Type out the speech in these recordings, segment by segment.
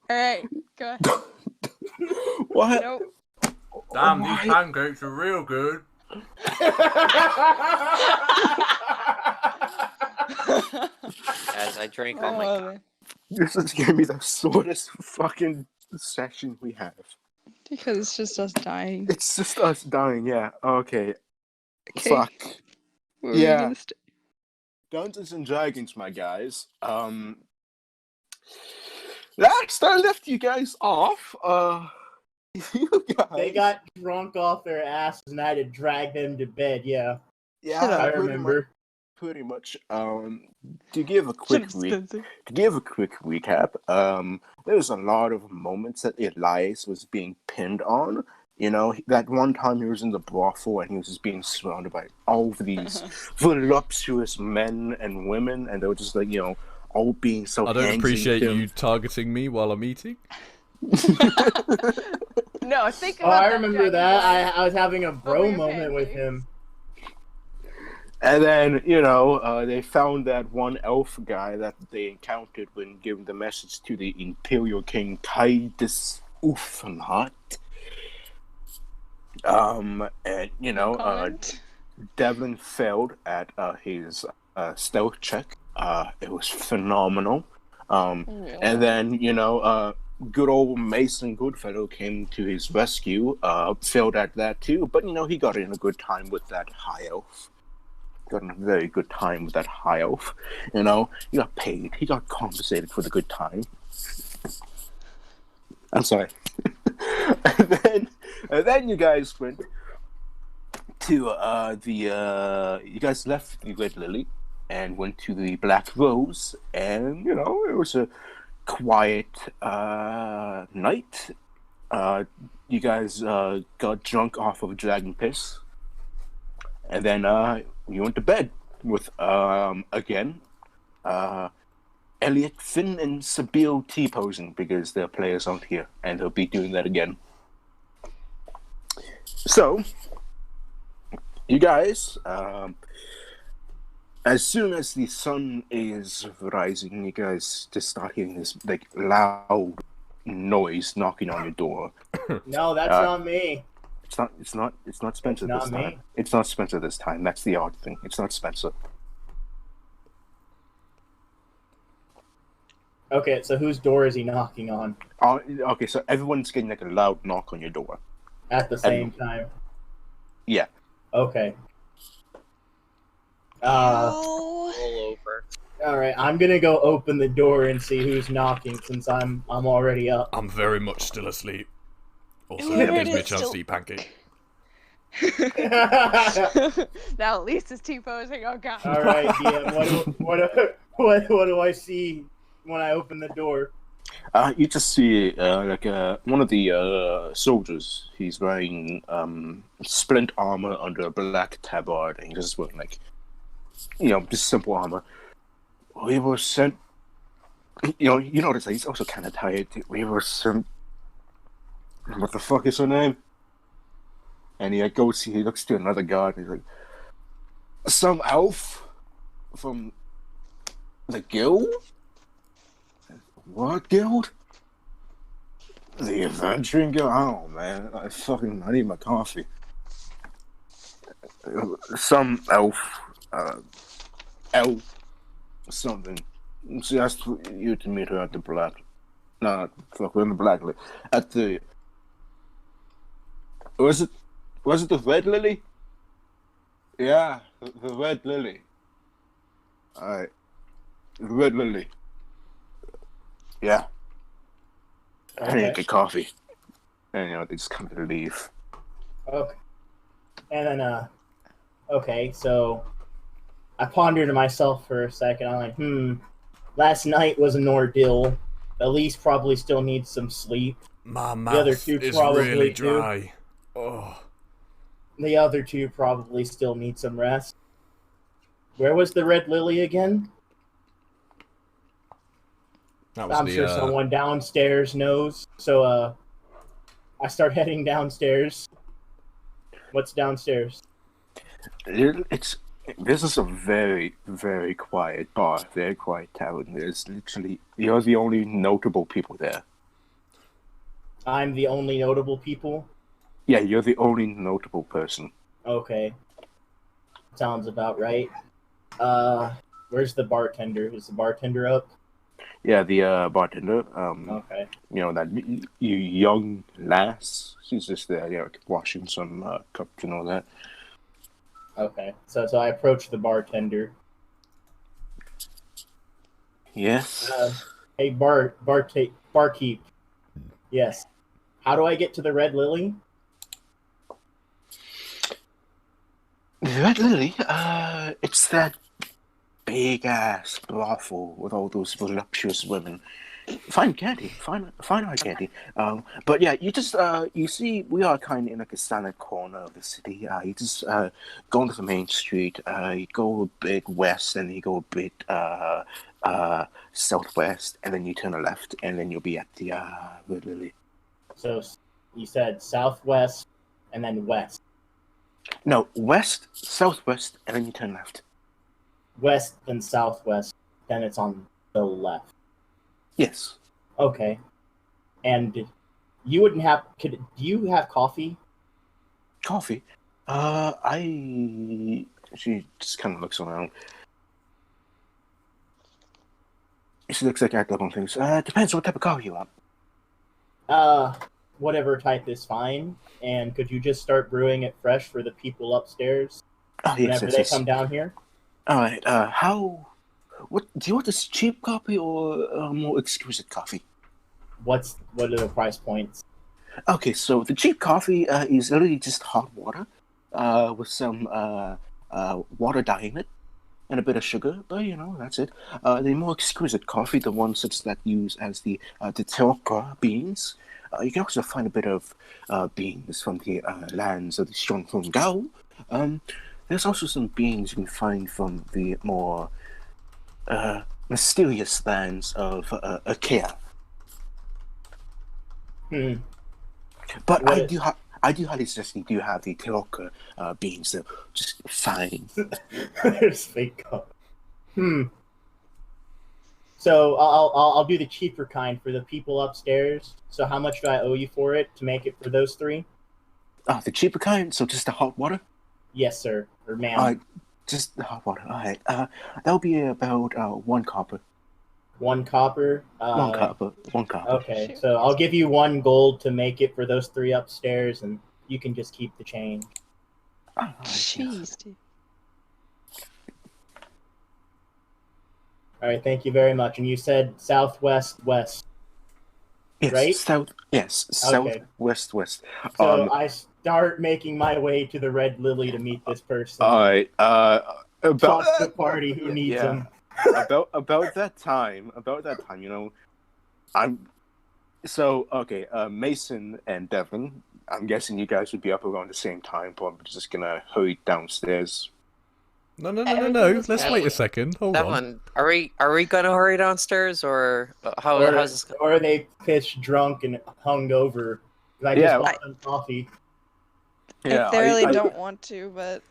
Alright, go ahead. What? Nope. Damn, these pancakes are real good. As I drink all my coffee. This is gonna be the shortest fucking session we have. Because it's just us dying. It's just us dying, yeah. Okay. Okay. Fuck. Where were we Yeah. gonna Dungeons and Dragons, my guys. Last I left you guys off, you guys... They got drunk off their asses and I had to drag them to bed, yeah. Yeah, I remember. Pretty much. To give a quick recap, there's a lot of moments that Elias was being pinned on. You know, that one time he was in the brothel and he was just being surrounded by all of these voluptuous men and women, and they were just like, you know, all being so. I don't appreciate you targeting me while I'm eating. No, think Oh, about I remember that. I was having a bro moment with him. And then, you know, they found that one elf guy that they encountered when giving the message to the Imperial King Titus Ufenhart. And, you know, Devlin failed at his stealth check. It was phenomenal. And then, you know, good old Mason Goodfellow came to his rescue, failed at that too, but, you know, he got in a good time with that high elf. Got in a very good time with that high elf. You know, he got paid. He got compensated for the good time. I'm sorry. and then you guys went to you guys left the Red Lily and went to the Black Rose, and you know, it was a quiet night. You guys got drunk off of dragon piss, and then you went to bed with again Elliot, Finn, and Sabille T-posing because their players aren't here, and they'll be doing that again. So, you guys, as soon as the sun is rising, you guys just start hearing this like loud noise knocking on your door. No, that's not me. It's not Spencer It's this not time. me. It's not Spencer this time. That's the odd thing. It's not Spencer. Okay, so whose door is he knocking on? Okay, so everyone's getting like a loud knock on your door. At the same time? Yeah. Okay. Roll over. Alright, I'm gonna go open the door and see who's knocking since I'm already up. I'm very much still asleep. Also, Whoever it gives it me a is chance still- to eat pancake. Now at least it's T-posing. Oh god. Alright, DM, what do I see when I open the door? You just see like one of the soldiers. He's wearing splint armor under a black tabard, and he's just wearing like, you know, just simple armor. We were sent. You notice that he's also kind of tired. We were sent. What the fuck is her name? And he goes. He looks to another guard. And he's like, some elf from the guild. What guild? The Adventuring Guild? Oh man, I need my coffee. Some elf, something. She asked you to meet her at the black. No, fuck, we're in the black. At the. Was it the Red Lily? Yeah, the Red Lily. Alright. The Red Lily. Yeah. I need to get coffee. And, you know, they just come to leave. Okay. And then, okay, so I pondered to myself for a second. I'm like, last night was an ordeal. Elise probably still needs some sleep. My The other mouth two is probably really do. dry. Oh. The other two probably still need some rest. Where was the Red Lily again? That was I'm the, sure someone downstairs knows. So, I start heading downstairs. What's downstairs? This is a very, very quiet bar, very quiet tavern. There's literally, you're the only notable people there. I'm the only notable people? Yeah, you're the only notable person. Okay. Sounds about right. Where's the bartender? Is the bartender up? Yeah, the bartender. Okay. You know that you young lass. She's just there, washing some cups and all that. Okay. So I approach the bartender. Yes. Hey, barkeep. Yes. How do I get to the Red Lily? The Red Lily. It's that big ass brothel with all those voluptuous women. Fine candy, fine art candy. But yeah, you just you see, we are kind of in like a silent corner of the city. You just go into the main street. You go a bit west, and you go a bit southwest, and then you turn a left, and then you'll be at the Red Lily. So you said southwest and then west. No, west, southwest, and then you turn left. West and southwest, then it's on the left. Yes. Okay. And you wouldn't have... do you have coffee? Coffee? She just kind of looks around. She looks like act up on things. Depends what type of coffee you want. Whatever type is fine. And could you just start brewing it fresh for the people upstairs Oh, yes, whenever they come down here? Alright, what do you want, this cheap coffee or more exquisite coffee? What are the price points? Okay, so the cheap coffee is literally just hot water with some water dye in it and a bit of sugar, but that's it. The more exquisite coffee, the ones such that use as the Teoka beans. You can also find a bit of beans from the lands of the Stronghold Gao. There's also some beans you can find from the more mysterious lands of Ikea. But I do highly suggest you do have the Teoka beans. They're just fine. There's fake coffee. So I'll do the cheaper kind for the people upstairs. So how much do I owe you for it to make it for those three? The cheaper kind, so just the hot water? Yes, sir. Or ma'am. Just the hot water. Alright. That'll be about 1 copper. 1 copper? 1 copper. 1 copper. Okay, so I'll give you 1 gold to make it for those 3 upstairs, and you can just keep the change. Jeez, dude. Alright, thank you very much. And you said southwest west, Yes, right? south, Okay. west. So I start making my way to the Red Lily to meet this person. Alright, Talk to the party who needs them. about that time, Mason and Devin, I'm guessing you guys would be up around the same time, but I'm just gonna hurry downstairs. No. Let's wait a second. Hold That on. one. Are we gonna hurry downstairs or how's this? Or are they pitch drunk and hungover? I just bought them coffee. Yeah, I thoroughly don't want to, but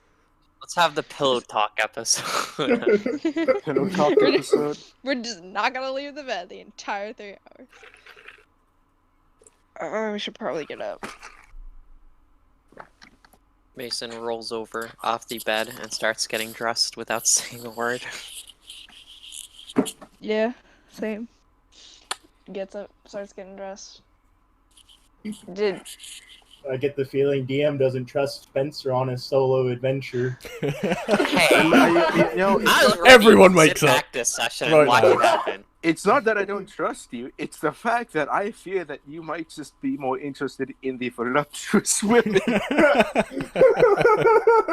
Let's have the pillow talk episode. Pillow talk episode. we're just not gonna leave the bed the entire 3 hours. We should probably get up. Mason rolls over off the bed and starts getting dressed without saying a word. Yeah, same. Gets up, starts getting dressed. Did I get the feeling DM doesn't trust Spencer on his solo adventure. Hey, Everyone wakes up back this session right and watch now. it happen. It's not that I don't trust you, it's the fact that I fear that you might just be more interested in the voluptuous women.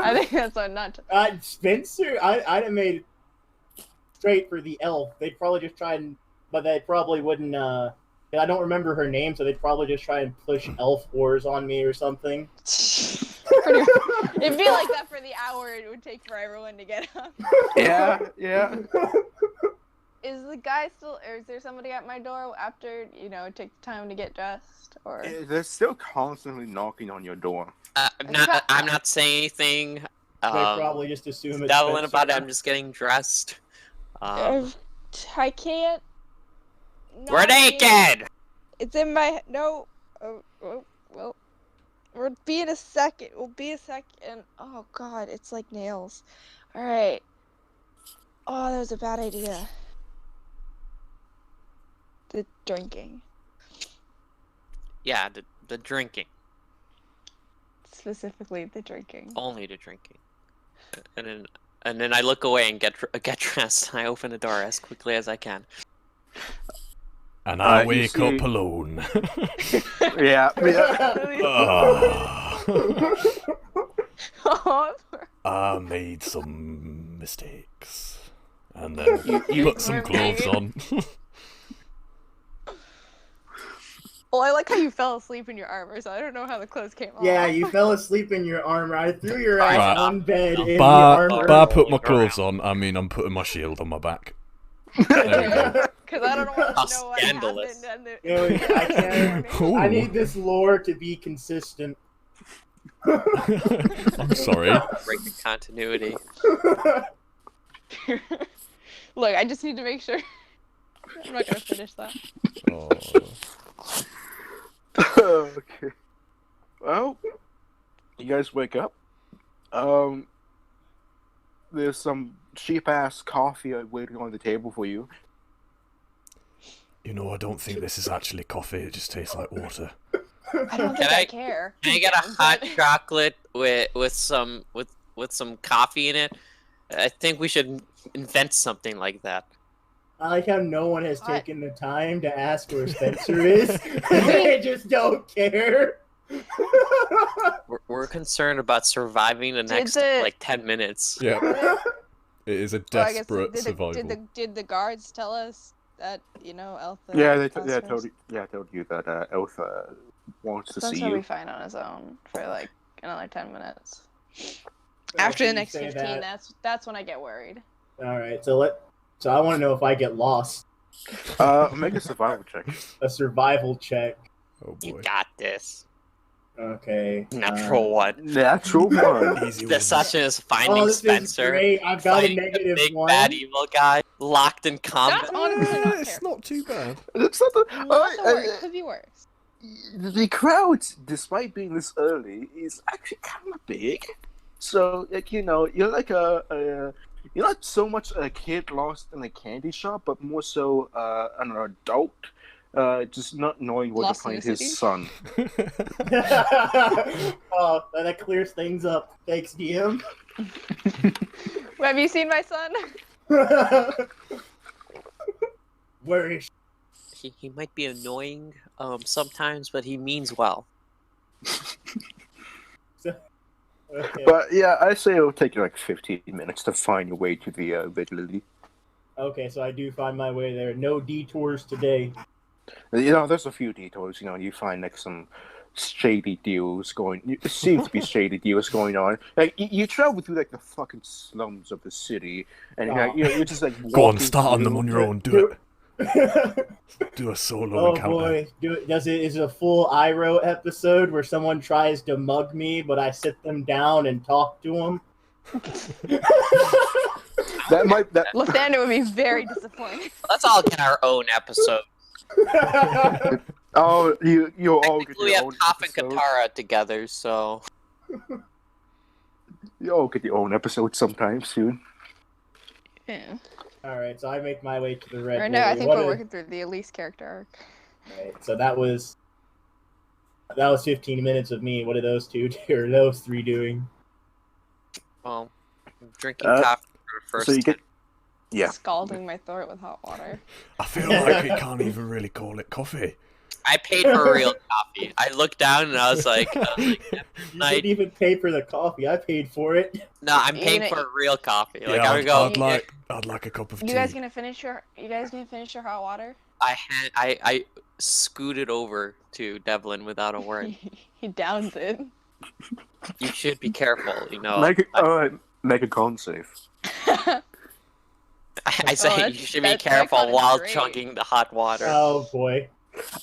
I think that's a nut. Spencer, I'd have made it straight for the elf. They'd probably just try and, but they probably wouldn't. I don't remember her name, so they'd probably just try and push elf wars on me or something. It'd be like that for the hour it would take for everyone to get up. Yeah. Is the guy still, or is there somebody at my door after, it takes time to get dressed? Or They're still constantly knocking on your door. I'm not saying anything. They probably just assume it's Devlin Spencer. about it. I'm just getting dressed. I can't. We're naked! It's in my, no, Well, we'll be in a second. We'll be a second. Oh God, it's like nails. All right. Oh, that was a bad idea. The drinking. Yeah, the drinking. Specifically, the drinking. Only the drinking. And then I look away and get dressed. I open the door as quickly as I can. And I you wake see- up alone. Yeah. Ah, I made some mistakes. And then put some clothes on. Well, I like how you fell asleep in your armor, so I don't know how the clothes came off. Yeah, you fell asleep in your armor. I threw your ass Right. on bed in the Bar armor. put my clothes on, I mean I'm putting my shield on my back. There we go. Because I don't want How to know what scandalous. happened. And You know, I can't. Ooh. I need this lore to be consistent. I'm sorry. Breaking continuity. Look, I just need to make sure. I'm not gonna finish that. Oh. Okay. Well, you guys wake up. There's some cheap ass coffee waiting on the table for you. You know, I don't think this is actually coffee, it just tastes like water. I don't think I care. Can I get a hot chocolate with some coffee in it? I think we should invent something like that. I like how no one has What? taken the time to ask where Spencer is. They just don't care. We're concerned about surviving the next the- like 10 minutes. Yeah, it is a Well, I guess, desperate survival. Did the guards tell us that, you know, Elsa? Yeah, they Elsa's- told you that Elsa wants to see Spencer will be you. fine on his own for like another 10 minutes. Well, After the you next say 15, that. that's when I get worried. All right, so I want to know if I get lost. Make a survival check. A survival check. Oh You boy. got this. Okay. Natural one. Natural one. Easy The wins. session is finding Oh, this is Spencer. great. I've got a Fighting the negative big one. bad evil guy locked in combat. That's honestly not It's fair. not too bad. It's not the, Not the worst. Could be worse. the crowd, despite being this early, is actually kind of big. So, like, you know, you're like you're not so much a kid lost in a candy shop, but more so an adult, just not knowing where Lost to in find the city? his son. Oh, that clears things up. Thanks, DM. Have you seen my son? Where is He might be annoying sometimes, but he means well. she? Okay. But yeah, I say it'll take you like 15 minutes to find your way to the vigilante. Okay, so I do find my way there. No detours today. You know, there's a few detours. You know, you find like some shady deals going. It seems to be shady deals going on. Like you travel through like the fucking slums of the city, and you're just like Go on, walking start on through- them on your own. Do it. Do a solo Oh encounter. boy, is it a full Iroh episode where someone tries to mug me, but I sit them down and talk to them? That might that Lathander would be very disappointed. Let's all get our own episode. oh you'll all get We your have own Toph and episode. Katara together, so You all get your own episode sometime soon. Yeah. All right, so I make my way to the red. Right now, I Lily. think What we're is- working through the Elise character arc. Right, so that was 15 minutes of me. What are those two or those three doing? well, I'm drinking Uh, coffee for the first So you time. get yeah. Scalding my throat with hot water. I feel like we can't even really call it coffee. I paid for real coffee. I looked down and I was like, You didn't even pay for the coffee. I paid for it. no, I'm paying Even- for real coffee. Like Yeah, I would go. I'd like a cup of tea. You guys gonna finish your hot water? I scooted over to Devlin without a word. He downs it. You should be careful, you know. Make a con save. I say Oh, you that's- should be that careful sounded while great. chugging the hot water. Oh boy.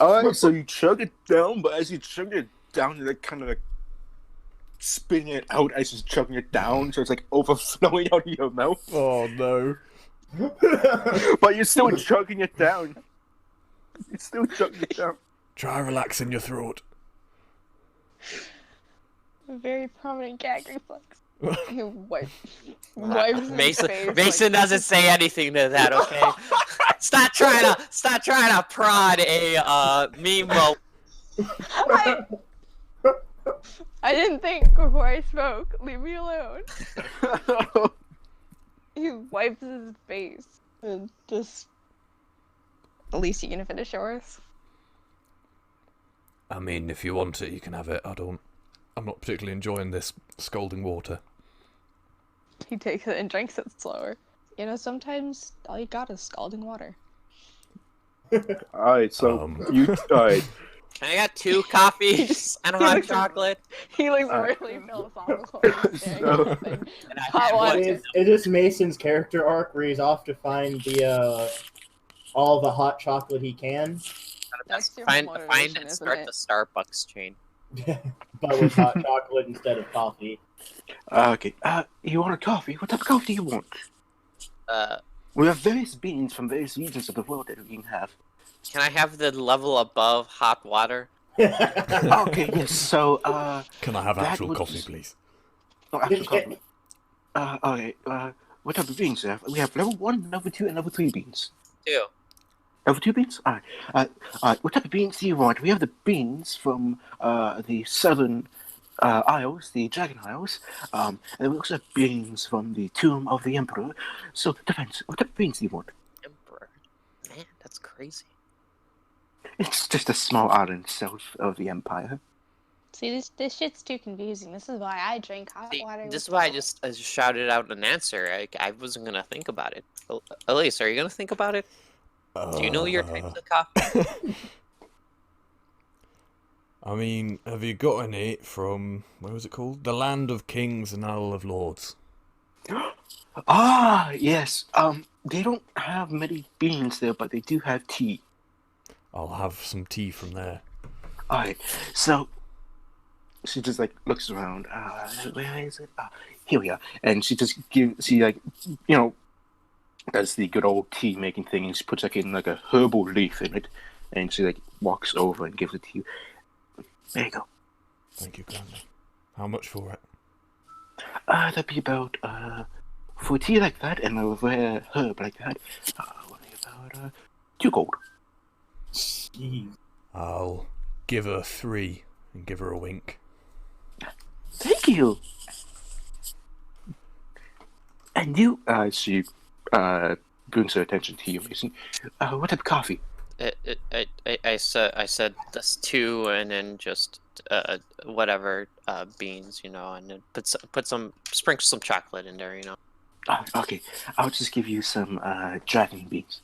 Alright, so you chug it down, but as you chug it down, you're like kind of like spitting it out as you're chugging it down, so it's like overflowing out of your mouth. Oh no. But you're still chugging it down. You're still chugging it down. Try relaxing your throat. A very prominent gag reflex. He wipes his Mason face. Mason doesn't say anything to that, okay? Stop trying to prod a meme. I didn't think before I spoke. Leave me alone. He wipes his face and just. At least you can finish yours. I mean, if you want it, you can have it. I'm not particularly enjoying this scalding water. He takes it and drinks it slower. You know, sometimes all you got is scalding water. Alright, so alright. I got 2 coffees and hot chocolate. He looks really philosophical. And hot water. It's just Mason's character arc where he's off to find the all the hot chocolate he can. That's your Find motivation, and isn't start it? the Starbucks chain. But with hot chocolate instead of coffee. Okay, you want a coffee? What type of coffee do you want? We have various beans from various regions of the world that we can have. Can I have the level above hot water? Okay, yes, so, Can I have that actual would coffee, just- please? oh, actual coffee. Okay, what type of beans do we have? We have level 1, level 2, and level 3 beans. 2. Level 2 beans? Alright, what type of beans do you want? We have the beans from, the southern, Isles, the Dragon Isles, and we also have beans from the Tomb of the Emperor. So, it depends. What type of beans do you want? Emperor. Man, that's crazy. It's just a small island south of the Empire. See, this shit's too confusing. This is why I drink hot See, water. this is with why I salt. just shouted out an answer. I wasn't gonna think about it. Elise, are you gonna think about it? Do you know your types of coffee? I mean, have you got any from, where was it called? The Land of Kings and Isle of Lords. Ah, yes. They don't have many beans there, but they do have tea. I'll have some tea from there. Alright, so she just like looks around. Where is it? Here we are. And she just does the good old tea making thing, and she puts like in like a herbal leaf in it, and she like walks over and gives it to you. There you go. Thank you kindly. How much for it? That'd be about for tea like that and a rare herb like that. About 2 gold. Jeez. I'll give her 3 and give her a wink. Thank you. And you, she brings her attention to you, Mason. What type of coffee? I said that's 2, and then just whatever beans, and then sprinkle some chocolate in there, Okay, I'll just give you some dragon beans.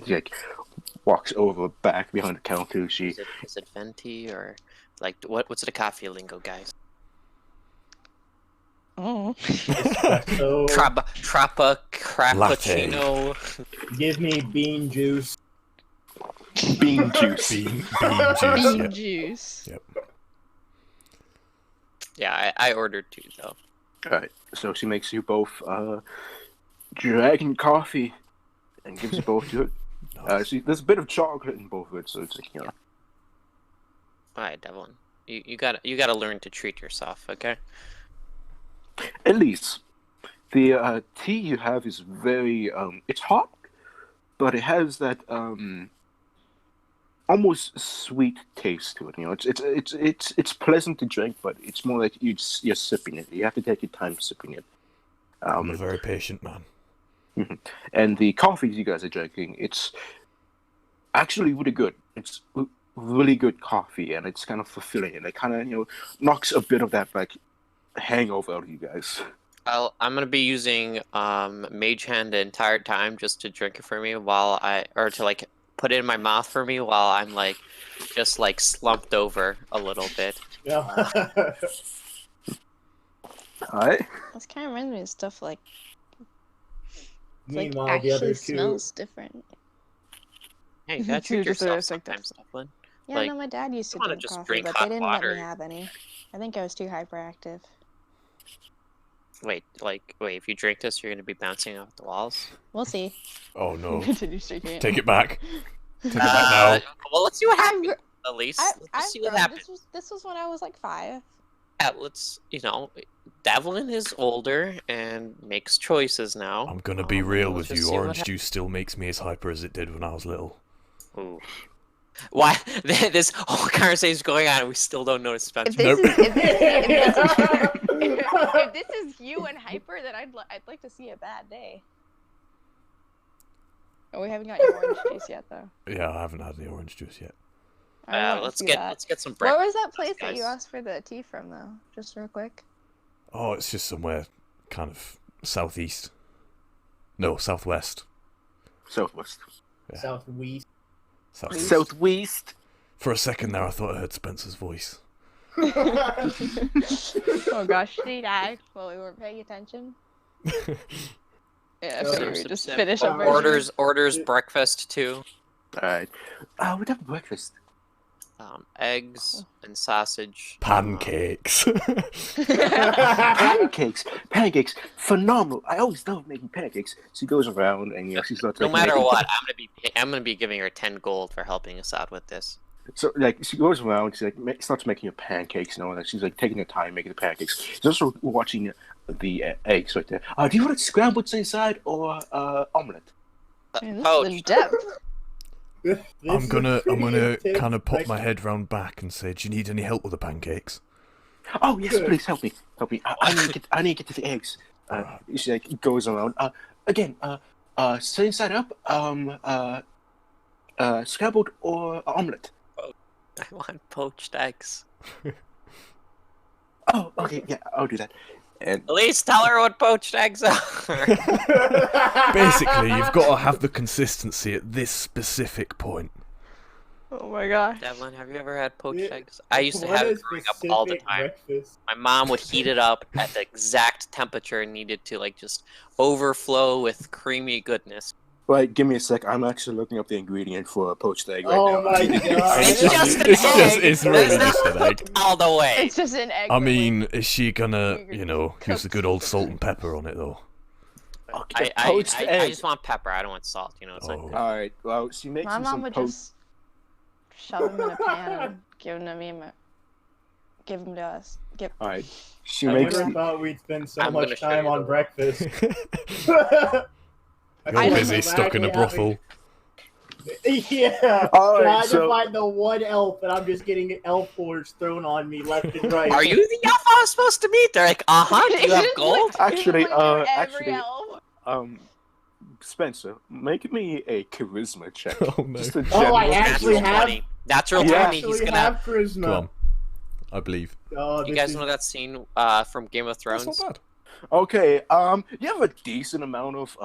She like walks over back behind the counter. She Is it venti or like what's the coffee lingo, guys? Oh. So Trappa Crappuccino. give me bean juice. bean juice. Bean juice. Bean Yep. juice. Yep. Yeah, I ordered 2 though. Alright, so she makes you both dragon coffee and gives you both to it. Nice. There's a bit of chocolate in both of it, so it's like, All right, Devlin, you gotta learn to treat yourself, okay? At least the tea you have is very it's hot, but it has that almost sweet taste to it. It's pleasant to drink, but it's more like you're sipping it. You have to take your time sipping it. I'm a very patient man. And the coffees you guys are drinking, it's actually really good. It's really good coffee, and it's kind of fulfilling, and it kind of knocks a bit of that like hangover out of you guys. I'm gonna be using Mage Hand the entire time just to drink it for me to like put it in my mouth for me while I'm like just like slumped over a little bit. Yeah. Alright. This kind of reminds me of stuff like Meanwhile, actually the other two. smells different. Hey, you gotta treat Just yourself like sometimes, Devlin. Yeah, Like, no, my dad used to you wanna drink just coffee, drink but hot they didn't let water. me have any. I think I was too hyperactive. Wait, if you drink this, you're gonna be bouncing off the walls? We'll see. Oh no. Continue drinking it. Take it back. Take it back now. Well, let's see what I'm happens. At least let's I'm just see what grown. happens. This was when I was like 5. Yeah, let's Devlin is older and makes choices now. I'm gonna be real let's with just you. see what Orange juice still makes me as hyper as it did when I was little. Ooh. Why this whole conversation is going on and we still don't notice Spencer? If this is you and hyper, then I'd like to see a bad day. Oh, we haven't got your orange juice yet, though. Yeah, I haven't had any orange juice yet. Let's get some breakfast. Where was that place guys. that you asked for the tea from, though? Just real quick. Oh, it's just somewhere kind of southeast. No, southwest. Southwest. Yeah. Southwest. Southeast. Southwest. For a second there, I thought I heard Spencer's voice. Oh gosh, did he die while we weren't paying attention? Yeah, I figured we'd just finish up. Orders breakfast too. Alright. We'd have breakfast. Eggs and sausage. Pancakes. Pancakes, phenomenal. I always love making pancakes. She goes around and she starts. No matter what, I'm gonna be giving her 10 gold for helping us out with this. So she goes around. She starts making her pancakes and all that. She's taking her time making the pancakes. She's also watching the eggs right there. Do you want it scrambled inside or omelet? Man, this is in depth. I'm gonna kind of pop my head round back and say, "Do you need any help with the pancakes?" Oh yes, please help me. I need to get to the eggs. She goes around. Again, stay inside up. Scrambled or omelet. I want poached eggs. Oh, okay, yeah, I'll do that. And At least tell her what poached eggs are. Basically, you've got to have the consistency at this specific point. Oh my gosh. Devlin, have you ever had poached eggs? I used to have it growing up all the time. Breakfast? My mom would heat it up at the exact temperature and needed to just overflow with creamy goodness. Wait, give me a sec. I'm actually looking up the ingredient for a poached egg right now. Oh my god! It's just an egg. It's really just an egg. All the way. It's just an egg. I with, mean, is she gonna, use the good old salt and pepper on it though? Okay, I poached I egg. just want pepper. I don't want salt. It's like Oh. Alright, well, she makes my me mom some would poached... just shove them in a pan and give them to me and give them to us. Alright, she I makes... never thought we'd spend so I'm gonna much show time you on the- breakfast. You're busy stuck in a brothel. Yeah, Alright, trying so- to find the one elf, and I'm just getting elf floors thrown on me left and right. Are you the elf I was supposed to meet? They're like, do you have gold? Actually, every actually, elf. Spencer, make me a charisma check. Oh no. Just a Oh, I general actually Natural have- 20. Natural Yeah. 20. He's Actually gonna. have charisma. Come on. I believe. Oh, You this guys is- know that scene from Game of That's Thrones? not bad. Okay, you have a decent amount of,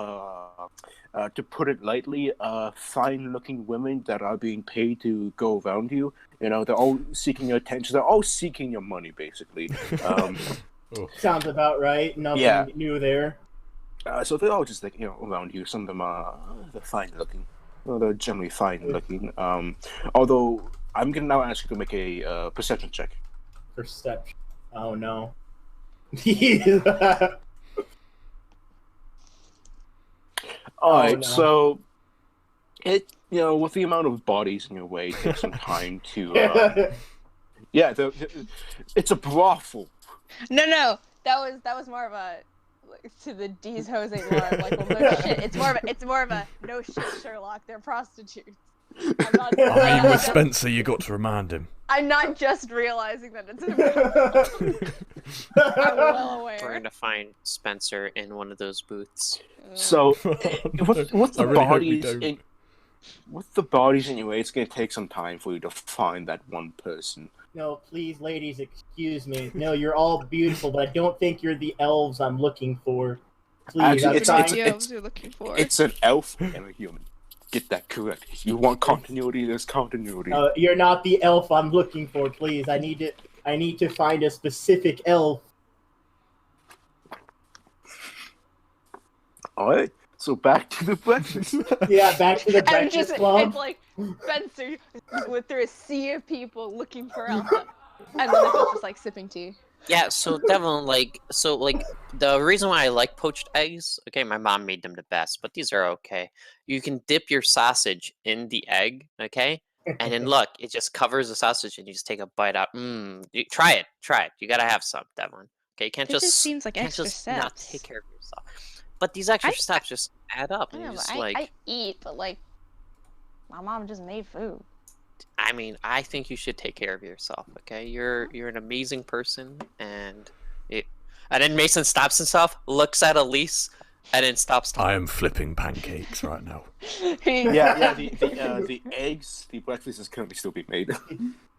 to put it lightly, fine-looking women that are being paid to go around you. They're all seeking your attention. They're all seeking your money, basically. Sounds about right. Nothing Yeah. new there. So they're all just around you. Some of them are they're fine-looking. Well, they're generally fine-looking. Although I'm gonna now ask you to make a perception check. Perception. Oh no. All right, no. so it with the amount of bodies in your way, it takes some time to. Yeah, it's a brothel. No, that was more of a to the D's Jose lore. Like, well, no shit. It's more of a no shit, Sherlock. They're prostitutes. I mean, with Spencer, you got to remind him. I'm not just realizing that it's I'm well We're aware. gonna find Spencer in one of those booths. So with I the really hope we bodies don't. with the bodies in your way, it's gonna take some time for you to find that one person. No, please, ladies, excuse me. No, you're all beautiful, but I don't think you're the elves I'm looking for. Please, Actually, I'm it's- trying. it's- The elves you're looking for. It's an elf and a human. Get that correct. You want continuity? There's continuity. You're not the elf I'm looking for. Please, I need to find a specific elf. All right. So back to the breakfast. Yeah, back to the And breakfast club. it's like Spencer went through a sea of people looking for Alpha, and then it's just like sipping tea. Yeah, so Devin, the reason why I like poached eggs, okay, my mom made them the best, but these are okay. You can dip your sausage in the egg, okay, and then look, it just covers the sausage, and you just take a bite out. Try it, try it. You gotta have some, Devin. Okay, you This just seems like can't extra just not steps. take care of yourself. But these extra I- steps just add up, I and know, you but just I eat, but like, my mom just made food. I mean, I think you should take care of yourself. Okay, you're an amazing person, and then Mason stops himself, looks at Elise, and then stops talking. I am flipping pancakes right now. Yeah. The eggs, the breakfast is currently still being made.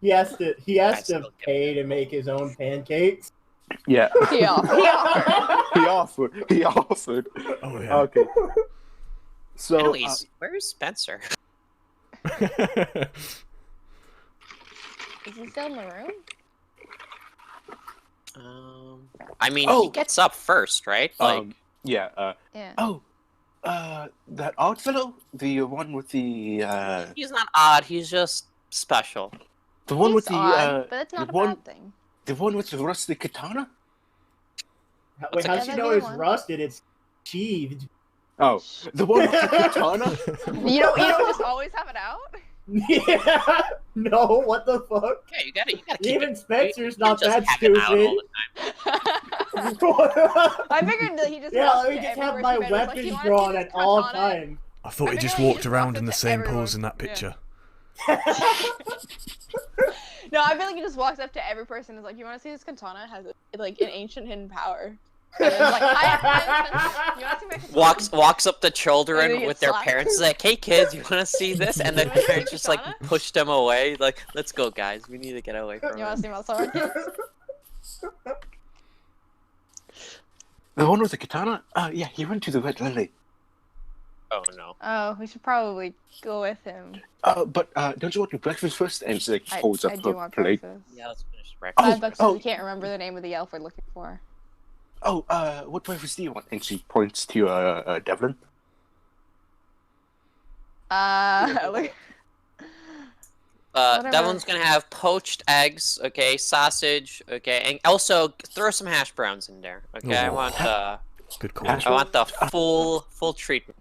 He has to still get pay to make his own pancakes. Yeah. He offered. He offered. Oh yeah. Okay. So. Anyways, where's Spencer? Is he still in the room? I mean, Oh. he gets up first, right? Like, Yeah. Yeah. Oh. That odd fellow, the one with the he's not odd. He's just special. the one He's with the odd, but it's not the a one bad thing. the one with the rusty katana. Wait, how'd you Yeah, know that'd it's be one. rusted? It's sheathed. Oh, the one with the katana. You don't just always have it out? Yeah. No, what the fuck? Okay, you gotta keep Even it. Spencer's You can't not just that have it out all stupid. the time. I figured that he just Yeah, walked let me to just every have person my and was like, weapons "You wanna see drawn this at all katana?" times. I thought I he just figured he walked just around walked in up the to same everyone. pose in that Yeah. picture. No, I feel like he just walks up to every person and is like, "You want to see this katana? It has like an ancient hidden power." And then like, "Hi, you want to see my katana?" Walks up to And then children he with gets their slapped. parents. Is like, "Hey kids, you want to see this?" And the You wanna see parents the just like katana? push them away. Like, "Let's go, guys. We need to get away from You want it." to see my sword, kids? The one with the katana. Yeah, he went to the Red Lily. Oh no. Oh, we should probably go with him. But don't you want your breakfast first? And she like holds I up do her want plate. breakfast. Yeah, let's finish Oh, breakfast. $5 oh. if you can't remember the name of the elf we're looking for. Oh, what breakfast do you want? And she points to Devlin. Like, whatever. Devlin's gonna have poached eggs, okay, sausage, okay, and also throw some hash browns in there, okay. I Ooh. want Good call. Hash I want the full treatment,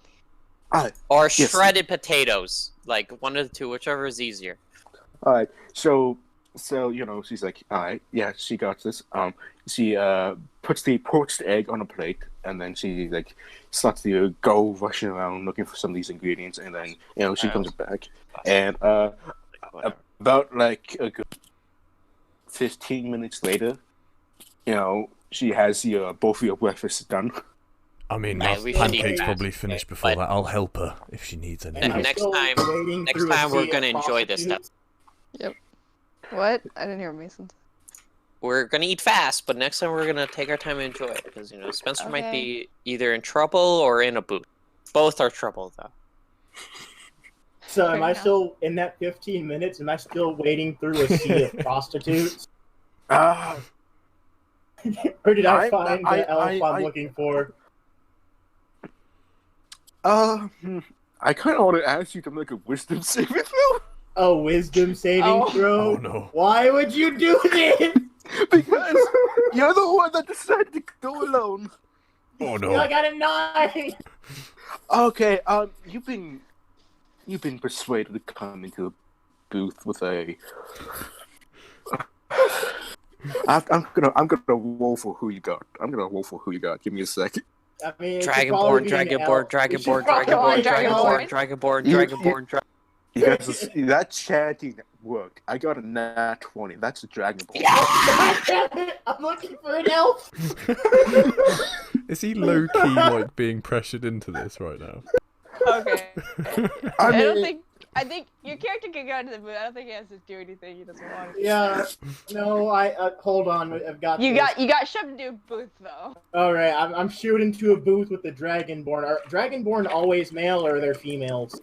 or yes. shredded potatoes, like one of the two, whichever is easier. All right. So she's like, all right, yeah, she got this. She puts the poached egg on a plate, and then she like starts to go rushing around looking for some of these ingredients, and then she comes back, and about like a good 15 minutes later, she has both of your breakfasts done. I mean, Yeah, my we should eat pancake's fast, probably finished okay, before but- that. I'll help her if she needs any. And I'm next still time- wading next through a time we're sea of gonna enjoy this stuff. prostitutes. What? I didn't hear Mason. We're gonna eat fast, but next time we're gonna take our time and enjoy it, because Spencer might Okay. be either in trouble or in a booth. Both are trouble though. So Fair am I enough. still in that 15 minutes? Am I still wading through a sea of prostitutes? Uh, Or did I I- find I- the elf I- I'm I- looking for? I kind of want to ask you to make a wisdom saving throw. A wisdom saving Oh. throw? Oh no. Why would you do this? Because you're the one that decided to go alone. Oh I no. got a 9! Okay, you've been persuaded to come into a booth with a. I'm gonna roll for who you got. Give me a second. I mean, it should probably Dragonborn, be an Dragonborn, elf. We should Dragonborn, probably Dragonborn, be an Dragonborn, elf. Dragonborn, You- Dragonborn, You guys, that chanting worked. I got a nat 20. That's a Dragon Ball. I'm looking for an elf. Is he low key like being pressured into this right now? Okay. I I don't mean, I think your character can go into the booth. I don't think he has to do anything he doesn't want. Yeah. No, hold on. I've got. You this. got shoved into a booth though. All right, I'm shooting to a booth with the Dragonborn. Are Dragonborn always male or are they females?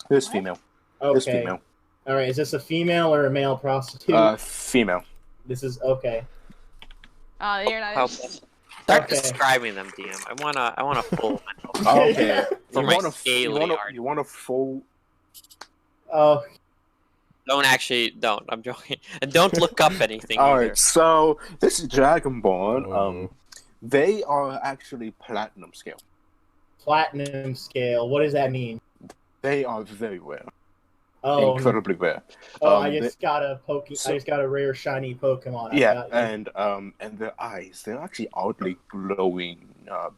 this What? female. Okay. This female. All right, is this a female or a male prostitute? Female. This is okay. Oh, you're not. How- Start Okay. describing them, DM. I want a full mental. Okay. For you my want a scaly art. you want a full. Oh, Don't. I'm joking. And don't look up anything All either. right, so this is Dragonborn. Oh. They are actually platinum scale. Platinum scale. What does that mean? They are very rare, Oh, incredibly rare. I just got a I just got a rare shiny Pokemon. Yeah, and their eyes, they're actually oddly glowing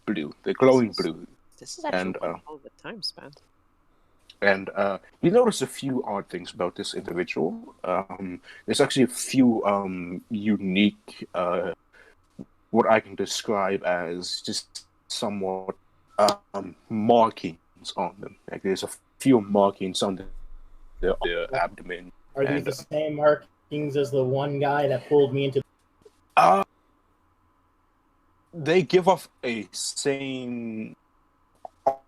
blue. They're glowing blue. This is actually And, all the time spent. And you notice a few odd things about this individual. There's actually a few unique, what I can describe as just somewhat markings on them. Like there's a few markings on their abdomen. Are these the same markings as the one guy that pulled me into? They give off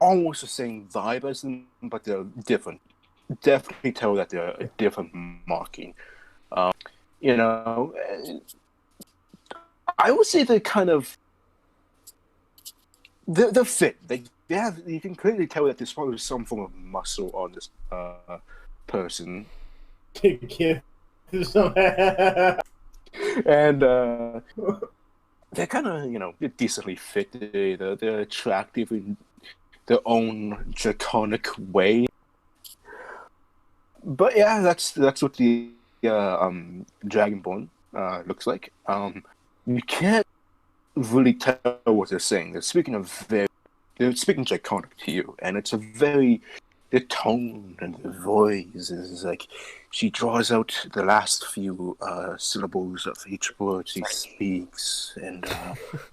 almost the same vibe as them, but they're different. Definitely tell that they're a different marking. You know, I would say they're kind of they're fit. They have. You can clearly tell that there's probably some form of muscle on this person. And they're kind of they're decently fit. They're attractive in their own draconic way. But yeah, that's what the Dragonborn looks like. You can't really tell what they're saying. They're speaking draconic to you, and it's the tone and the voice is like she draws out the last few syllables of each word she speaks, and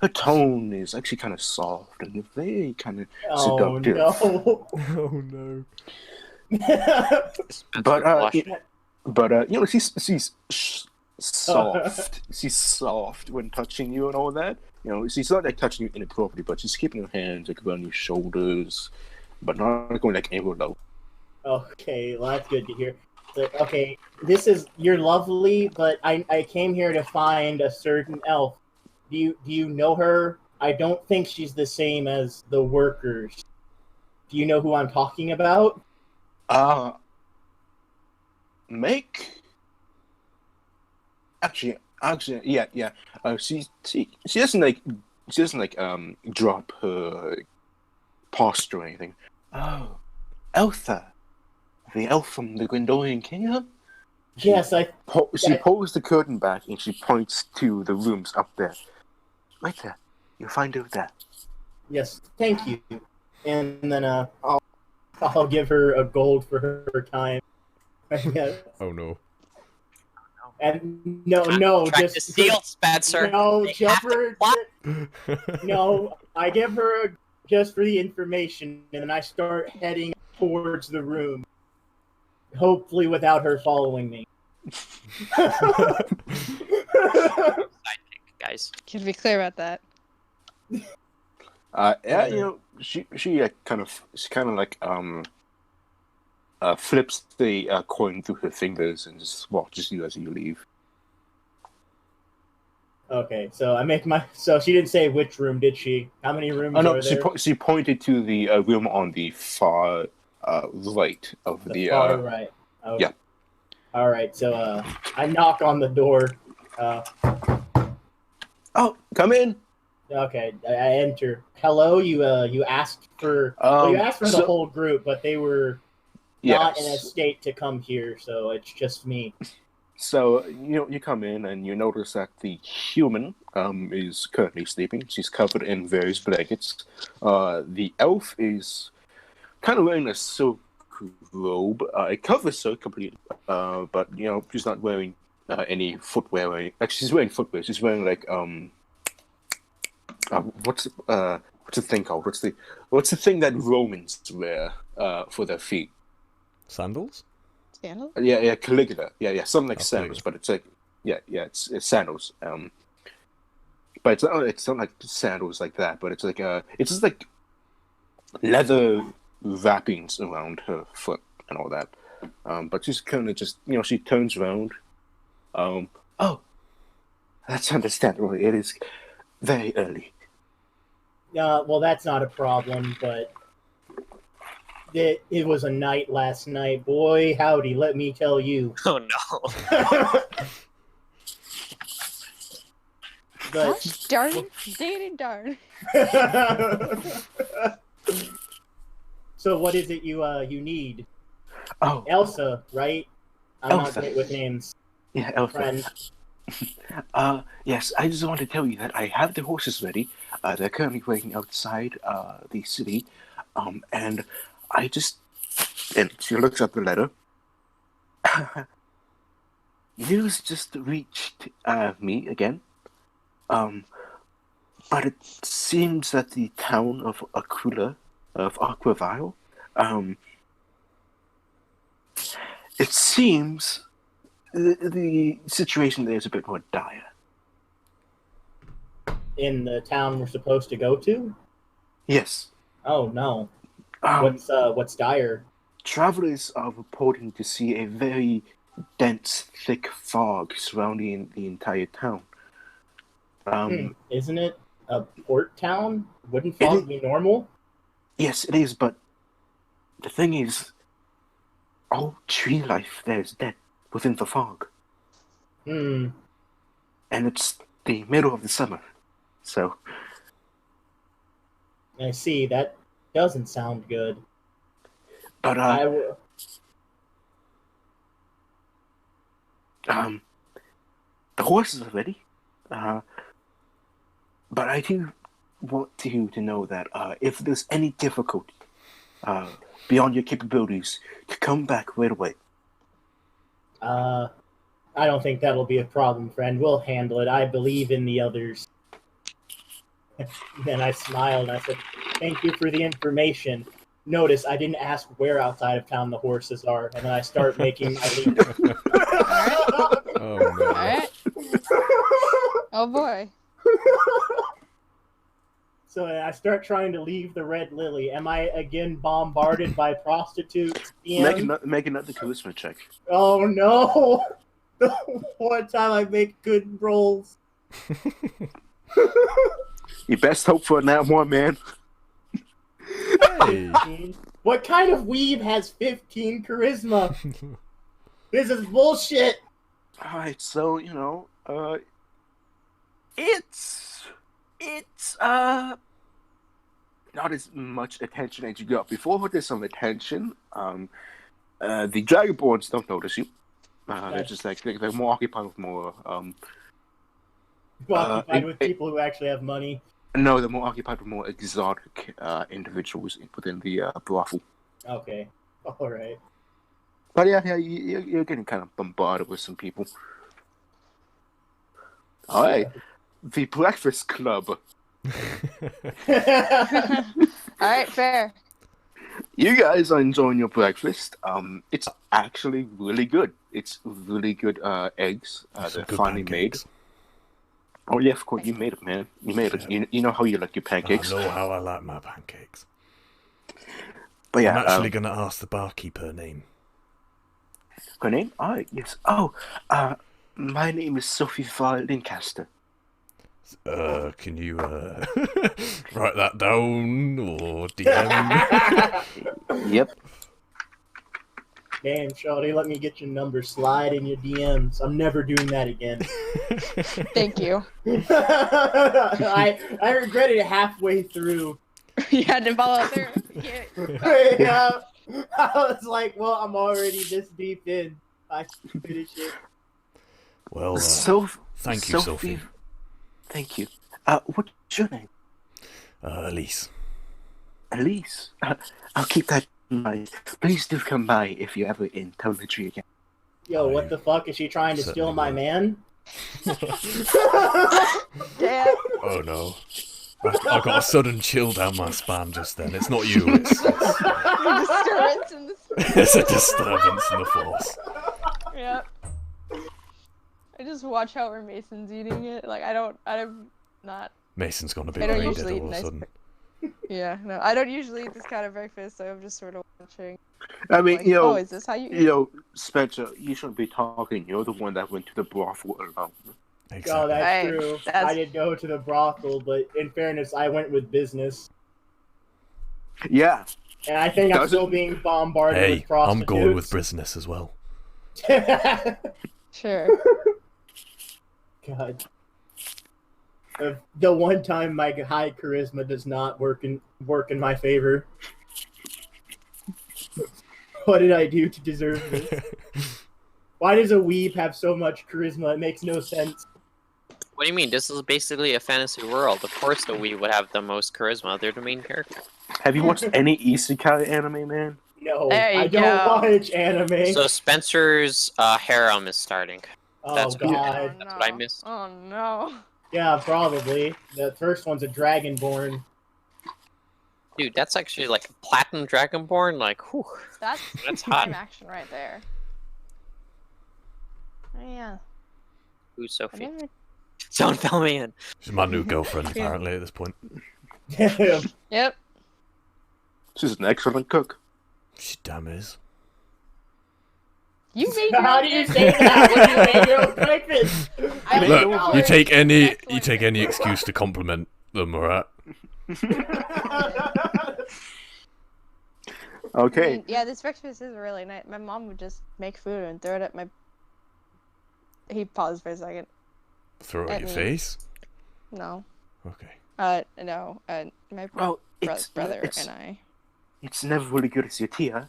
her tone is actually kind of soft and very kind of seductive. No. Oh no. But she's soft. She's soft when touching you and all that. She's not like touching you inappropriately, but she's keeping her hands like around your shoulders, but not going like anywhere low. Okay, well that's good to hear. Okay, you're lovely, but I came here to find a certain elf. Do you know her? I don't think she's the same as the workers. Do you know who I'm talking about? Actually, yeah. She doesn't drop her posture or anything. Oh, Eltha, the elf from the Grindorian Kingdom. Yes, She pulls the curtain back and she points to the rooms up there. Right there. You'll find her there. Yes, thank you. And then I'll give her a gold for her time. Oh no. And no, Trying to steal, Spencer. No, just for no. I give her just for the information, and then I start heading towards the room, hopefully without her following me. Guys, Can we be clear about that? Yeah, she kind of flips the coin through her fingers and just watches you as you leave. Okay, so So she didn't say which room, did she? How many rooms are there? She pointed to the room on the far right of the. Far right. Okay. Yeah. All right, so I knock on the door. Oh, come in. Okay, I enter. Hello, you asked for you asked for the whole group, but they were not in a state to come here, so it's just me. So you come in and you notice that the human is currently sleeping. She's covered in various blankets. The elf is kind of wearing a silk robe. It covers her completely, but she's not wearing any footwear. Actually, she's wearing footwear. She's wearing like what's the thing called? What's the thing that Romans wear for their feet? Sandals? Sandals? Yeah, Caligula. Yeah, something like Caligula. sandals, but it's like it's sandals. But it's not like sandals like that. But it's like it's just like leather wrappings around her foot and all that. But she's kind of just she turns around. Oh, that's understandable. It is very early. Well, that's not a problem, but It was a night last night. Boy, howdy, let me tell you. Oh no. But Gosh darn, dating darn. so what is it you need? Oh, Elsa, right? I'm not Elsa. great with names. yeah, Elsa. Friend. Yes, I just want to tell you that I have the horses ready. They're currently waiting outside the city. And and she looks at the letter. News just reached me again. But it seems that the town of Aquillaville, it seems the situation there is a bit more dire. In the town we're supposed to go to? Yes. Oh no. What's dire? Travelers are reporting to see a very dense, thick fog surrounding the entire town. Isn't it a port town? Wouldn't fog be normal? Yes, it is, but the thing is, all tree life there is dead within the fog. Hmm. And it's the middle of the summer, so... I see. That doesn't sound good. But, the horses are ready. But I do want you to know that if there's any difficulty beyond your capabilities, to come back right away. I don't think that'll be a problem, friend. We'll handle it. I believe in the others. Then I smiled and I said, "Thank you for the information." Notice I didn't ask where outside of town the horses are, and then I start making my leap. Oh no. Alright. Oh boy. So I start trying to leave the Red Lily. Am I again bombarded by prostitutes? Make another charisma check. Oh no! The one time I make good rolls. Your best hope for that one, man. Hey. What kind of weeb has 15 charisma? This is bullshit. Alright, so, it's not as much attention as you got before, but there's some attention. The Dragonborns don't notice you. They're just like, they're more occupied with more, Occupied with people who actually have money. No, they're more occupied with more exotic individuals within the brothel. Okay, alright. But yeah, you're getting kind of bombarded with some people. Alright, the Breakfast Club. Alright, fair. You guys are enjoying your breakfast. It's actually really good. It's really good eggs. They're Good finely pancakes. made. Oh yeah, of course, you made it, man. You made it. You know how you like your pancakes. I know how I like my pancakes. But yeah, I'm actually going to ask the barkeeper her name. her name? Oh, yes. Oh, my name is Sophie Lancaster. Can you write that down or DM? Yep. Damn, shawty, let me get your number. Slide in your DMs. I'm never doing that again. Thank you. I regret it halfway through. You had to follow through. Yeah. I was like, well, I'm already this deep in. I can finish it. Well, thank you, Sophie. Thank you. What's your name? Elise. Elise. I'll keep that in mind. Please do come by if you're ever in Tonetry again. Yo, what the fuck? Is she trying to steal my man? Damn. Oh no. I got a sudden chill down my spine just then. It's not you, it's Disturbance in the it's a disturbance in the force. Yep. I just watch how our Mason's eating it. Like I'm not. Mason's gone a bit I don't braided usually all of a eat sudden. Yeah, no, I don't usually eat this kind of breakfast, so I'm just sort of watching. I mean, Like, oh, is this how you eat? Spencer, you shouldn't be talking. You're the one that went to the brothel alone. Exactly. Oh, that's Hey, true. that's- I did go to the brothel, but in fairness, I went with business. Yeah, And I think I'm Does still it? being bombarded Hey, with prostitutes. I'm going with business as well. Sure. God. The one time my high charisma does not work in my favor. What did I do to deserve this? Why does a weeb have so much charisma? It makes no sense. What do you mean? This is basically a fantasy world. Of course the Wii would have the most charisma. They're the main character. Have you watched any isekai anime, man? No, There you I don't go. watch anime. So Spencer's harem is starting. Oh that's what- God. That's what I missed. Oh no. Yeah, probably. The first one's a dragonborn. Dude, that's actually like Platinum Dragonborn. Like, whew. That's That's prime hot. action right there. Oh, yeah. Who's I Sophie? never... Don't fill me in. She's my new girlfriend, apparently, at this point. Damn. Yep. She's an excellent cook. She damn is. You made your How own do you dinner. say that when you make your own breakfast? I Look, don't Look, know. you take any Excellent. excuse to compliment them, alright? I Okay. mean, yeah, this breakfast is really nice. My mom would just make food and throw it at my... He paused for a second. Throw it at At your me. face? No. Okay. No. My Well, brother and I. it's never really good as your Tia.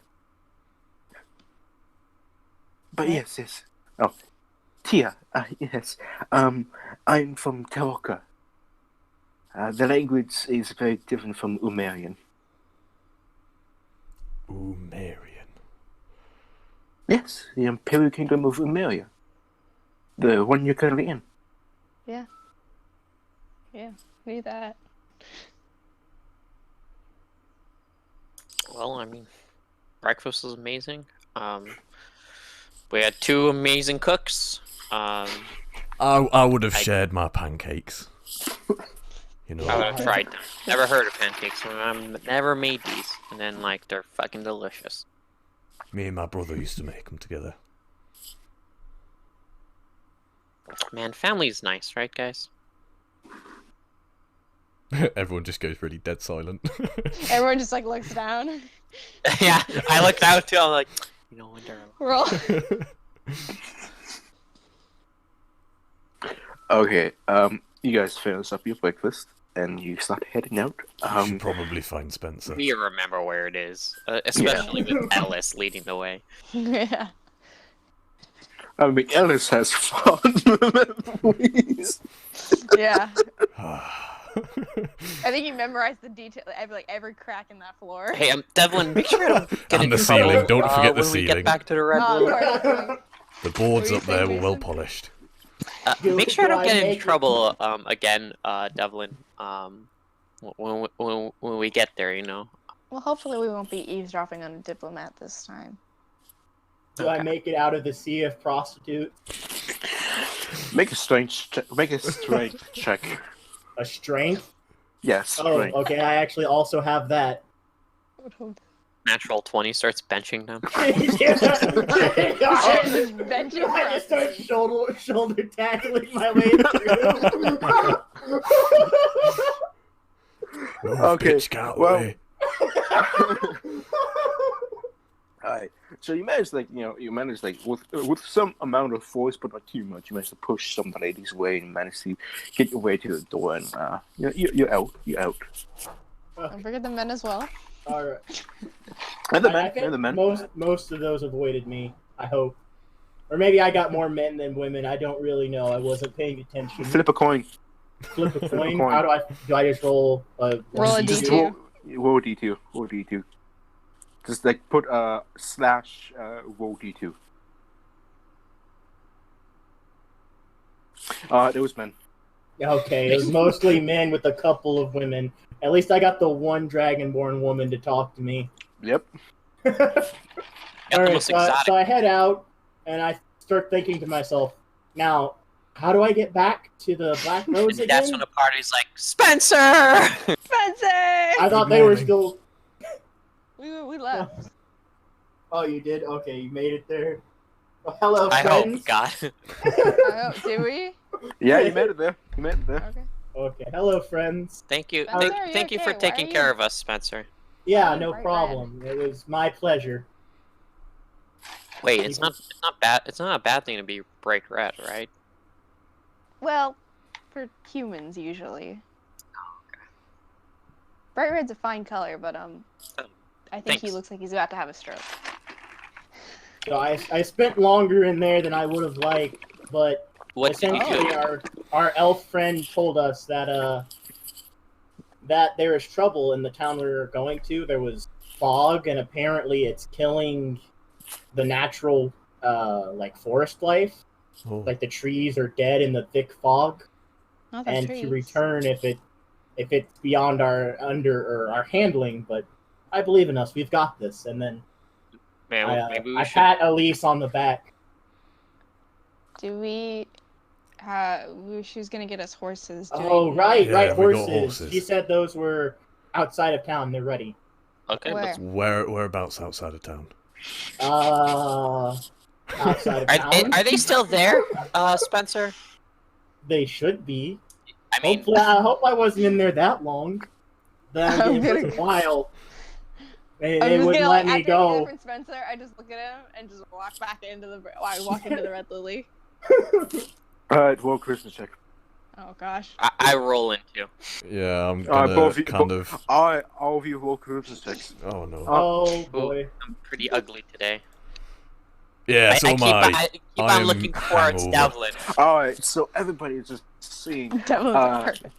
But What? yes. Oh, Tia. Yes. I'm from Teroka. The language is very different from Umerian. Umerian. Yes, the Imperial Kingdom of Umeria. The one you're currently in. Yeah. Need that. Well, I mean, breakfast was amazing. We had 2 amazing cooks. I would have I- shared my pancakes. You know. I would have tried them. Never heard of pancakes. I've never made these, and then like they're fucking delicious. Me and my brother used to make them together. Man, family's nice, right, guys? Everyone just goes really dead silent. Everyone just like looks down. Yeah, I looked out too. I'm like, you know, wonder. We're all... Okay, you guys finish up your breakfast and you start heading out. You should probably find Spencer. We remember where it is, especially with Ellis leading the way. yeah. I mean, Ellis has fun memories. Yeah. I think he memorized the detail, every crack in that floor. Hey, Devlin, make sure I don't get And in the trouble, ceiling, don't forget the when we ceiling. get back to the Red Oh, Blue. of course. The boards What were up you there saying, were well Jason? polished. Make sure I Do don't I get in make it- trouble again, Devlin. When we get there, you know. Well, hopefully we won't be eavesdropping on a diplomat this time. Do I make it out of the sea of prostitute? Make a strength check. A strength? Yes, Oh, strength. okay. I actually also have that. Natural 20 starts benching them. I Just benching I just start press. shoulder tackling my way through. Oh, Okay, bitch, get out of the well- way. Alright, so you managed, with some amount of force, but not too much. You managed to push some of the ladies away and managed to get your way to the door, and you're out. You're out. Don't forget the men as well. Alright. And the I men, think and the men. most of those avoided me, I hope. Or maybe I got more men than women. I don't really know. I wasn't paying attention. Flip a coin. Flip a coin. coin. How do I just roll a Roll a Just D2. roll D2. Roll D2. Just put slash roll D2. There was men. Okay, it was mostly men with a couple of women. At least I got the one dragonborn woman to talk to me. Yep. Got the Alright, most so exotic. I head out, and I start thinking to myself, now, how do I get back to the Black Rose And that's again? when the party's like, Spencer! Spencer! I thought Good they were morning. still... We left. Oh, you did? Okay, you made it there. Well, hello, I friends. hope, God. Oh, did we? Yeah, you made it there. You made it there. Okay. Okay, hello, friends. Thank you. Spencer, are you Thank you for okay? Why taking are care you- of us, Spencer. Yeah, Oh, no bright problem. It was my pleasure. Wait, it's not bad. It's not a bad thing to be bright red, right? Well, for humans usually. Bright red's a fine color, but I think he Thanks. looks like he's about to have a stroke. So I spent longer in there than I would have liked, but What did you essentially do? our elf friend told us that that there is trouble in the town we were going to. There was fog, and apparently it's killing the natural like forest life. Oh. Like the trees are dead in the thick fog, Not the and trees. to return if it's beyond our our handling. But I believe in us. We've got this. And then Man, maybe we I should. pat Elise on the back. Do we? She was gonna get us horses. Do Oh, we... right, Yeah, right, we got horses. horses. She said those were outside of town. They're ready. Okay, Where? Whereabouts outside of town? Outside of are town. they still there, Spencer? They should be. I mean, Hopefully, I hope I wasn't in there that long. That I'm it was a gonna- while. They I'm just wouldn't gonna, let like, me after I hear go. from Spencer, I just look at him and just walk back into the. I walk into the Red Lily. Alright, roll Christmas check. Oh gosh. I roll into. Yeah, I'm Alright, gonna Alright, all of you roll Christmas checks. Oh no. Oh boy. I'm pretty ugly today. Yeah, so am I. I keep on I'm looking towards hangover. Devlin. Alright, so everybody is just seeing. Devlin's perfect.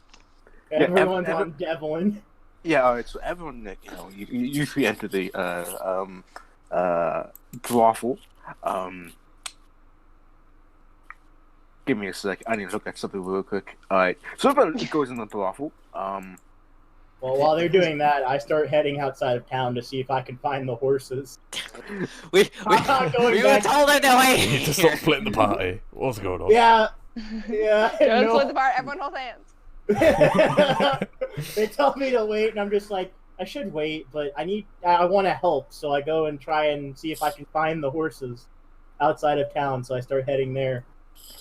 Everyone's on Devlin. Yeah, alright, so everyone, like, you usually enter the brothel. Give me a sec, I need to look at something real quick. Alright, so everybody goes in the brothel. Well, while they're doing that, I start heading outside of town to see if I can find the horses. We I'm not going were back. told them to wait. You need to stop splitting the party. What's going on? Yeah, Don't no. split the part. Everyone hold hands. They tell me to wait, and I'm just like, I should wait, but I want to help, so I go and try and see if I can find the horses outside of town. So I start heading there.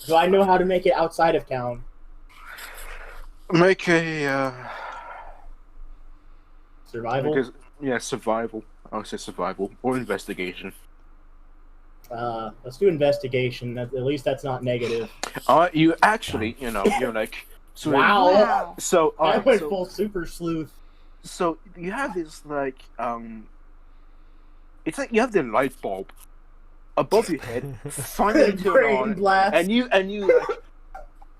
Do I know how to make it outside of town? Make a, Survival. survival. I would say survival or investigation. Let's do investigation. At least that's not negative. You actually, you're like. So Wow. Wow. So, I alright, went so, full super sleuth. so you have this like it's like you have the light bulb above your head, finally turn Brain on, blast. and you like,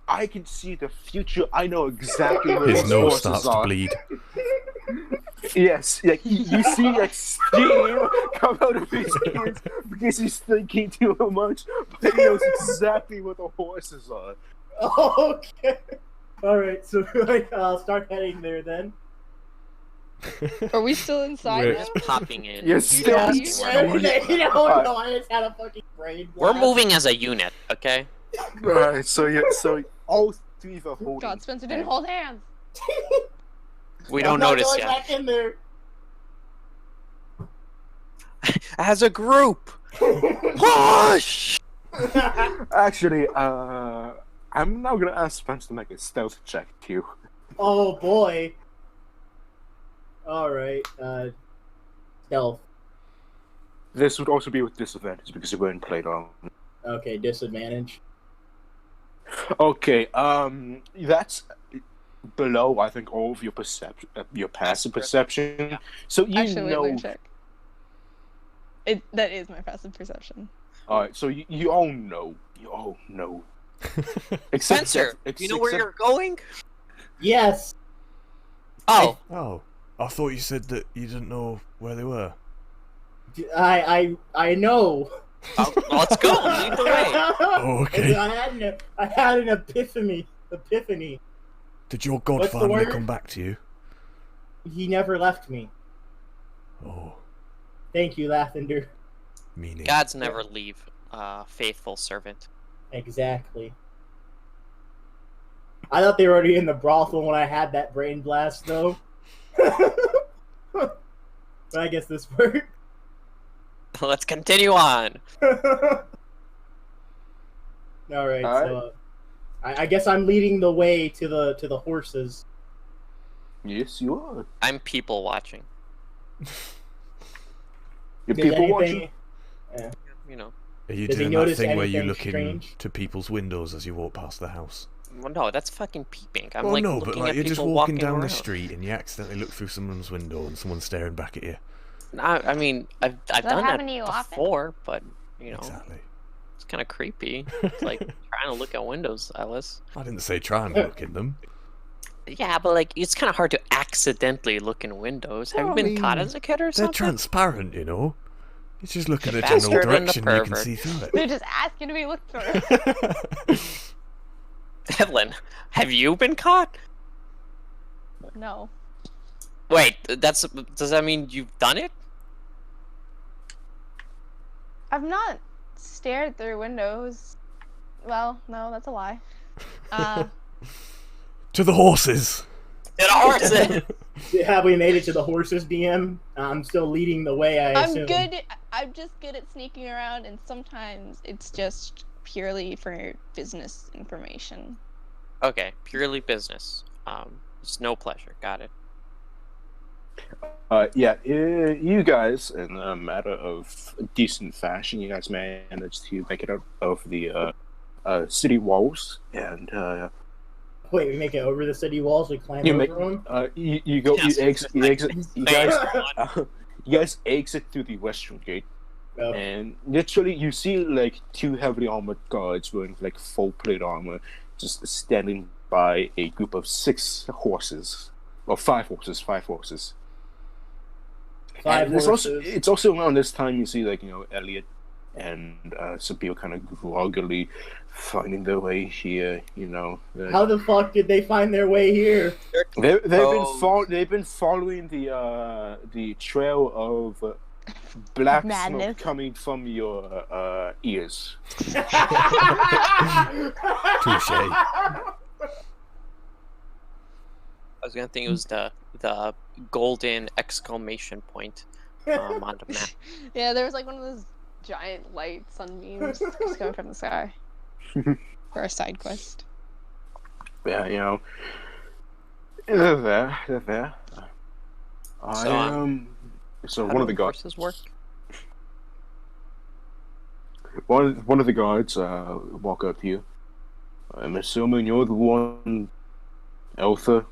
I can see the future. I know exactly where His those nose horses starts to are. bleed. Yes, like you see like steam come out of his ears because he's thinking too much, but he knows exactly where the horses are. Okay. Alright, so I'll start heading there then. Are we still inside? We're- now? Just popping in. You're still. Yeah, you- no, I just had a fucking brain We're blast. moving as a unit, okay? Right, so all three of are holding. God, Spencer didn't hold hands. We I'm don't not notice going yet. back in there. As a group! Push! Actually, I'm now gonna ask Spence to make a stealth check too. Oh boy. Alright, stealth. This would also be with disadvantage because you weren't played on. Okay, disadvantage. Okay, that's below, I think, all of your perception, your passive perception. So you Actually, wait, know. let me check. That is my passive perception. All right, so you all know. You all know. Except Spencer, Jeff- you know where except- you're going? Yes. Oh, Oh, I thought you said that you didn't know where they were. I know. well, let's go. Lead the way. Oh, okay. I had an epiphany. Did your god What's the finally word? come back to you? He never left me. Oh, Thank you, Lathander. meaning. Gods never leave faithful servant. Exactly. I thought they were already in the brothel when I had that brain blast, though. But I guess this worked. Let's continue on. Alright, so I guess I'm leading the way to the horses. Yes, you are. I'm people watching. Your Does people anything? watching? You know. Are you Does he doing that notice thing where you anything look strange? into people's windows as you walk past the house? Well, no, that's fucking peeping. I'm Well, like no, looking but like at you're just people walking down the around. street and you accidentally look through someone's window and someone's staring back at you. I mean, I've that done happen that to you often? before, but you know, Exactly. it's kind of creepy. It's like trying to look at windows, Alice. I didn't say try and look in them. Yeah, but like it's kind of hard to accidentally look in windows. Have Well, you I been caught mean, as a kid or They're something? transparent, you know. You just look in The a general bastard and the direction, you can pervert. see through They're just asking to be looked through. it. Evelyn, have you been caught? No. Wait, does that mean you've done it? I've not stared through windows. Well, no, that's a lie. To the horses. It horses. Have we made it to the horses, DM? I'm still leading the way, I I'm assume. good. I'm just good at sneaking around, and sometimes it's just purely for business information. Okay, purely business. It's no pleasure. Got it. Yeah, you guys, in a matter of decent fashion, you guys managed to make it out of the city walls, and Wait, we make it over the city walls? We climb you over make them? you go Yes. you exit you guys exit through the western gate, Oh. and literally you see like two heavily armored guards wearing like full plate armor, just standing by a group of 6 horses, or 5 horses. 5 And horses. it's also around this time you see, like, Elliot and some people kind of groggily finding their way here. How the fuck did they find their way here? They've been following the trail of black Madness. smoke coming from your ears. Touche. I was gonna think it was the golden exclamation point on the map. Yeah, there was like one of those giant light sunbeams just going from the sky for a side quest. Yeah, they're there. So How one do of the guards. horses work? One of the guards walk up to you. I'm assuming you're the one Eltha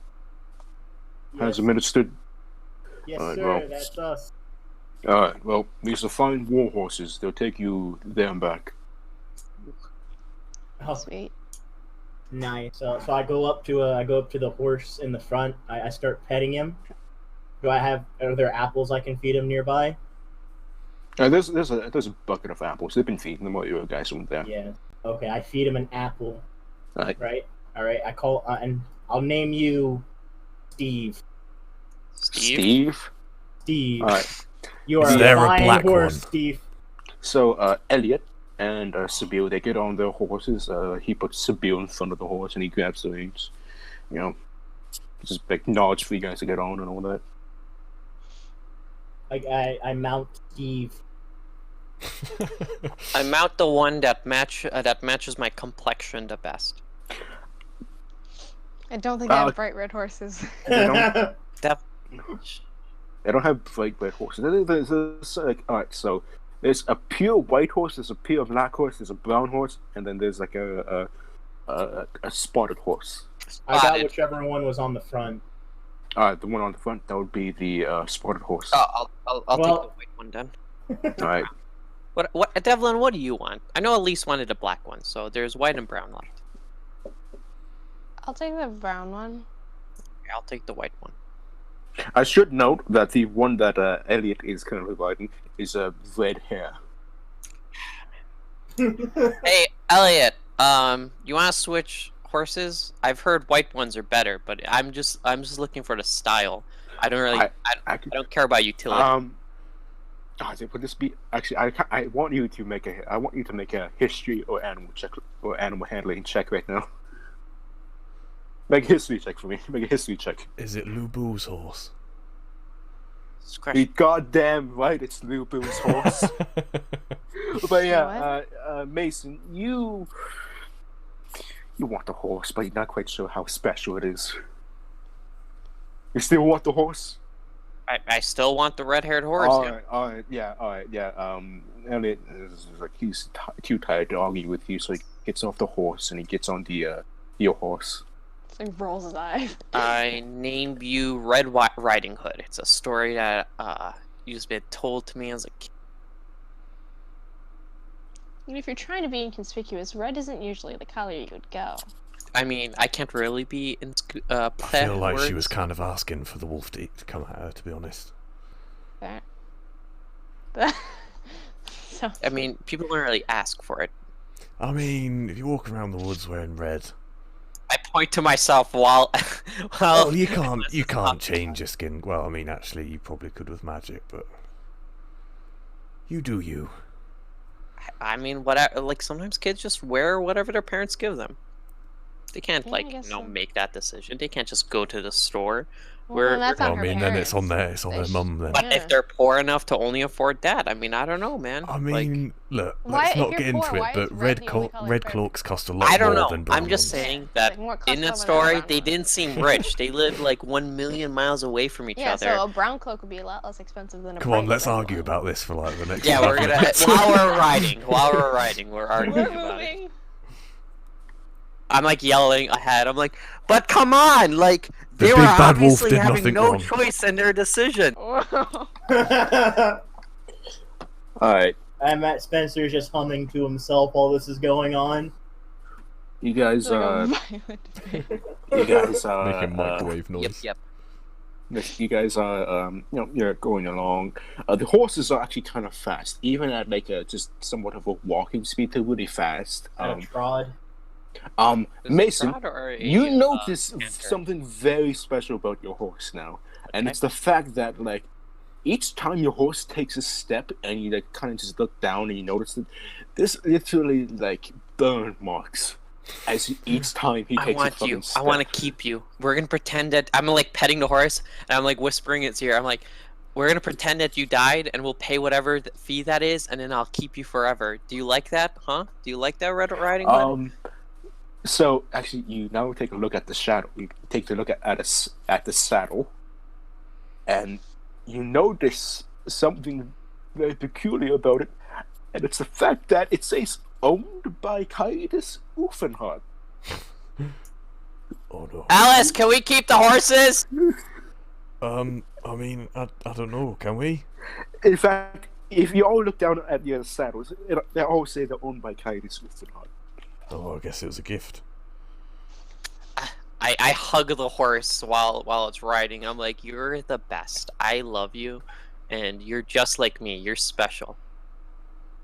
has Yes. administered. Yes, Alright, sir, well. that's us. Alright, well, these are fine war horses. They'll take you there and back. Oh, Sweet. nice. So I go up to the horse in the front. I start petting him. Are there apples I can feed him nearby? There's a bucket of apples. They've been feeding them while you guys weren't there. Yeah. Okay, I feed him an apple. Alright. Right. All right. I call and I'll name you Steve. Steve? Steve. Alright. You are Is a there a fine black horse, one? Steve. So, Elliot and Sibyl, they get on their horses. He puts Sibyl in front of the horse and he grabs the reins. Just like nods for you guys to get on and all that. I mount Steve. I mount the one that matches my complexion the best. I don't think I have bright red horses. They don't, That they don't have like red horses. There's like, alright, so there's a pure white horse, there's a pure black horse, there's a brown horse, and then there's like a spotted horse. I got Spotted. whichever one was on the front. The one on the front, that would be the spotted horse. I'll Well- take the white one then. Alright. What, Devlin? What do you want? I know Elise wanted a black one, so there's white and brown left. I'll take the brown one. Okay, I'll take the white one. I should note that the one that Elliot is currently riding is red hair. Hey, Elliot. You want to switch horses? I've heard white ones are better, but I'm just looking for the style. I don't really. I don't care about utility. Would this be actually? I want you to make a history or animal check or animal handling check right now. Make a history check for me. Make a history check. Is it Lubu's horse? Scratch. You goddamn right, it's Lubu's horse. But yeah, Mason, you want the horse, but you're not quite sure how special it is. You still want the horse? I still want the red-haired horse. All right, yeah. Elliot is like he's too tired to argue with you, so he gets off the horse and he gets on the your horse. It's like rolls his eyes. I named you Red Riding Hood. It's a story that used to be told to me as a kid. And if you're trying to be inconspicuous, red isn't usually the color you would go. I mean, I can't really be in I feel like she words. was kind of asking for the wolf to come at her, to be honest. Fair. So, I mean, people don't really ask for it. I mean, if you walk around the woods wearing red, I point to myself while well, you can't change your skin. Well, I mean, actually, you probably could with magic, but you do you. I mean, whatever. Like sometimes kids just wear whatever their parents give them. They can't Yeah, I like guess so. make that decision. They can't just go to the store. well, then that's Well, on I her mean, then it's on parents. their mum then. But Yeah. if they're poor enough to only afford that, I mean, I don't know, man. I mean, look, Why- let's if not you're get into poor, it, why but is red the only color red for cloaks cost a lot I don't more know. than brown I'm just ones. saying It's that like more in that custom story, than a they brown didn't seem rich. They lived like 1,000,000 miles away from each Yeah, other. so a brown cloak would be a lot less expensive than a Come on, bright let's red argue one. about this for like the next. Yeah, we're 5 gonna minutes. while we're riding, we're arguing We're about it. moving. I'm like yelling ahead. I'm like, but come on, like The they big were bad wolf obviously did having nothing no wrong. choice in their decision. Whoa. All right, I'm at Spencer's just humming to himself while this is going on. you guys, It's like a violent debate. you guys, Making microwave noise. Yep. you guys are, you're going along. The horses are actually kind of fast, even at like just somewhat of a walking speed. They're really fast. At a trod. Is it Mason, trot or a, you notice canter? something very special about your horse now, and Okay. it's the fact that like each time your horse takes a step and you like kind of just look down and you notice that there's literally like burn marks as each time he I takes a want fucking you. step. I want to keep you. We're gonna pretend that I'm like petting the horse and I'm like whispering its ear. I'm like, we're gonna pretend that you died and we'll pay whatever fee that is, and then I'll keep you forever. Do you like that, huh? Do you like that, Red Riding Hood? So actually, you now take a look at the shadow. You take a look at the saddle, and you notice something very peculiar about it, and it's the fact that it says owned by Kaidus Uffenhardt. Oh no. Alice, can we keep the horses? I mean, I don't know. Can we? In fact, if you all look down at the other saddles, they all say they're owned by Kaidus Uffenhardt. Oh, I guess it was a gift. I hug the horse while it's riding. I'm like, you're the best. I love you, and you're just like me. You're special.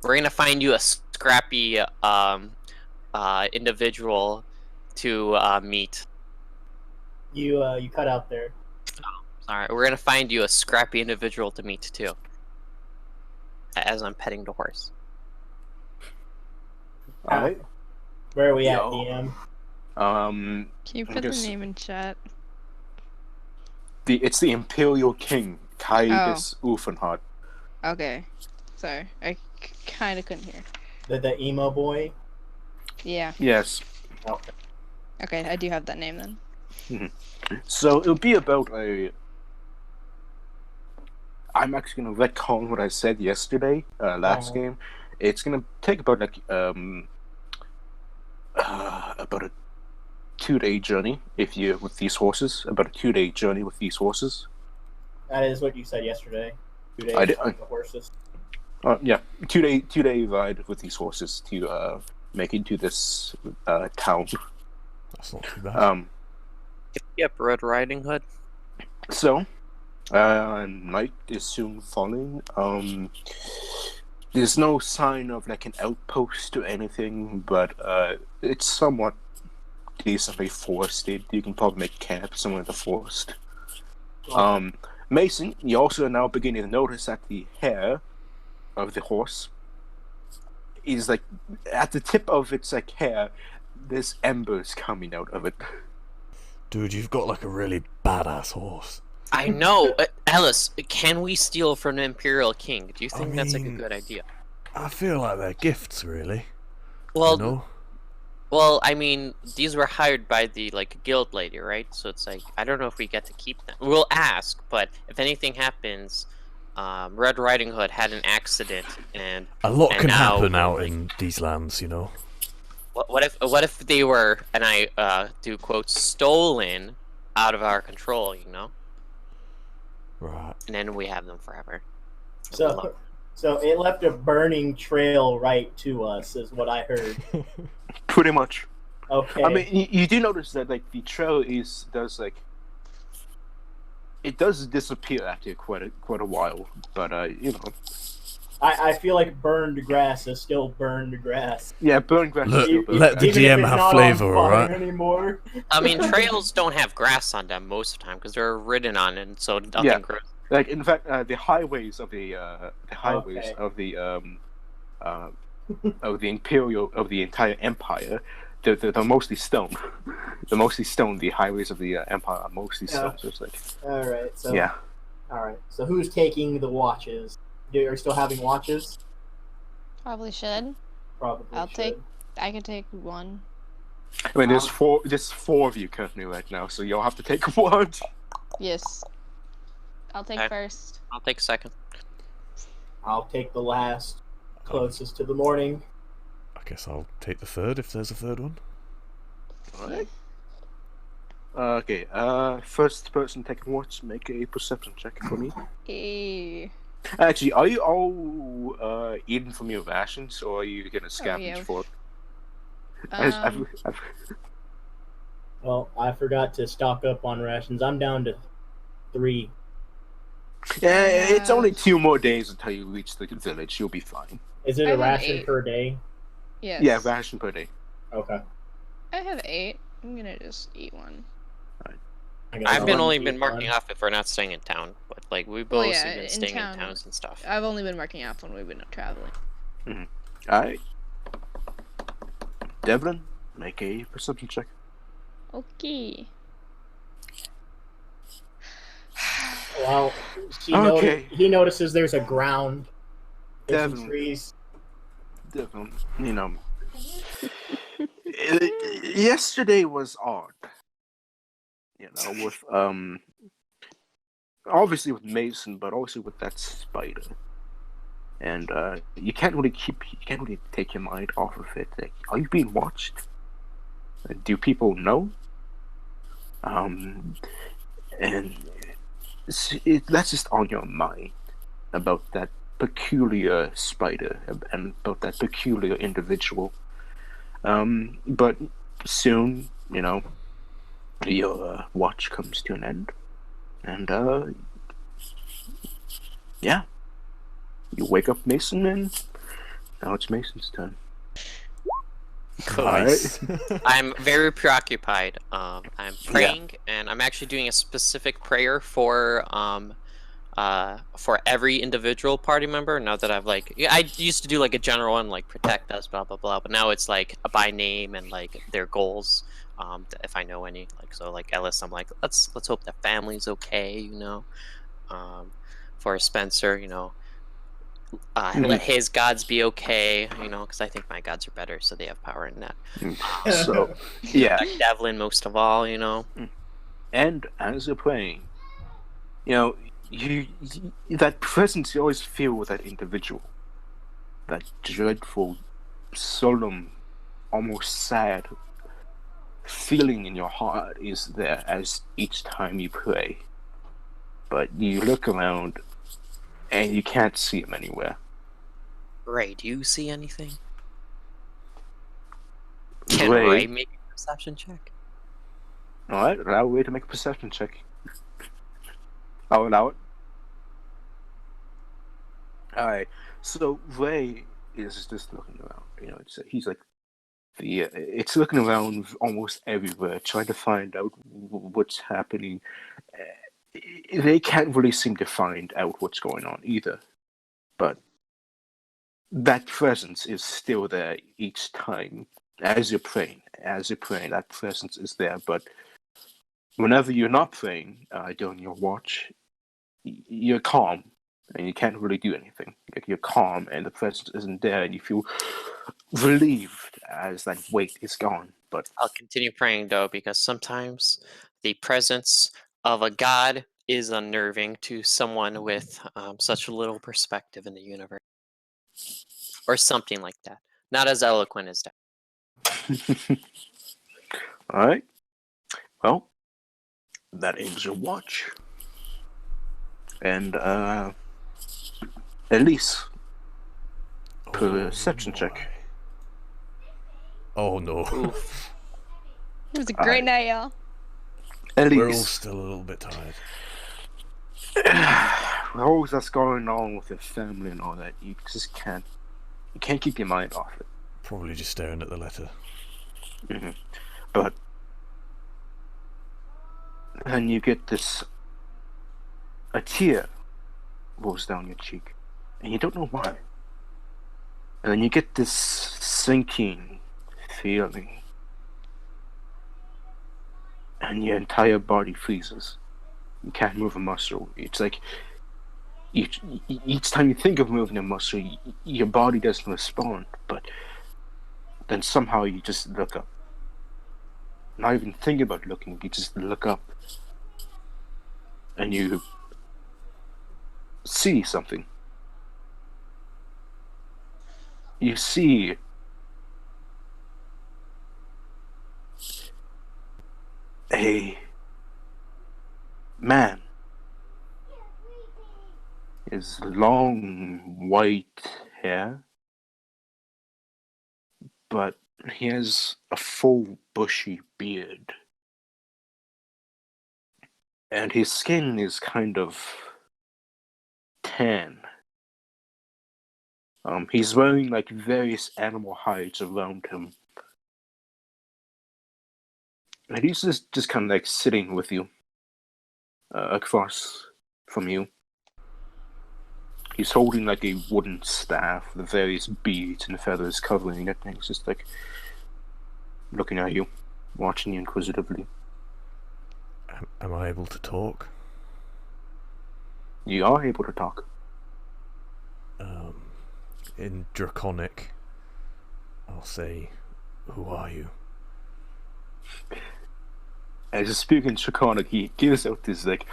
We're gonna find you a scrappy individual to meet. You cut out there. Sorry, we're gonna find you a scrappy individual to meet too. As I'm petting the horse. All right. Where are we at, Yo. DM? Can you I put the guess- name in chat? It's the Imperial King Kaidus Uffenhardt. Okay. Sorry. I kind of couldn't hear. The emo boy? Yeah. Yes. Okay, I do have that name then. So it'll be about a. I'm actually gonna retcon what I said yesterday, last Oh. game. It's gonna take about like about a 2-day journey if you with these horses. About a 2-day journey with these horses. That is what you said yesterday. 2 days I did- with the horses. Yeah, 2-day ride with these horses to make it to this town. That's not too bad. Yep, Red Riding Hood. So, night is soon falling. There's no sign of like an outpost or anything, but it's somewhat decently forested. You can probably make camp somewhere in the forest. Mason, you also are now beginning to notice that the hair of the horse is like at the tip of its like hair. There's embers coming out of it. Dude, you've got like a really badass horse. I know. Alice, can we steal from the Imperial King? Do you think that's like a mean- good idea? I feel like they're gifts, really. Well, You know? Well, I mean, these were hired by the like guild lady, right? So it's like I don't know if we get to keep them. We'll ask, but if anything happens, Red Riding Hood had an accident, and A lot can now happen we're, out like, in these lands, you know. what if they were, and I do quotes, stolen out of our control, you know? Right. And then we have them forever. So, so it left a burning trail right to us, is what I heard. Pretty much. Okay. I mean, you do notice that like the trail it does disappear after quite a while, but you know. I feel like burned grass is still burned grass. Yeah, burn grass. Look, is still burn let the grass. Even if DM it's have not flavour, on fire alright? anymore. I mean, trails don't have grass on them most of the time because they're ridden on, and so nothing Yeah. grows. Like in fact, the highways of the Okay. of the entire empire, they're mostly stone. They're mostly stone. The highways of the empire are mostly stone. So it's like, All right. So yeah. All right. So who's taking the watches? Are you still having watches? Probably should. Probably. I'll should. take. I could take one. I mean, there's four of you currently right now, so you'll have to take one. Yes. I'll take Okay. first. I'll take second. I'll take the last, closest to the morning. I guess I'll take the third if there's a third one. Alright. Okay. First person taking watch, make a perception check for me. Eh. Actually, are you all eating from your rations, or are you gonna scavenge yeah. for it? Um, Well, I forgot to stock up on rations. I'm down to 3. Yeah, it's have- only 2 more days until you reach the village. You'll be fine. Is it I a have ration 8. per day? yes. Yeah, ration per day. Okay. I have 8. I'm gonna just eat one. I guess I've I'll only eat been marking one. off if we're not staying in town, but like we've Well, mostly yeah, been in staying town. in towns and stuff. I've only been marking off when we've been traveling. Alright. Devlin, make a perception check. Okay. Well, Okay. he notices there's a ground. There's some Devin. trees. Devlin, you know. Yesterday was odd. You know, with obviously with Mason, but also with that spider. And you can't really take your mind off of it. Like, are you being watched? Do people know? And that's just on your mind about that peculiar spider and about that peculiar individual. But soon, you know, your watch comes to an end, and yeah, you wake up Mason, and now it's Mason's turn. Nice. I'm very preoccupied. I'm praying, and I'm actually doing a specific prayer for every individual party member. Now that I've I used to do like a general one, like protect us, blah blah blah, but now it's like a by name and like their goals. If I know any, like so, like Ellis, I'm like let's hope the family's okay, you know. For Spencer, you know. Let his gods be okay, you know, because I think my gods are better, so they have power in that. So, yeah. Devlin, most of all, you know. And as you're praying, you know, you that presence you always feel with that individual, that dreadful, solemn, almost sad feeling in your heart is there as each time you pray. But you look around and you can't see him anywhere. Ray, do you see anything? Can Ray? Ray make a perception check? Alright, allow Ray to make a perception check. I'll allow it. Alright, so Ray is just looking around. You know, he's like it's looking around almost everywhere, trying to find out what's happening. They can't really seem to find out what's going on either. But that presence is still there each time. As you're praying, that presence is there. But whenever you're not praying during your watch, you're calm and you can't really do anything. Like, you're calm, and the presence isn't there, and you feel relieved as that weight is gone. But I'll continue praying though, because sometimes the presence of a god is unnerving to someone with such little perspective in the universe, or something like that. Not as eloquent as that. all right, well, that ends your watch, and Elise, perception check. Oh no. Oof. It was a great night, y'all. We're all Elise, still a little bit tired. with all that's going on with your family and all that, you just can't keep your mind off it. Probably just staring at the letter. But then you get a tear rolls down your cheek, and you don't know why. And then you get this sinking feeling, and your entire body freezes. You can't move a muscle. It's like each time you think of moving a muscle, your body doesn't respond. But then somehow you just look up. Not even thinking about looking, you just look up, and you see something. You see a man. His long white hair, but he has a full bushy beard. And his skin is kind of tan. He's wearing like various animal hides around him. And he's just kind of like sitting with you, across from you. He's holding like a wooden staff with various beads and feathers covering it, and he's just like looking at you, watching you inquisitively. Am I able to talk? You are able to talk. In Draconic, I'll say, "Who are you?" As he's speaking Draconic, he gives out this like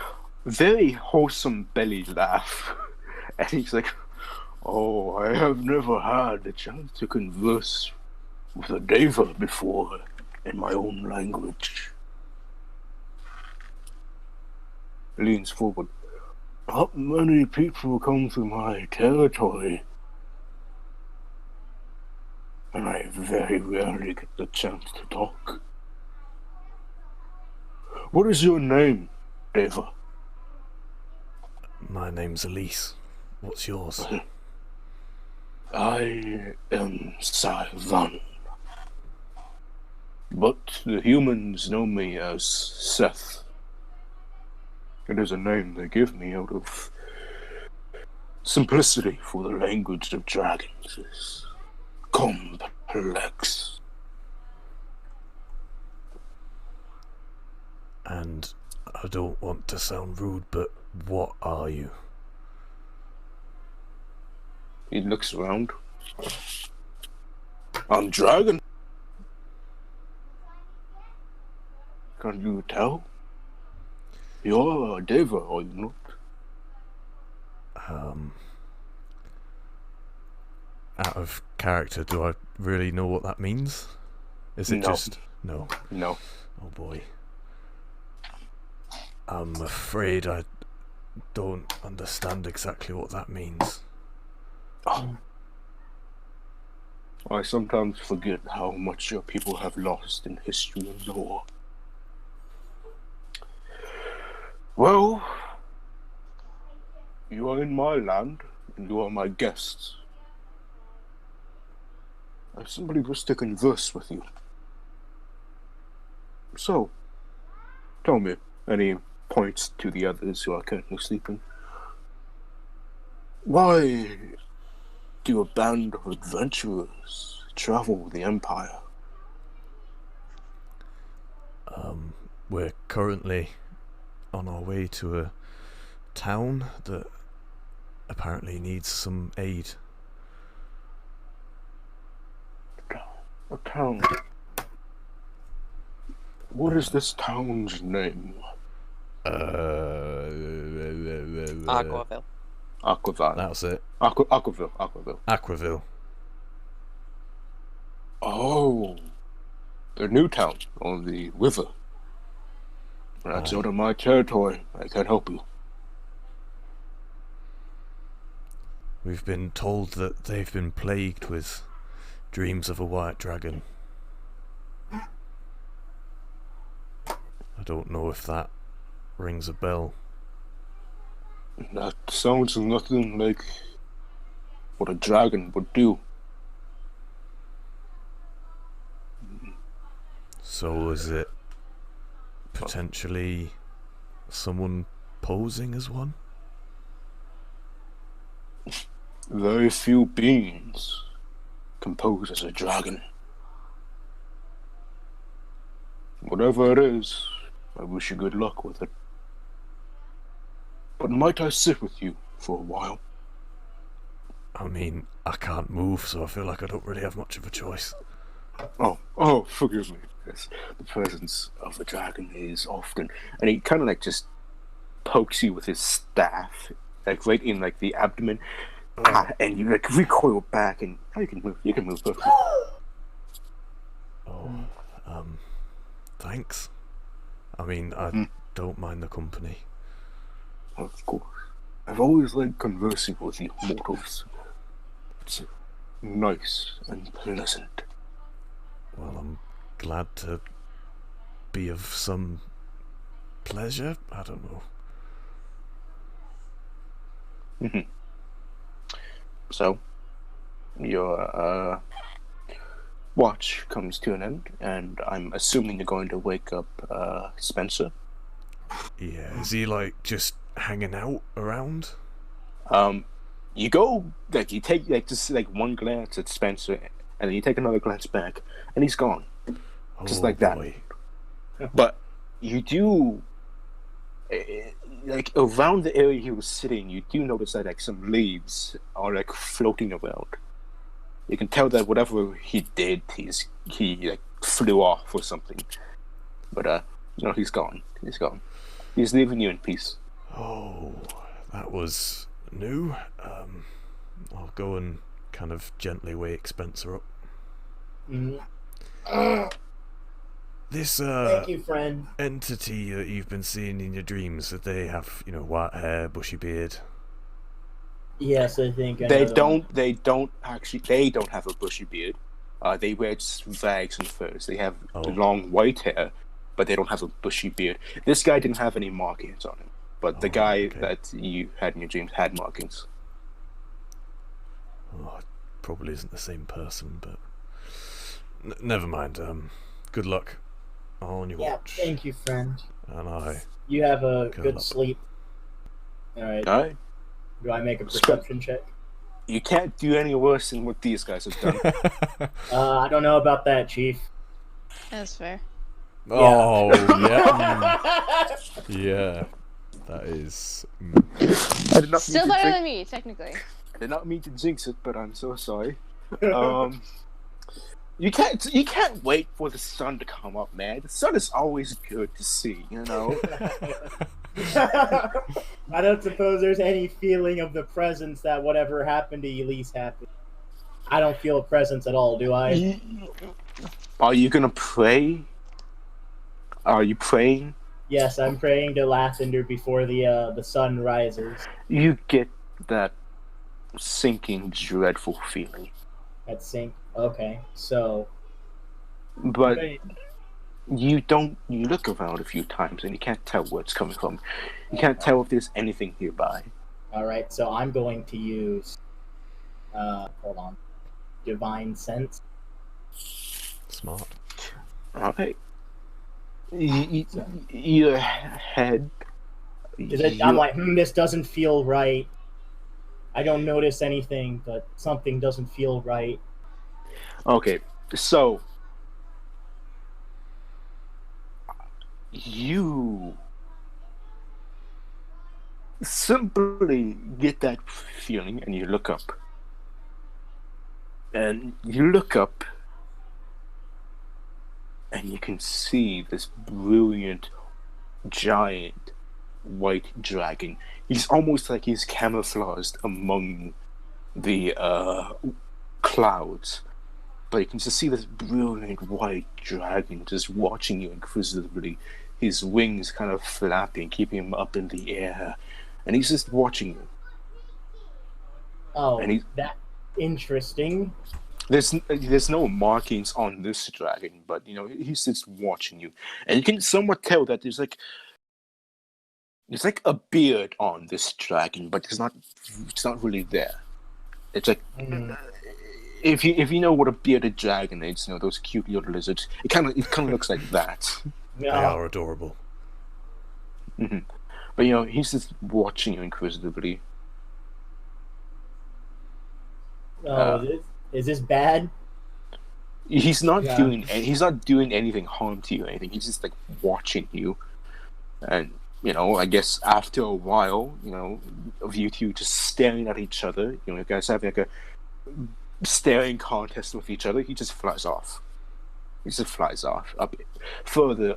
very wholesome belly laugh, and he's like, "Oh, I have never had the chance to converse with a Deva before in my own language." Leans forward. Not many people come through my territory, and I very rarely get the chance to talk. What is your name, Deva? My name's Elise. What's yours? I am Saivan, but the humans know me as Seth. It is a name they give me out of simplicity, for the language of dragons is complex. And I don't want to sound rude, but what are you? He looks around. I'm dragon. Can you tell? You're a Deva, are you not? Out of character, do I really know what that means? Is it No. just... No. No. Oh boy. I'm afraid I don't understand exactly what that means. Oh. I sometimes forget how much your people have lost in history and lore. Well, you are in my land, and you are my guests. I simply wish to converse with you. So, tell me, and he points to the others who are currently sleeping. Why do a band of adventurers travel the Empire? We're currently on our way to a town that apparently needs some aid. A town. What is this town's name? Aquaville. Aquillaville. That's it. Aquillaville. Aquillaville. Oh, the new town on the river. That's Aye. out of my territory. I can't help you. We've been told that they've been plagued with dreams of a white dragon. I don't know if that rings a bell. That sounds nothing like what a dragon would do. So is it potentially someone posing as one? Very few beings compose as a dragon. Whatever it is, I wish you good luck with it. But might I sit with you for a while? I mean, I can't move, so I feel like I don't really have much of a choice. Oh, forgive me. Yes, the presence of the dragon is often, and he kind of like just pokes you with his staff, like right in like the abdomen, and you like recoil back, and you can move. You can move. Oh, thanks. I mean, I don't mind the company. Of course, I've always liked conversing with you mortals. It's nice and pleasant. Well, I'm glad to be of some pleasure. I don't know. So, your watch comes to an end, and I'm assuming you're going to wake up Spencer. Yeah, is he like just hanging out around? You go like you take like just like one glance at Spencer, and then you take another glance back, and he's gone, just like that. Boy. But you do, like around the area he was sitting, you do notice that like some leaves are like floating around. You can tell that whatever he did, he like flew off or something. But he's gone. He's gone. He's leaving you in peace. Oh, that was new. I'll go and kind of gently wake Spencer up. This Thank you, friend. entity that you've been seeing in your dreams, that they have, white hair, bushy beard. Yes, I think I They know don't. They don't actually. They don't have a bushy beard. They wear just rags and furs. They have long white hair, but they don't have a bushy beard. This guy didn't have any markings on him, but the guy that you had in your dreams had markings. Oh, it probably isn't the same person, but never mind. Good luck on your watch. Yeah, thank you, friend. And You have a Curl good up. sleep. Alright. Alright. Do I make a perception check? You can't do any worse than what these guys have done. I don't know about that, Chief. That's fair. Oh, yeah. Yeah. That is... I did not Still mean to better jinx- than me, technically. I did not mean to jinx it, but I'm so sorry. You can't wait for the sun to come up, man. The sun is always good to see, I don't suppose there's any feeling of the presence that whatever happened to Elise happened. I don't feel a presence at all, do I? Are you gonna pray? Are you praying? Yes, I'm praying to Lathander before the sun rises. You get that sinking, dreadful feeling. At sync. Okay, so. But Right. you look around a few times and you can't tell where it's coming from. You can't tell if there's anything nearby. Alright, so I'm going to use. Hold on. Divine Sense. Smart. Alright. Your head. I'm like, this doesn't feel right. I don't notice anything, but something doesn't feel right. Okay, so you simply get that feeling, and you look up. And you look up, and you can see this brilliant, giant, white dragon. He's almost like he's camouflaged among the clouds. But you can just see this brilliant white dragon just watching you inquisitively. His wings kind of flapping, keeping him up in the air. And he's just watching you. Oh, And that interesting. there's no markings on this dragon, but he's just watching you. And you can somewhat tell that there's like a beard on this dragon, but it's not really there. It's like if you know what a bearded dragon is, those cute little lizards. It kind of looks like that. They are adorable. Mm-hmm. But he's just watching you inquisitively. Is this bad? He's not doing anything harm to you or anything. He's just like watching you, and I guess after a while, of you two just staring at each other, you guys have like a staring contest with each other. He just flies off. He just flies off up further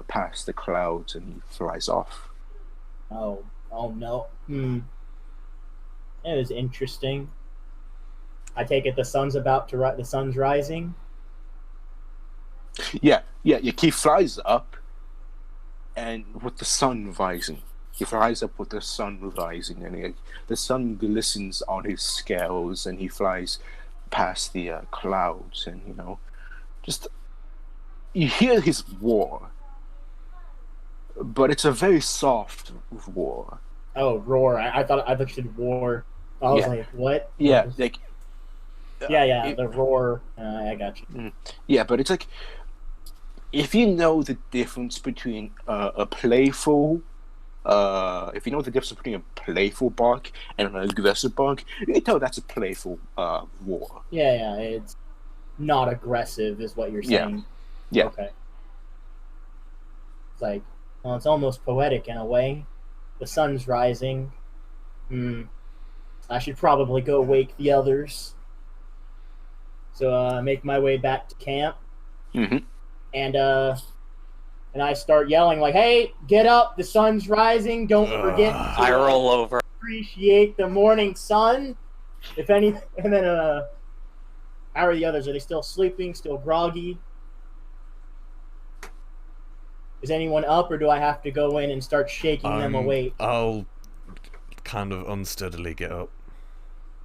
past the clouds, and he flies off. Oh no. It was interesting. I take it the sun's the sun's rising. Yeah. He flies up, and with the sun rising, he flies up with the sun rising, and the sun glistens on his scales, and he flies past the clouds, and just you hear his roar, but it's a very soft roar. Oh, roar! I thought you said war. I was like, what? Yeah, like. The roar. I got you. Yeah, but it's like if you know the difference between a playful, if you know the difference between a playful bark and an aggressive bark, you can tell that's a playful roar. Yeah, it's not aggressive, is what you're saying. Yeah. Okay. It's like, well, it's almost poetic in a way. The sun's rising. I should probably go wake the others. So I make my way back to camp, and I start yelling like, "Hey, get up! The sun's rising! Don't forget to I roll over. appreciate the morning sun." If any, and then how are the others? Are they still sleeping? Still groggy? Is anyone up, or do I have to go in and start shaking them awake? I'll kind of unsteadily get up.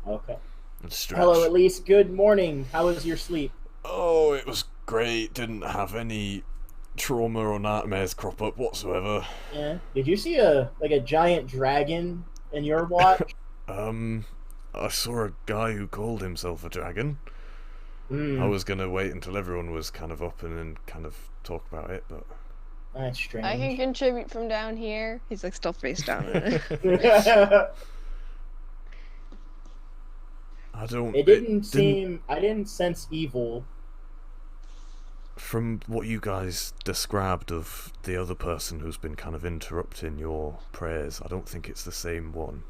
Okay. And stretch. Hello, Elise. Good morning. How was your sleep? Oh, it was great. Didn't have any trauma or nightmares crop up whatsoever. Yeah. Did you see a giant dragon in your watch? I saw a guy who called himself a dragon. I was gonna wait until everyone was kind of up and then kind of talk about it, but that's strange. I can contribute from down here. He's like still face down. I don't. It didn't seem. I didn't sense evil. From what you guys described of the other person who's been kind of interrupting your prayers, I don't think it's the same one.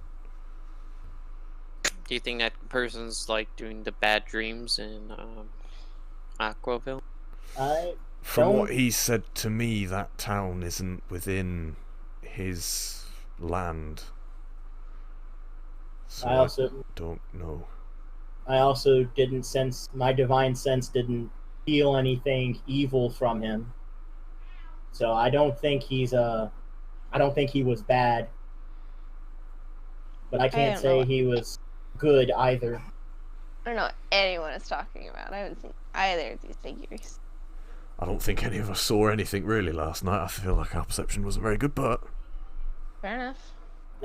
Do you think that person's like doing the bad dreams in Aquillaville? From what he said to me, that town isn't within his land. So I don't know. I also didn't sense, my divine sense didn't feel anything evil from him. So I don't think he was bad. But I can't say he was good either. I don't know what anyone is talking about. I haven't seen either of these figures. I don't think any of us saw anything really last night. I feel like our perception wasn't very good, but... Fair enough.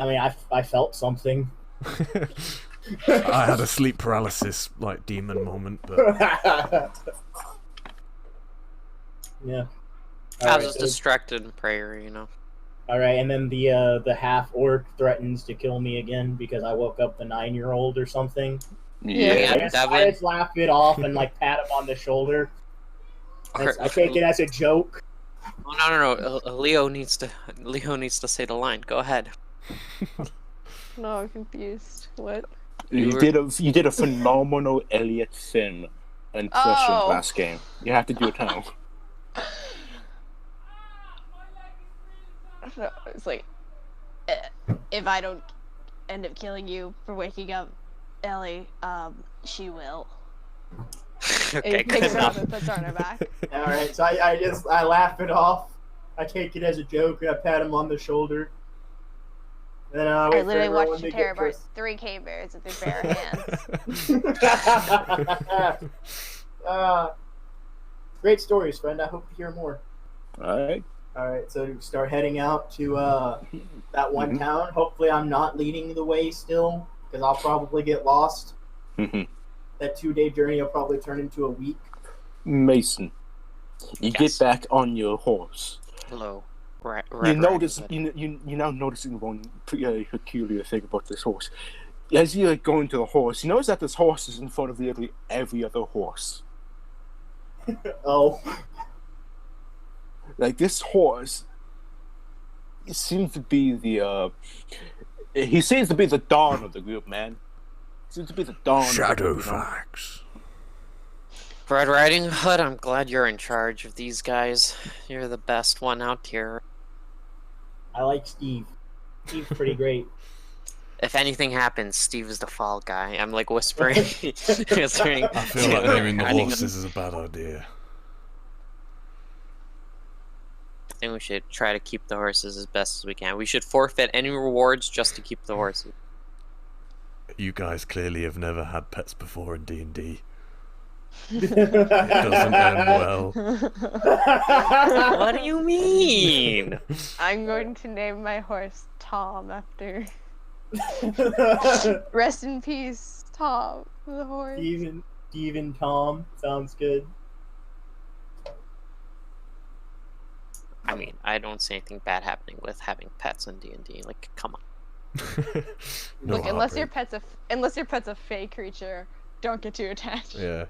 I mean, I felt something. I had a sleep paralysis, like, demon moment, but... Yeah. I was just distracted in prayer, Alright, and then the half-orc threatens to kill me again because I woke up the 9-year-old or something. Yeah. I just laugh it off and, like, pat him on the shoulder. I take it as a joke. Oh, no. Leo needs to say the line. Go ahead. No, I'm confused. What? You did a phenomenal Elliot Finn impression Oh. last game. You have to do it now. No, it's like, if I don't end up killing you for waking up Ellie, she will. Okay, It good picks her up enough. and puts her on her back. All right, so I laugh it off. I take it as a joke. I pat him on the shoulder. Then I wait I literally for everyone watched to you get tear apart dressed. 3 cave bears with your bare hands. Great stories, friend. I hope to hear more. Alright. All right, so to start heading out to that one town. Hopefully, I'm not leading the way still, because I'll probably get lost. That 2-day journey will probably turn into a week. Mason, you Yes. get back on your horse. Hello. Right. You notice you now noticing one peculiar thing about this horse. As you're going to the horse, you notice that this horse is in front of literally every other horse. Oh. Like this horse, it seems to be the he seems to be the dawn of the group, man. Seems to be the dawn. of the group, Shadowfax. Red Riding Hood, I'm glad you're in charge of these guys. You're the best one out here. I like Steve. Steve's pretty great. If anything happens, Steve is the fall guy. I'm like whispering. whispering I feel like to naming the Riding horses is a bad idea. I think we should try to keep the horses as best as we can. We should forfeit any rewards just to keep the horses. You guys clearly have never had pets before in D&D. It doesn't end well. What do you mean? I'm going to name my horse Tom after. Rest in peace, Tom, the horse. Steve and Tom sounds good. I mean, I don't see anything bad happening with having pets in D&D. Like, come on. No Look, unless your heartbreak. pet's a fey creature, don't get too attached. Yeah.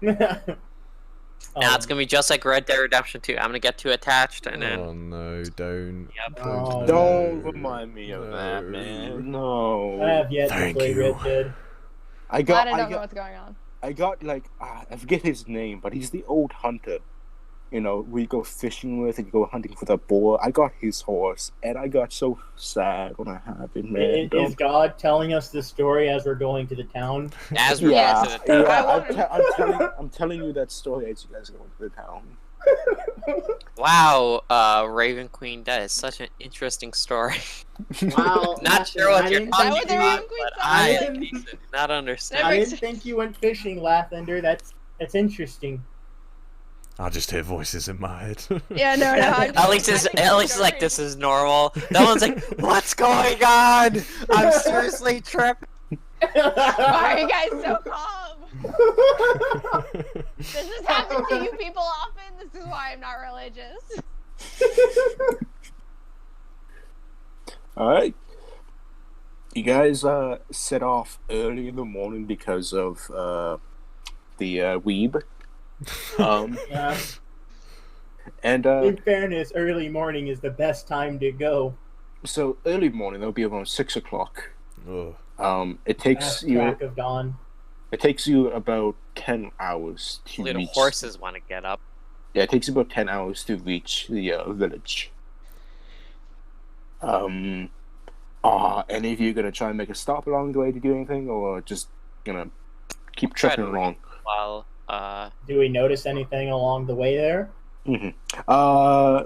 Now it's gonna be just like Red Dead Redemption 2. I'm gonna get too attached and then. Oh no, don't. Yep. Please Oh, no. Don't remind me of that, No. man. I No. have yet to Thank play you. Red Dead. I Glad got, I I don't know got, what's going on. I got like I forget his name, but he's the old hunter. You know, we go fishing with and go hunting for the boar. I got his horse, and I got so sad when I happened, man. Is God telling us the story as we're going to the town? As we're Yeah, getting to the yeah. I'm telling you that story as you guys go into the town. Wow, Raven Queen, that is such an interesting story. Wow. Not sure what you're didn't talking what the think Raven about, Queen but sounds I like? at least did not understand. I Never- didn't think you went fishing, Lathander. That's interesting. I just hear voices in my head. Yeah, no. At least it's like this is normal. No one's like, what's going on? I'm seriously tripping. Why are you guys so calm? Does this happen to you people often? This is why I'm not religious. All right, you guys set off early in the morning because of the weeb. Yeah. And In fairness, early morning is the best time to go. so early morning, that'll be around 6 o'clock. Ugh. It takes Last you. crack of dawn. It takes you about 10 hours to Little reach. horses want to get up. Yeah, it takes you about 10 hours to reach the village. Any of you gonna try and make a stop along the way to do anything, or just gonna keep Try to trekking along? While Do we notice anything along the way there?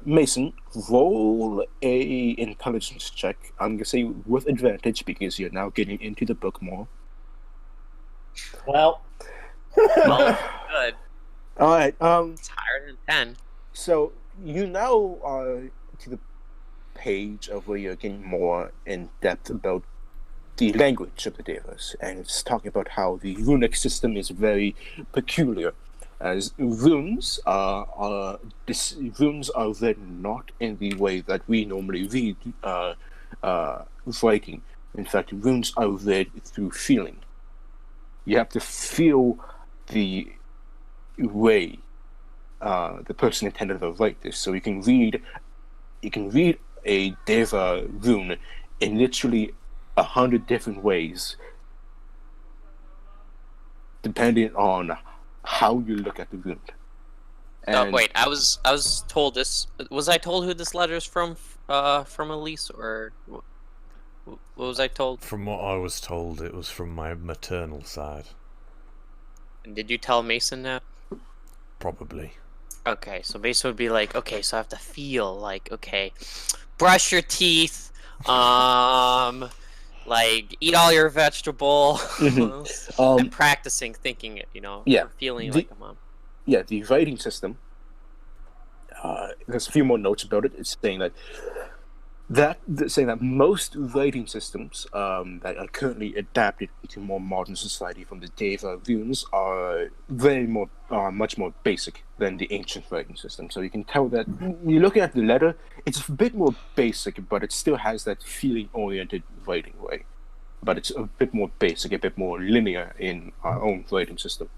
Mason, roll a intelligence check. I'm gonna say with advantage because you're now getting into the book more. Well, well, good. All right. It's higher than 10. So you now are to the page of where you're getting more in depth about the language of the Devas, and it's talking about how the runic system is very peculiar, as runes are written not in the way that we normally read writing. In fact, runes are read through feeling. You have to feel the way the person intended to write this. So you can read a Deva rune in literally 100 different ways, depending on how you look at the wound. Oh wait, I was told this. Was I told who this letter is from Elise, or what was I told? From what I was told, it was from my maternal side. And did you tell Mason that? Probably. Okay, so Mason would be like, okay, so I have to feel like, okay, brush your teeth, like eat all your vegetables. I'm practicing thinking it, Yeah, or feeling like a mom. Yeah, the writing system. There's a few more notes about it. It's saying that most writing systems that are currently adapted to more modern society from the Deva runes are much more basic than the ancient writing system. So you can tell that you're looking at the letter, it's a bit more basic, but it still has that feeling-oriented writing way. But it's a bit more basic, a bit more linear in our own writing system.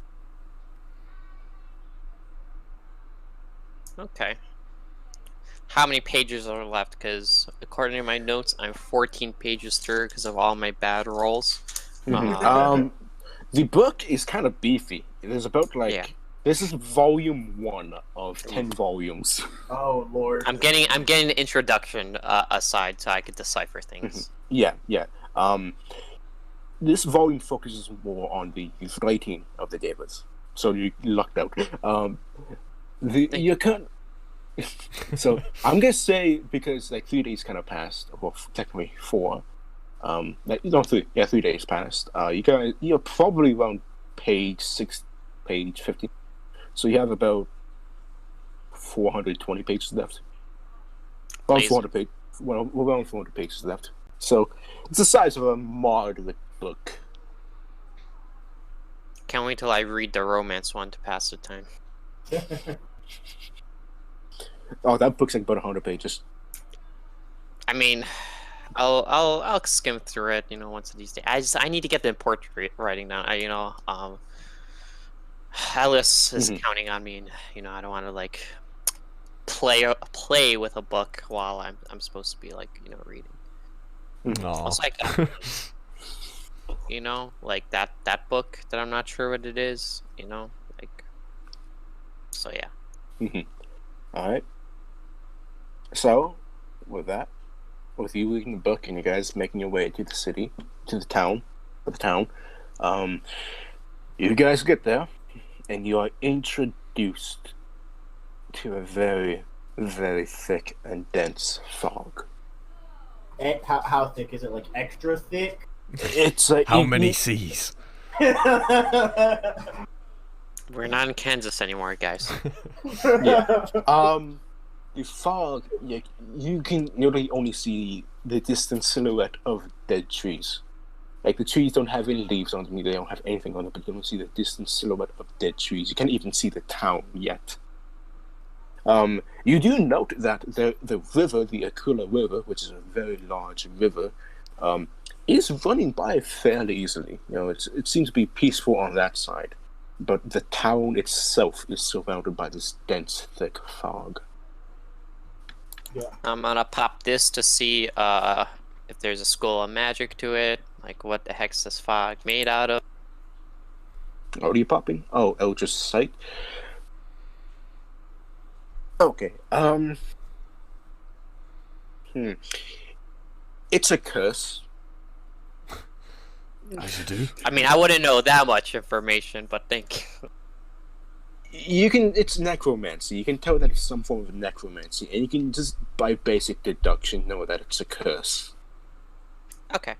Okay. How many pages are left? Because according to my notes, I'm 14 pages through because of all my bad rolls. The book is kind of beefy. There's about this is volume 1 of 10 volumes. Oh Lord. I'm getting the introduction aside so I could decipher things. Yeah. This volume focuses more on the writing of the Devas. So you lucked out. So I'm gonna say, because 3 days kind of passed, well, technically 4. 3 days passed. You're probably around page 50. So you have about 420 pages left. Around 400 pages left. So it's the size of a moderate book. Can't wait till I read the romance one to pass the time. Oh, that book's about 100 pages. I mean, I'll skim through it, once of these days. I need to get the important writing down. Alice is counting on me, and I don't want to play with a book while I'm supposed to be reading. Also, that book that I'm not sure what it is. So yeah. All right. So, with you reading the book and you guys making your way to the town, you guys get there, and you are introduced to a very, very thick and dense fog. How thick is it? Like extra thick? It's like how many seas? We're not in Kansas anymore, guys. Yeah. The fog, you can nearly only see the distant silhouette of dead trees. The trees don't have any leaves on them, they don't have anything on them, but you don't see the distant silhouette of dead trees. You can't even see the town yet. You do note that the river, the Aquila River, which is a very large river, is running by fairly easily. It seems to be peaceful on that side, but the town itself is surrounded by this dense, thick fog. Yeah. I'm gonna pop this to see if there's a school of magic to it. What the heck's this fog made out of? What are you popping? Oh, Eldritch Sight. Okay. It's a curse. As you do. I mean, I wouldn't know that much information, but thank you. It's necromancy. You can tell that it's some form of necromancy, and you can just, by basic deduction, know that it's a curse. Okay.